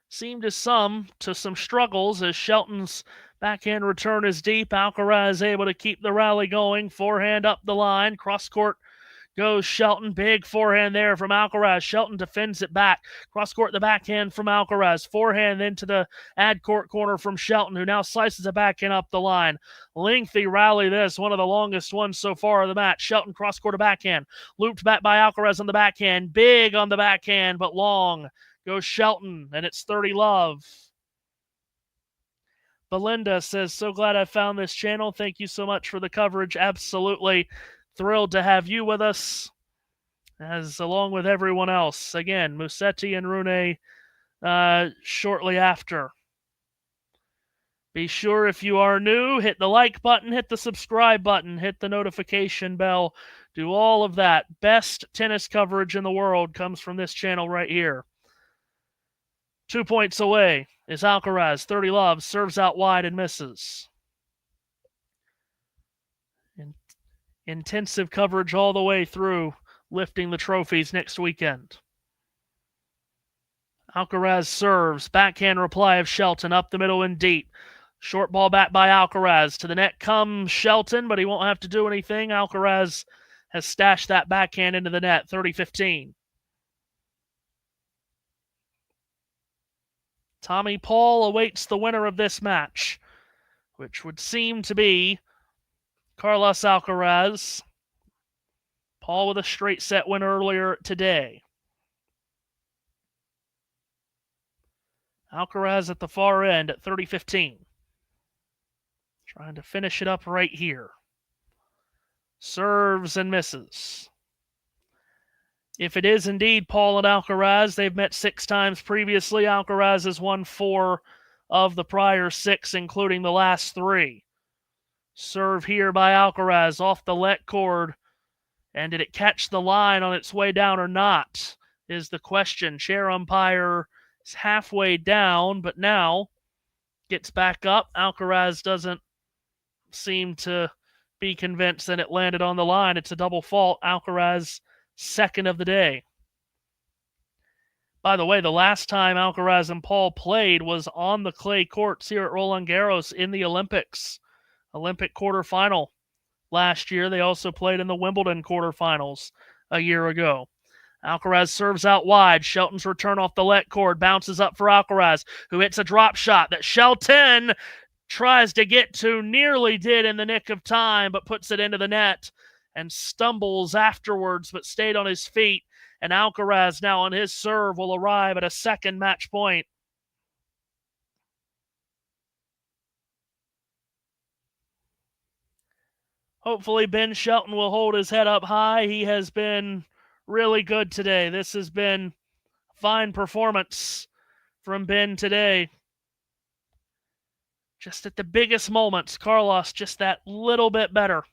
seemed to some struggles as Shelton's backhand return is deep, Alcaraz able to keep the rally going. Forehand up the line. Cross-court goes Shelton. Big forehand there from Alcaraz. Shelton defends it back. Cross-court the backhand from Alcaraz. Forehand into the ad-court corner from Shelton, who now slices the backhand up the line. Lengthy rally this, one of the longest ones so far of the match. Shelton cross-court a backhand. Looped back by Alcaraz on the backhand. Big on the backhand, but long goes Shelton, and it's 30-love. Belinda says, so glad I found this channel. Thank you so much for the coverage. Absolutely thrilled to have you with us. as along with everyone else. Again, Musetti and Rune shortly after. Be sure if you are new, hit the like button, hit the subscribe button, hit the notification bell. Do all of that. Best tennis coverage in the world comes from this channel right here. 2 points away is Alcaraz. 30 love, serves out wide and misses. Intensive coverage all the way through, lifting the trophies next weekend. Alcaraz serves. Backhand reply of Shelton up the middle and deep. Short ball back by Alcaraz. To the net comes Shelton, but he won't have to do anything. Alcaraz has stashed that backhand into the net. 30-15. Tommy Paul awaits the winner of this match, which would seem to be Carlos Alcaraz. Paul with a straight set win earlier today. Alcaraz at the far end at 30-15. Trying to finish it up right here. Serves and misses. If it is indeed Paul and Alcaraz, they've met 6 times previously. Alcaraz has won 4 of the prior 6, including the last 3. Serve here by Alcaraz off the let cord. And did it catch the line on its way down or not, is the question. Chair umpire is halfway down, but now gets back up. Alcaraz doesn't seem to be convinced that it landed on the line. It's a double fault. Alcaraz, second of the day. By the way, the last time Alcaraz and Paul played was on the clay courts here at Roland Garros in the Olympics. Olympic quarterfinal last year. They also played in the Wimbledon quarterfinals a year ago. Alcaraz serves out wide. Shelton's return off the let cord bounces up for Alcaraz, who hits a drop shot that Shelton tries to get to, nearly did in the nick of time, but puts it into the net and stumbles afterwards, but stayed on his feet. And Alcaraz now on his serve will arrive at a second match point. Hopefully Ben Shelton will hold his head up high. He has been really good today. This has been a fine performance from Ben today. Just at the biggest moments, Carlos just that little bit better.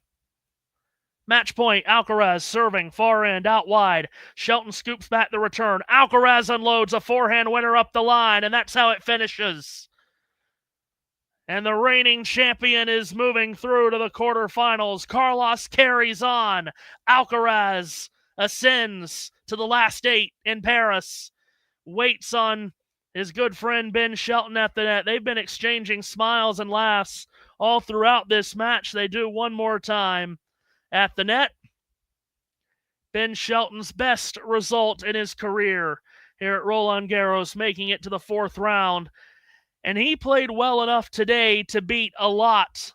Match point, Alcaraz serving, far end, out wide. Shelton scoops back the return. Alcaraz unloads a forehand winner up the line, and that's how it finishes. And the reigning champion is moving through to the quarterfinals. Carlos carries on. Alcaraz ascends to the last 8 in Paris. Waits on his good friend Ben Shelton at the net. They've been exchanging smiles and laughs all throughout this match. They do one more time at the net. Ben Shelton's best result in his career here at Roland Garros, making it to the 4th round. And he played well enough today to beat a lot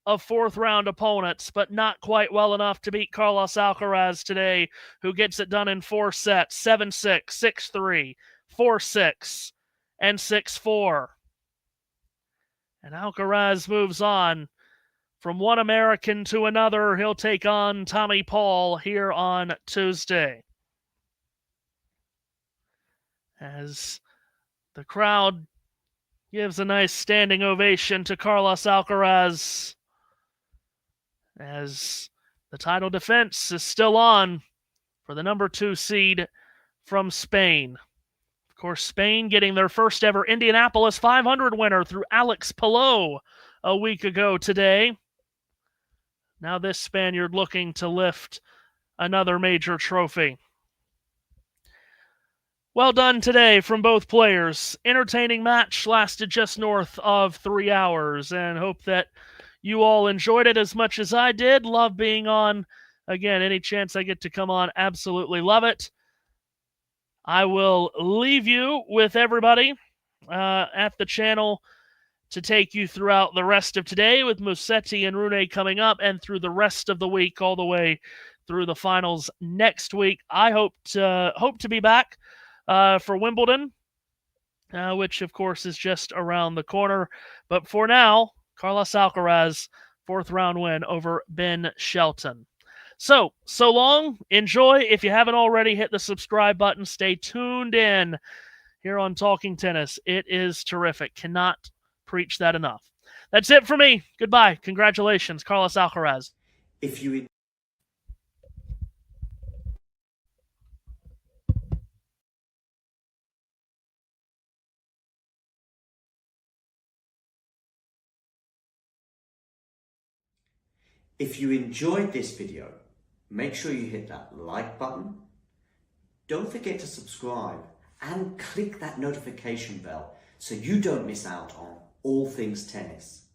of 4th round opponents, but not quite well enough to beat Carlos Alcaraz today, who gets it done in 4 sets, 7-6, 6-3, 4-6, and 6-4. And Alcaraz moves on from one American to another. He'll take on Tommy Paul here on Tuesday. As the crowd gives a nice standing ovation to Carlos Alcaraz, as the title defense is still on for the number 2 seed from Spain. Of course, Spain getting their first ever Indianapolis 500 winner through Alex Palou a week ago today. Now this Spaniard looking to lift another major trophy. Well done today from both players. Entertaining match, lasted just north of 3 hours, and hope that you all enjoyed it as much as I did. Love being on. Again, any chance I get to come on, absolutely love it. I will leave you with everybody at the channel to take you throughout the rest of today, with Musetti and Rune coming up, and through the rest of the week, all the way through the finals next week. I hope to be back for Wimbledon, which of course is just around the corner. But for now, Carlos Alcaraz, 4th round win over Ben Shelton. So long. Enjoy. If you haven't already, hit the subscribe button. Stay tuned in here on Talking Tennis. It is terrific. Cannot preach that enough. That's it for me. Goodbye. Congratulations, Carlos Alcaraz.
If you If you enjoyed this video, make sure you hit that like button. Don't forget to subscribe and click that notification bell so you don't miss out on all things tennis.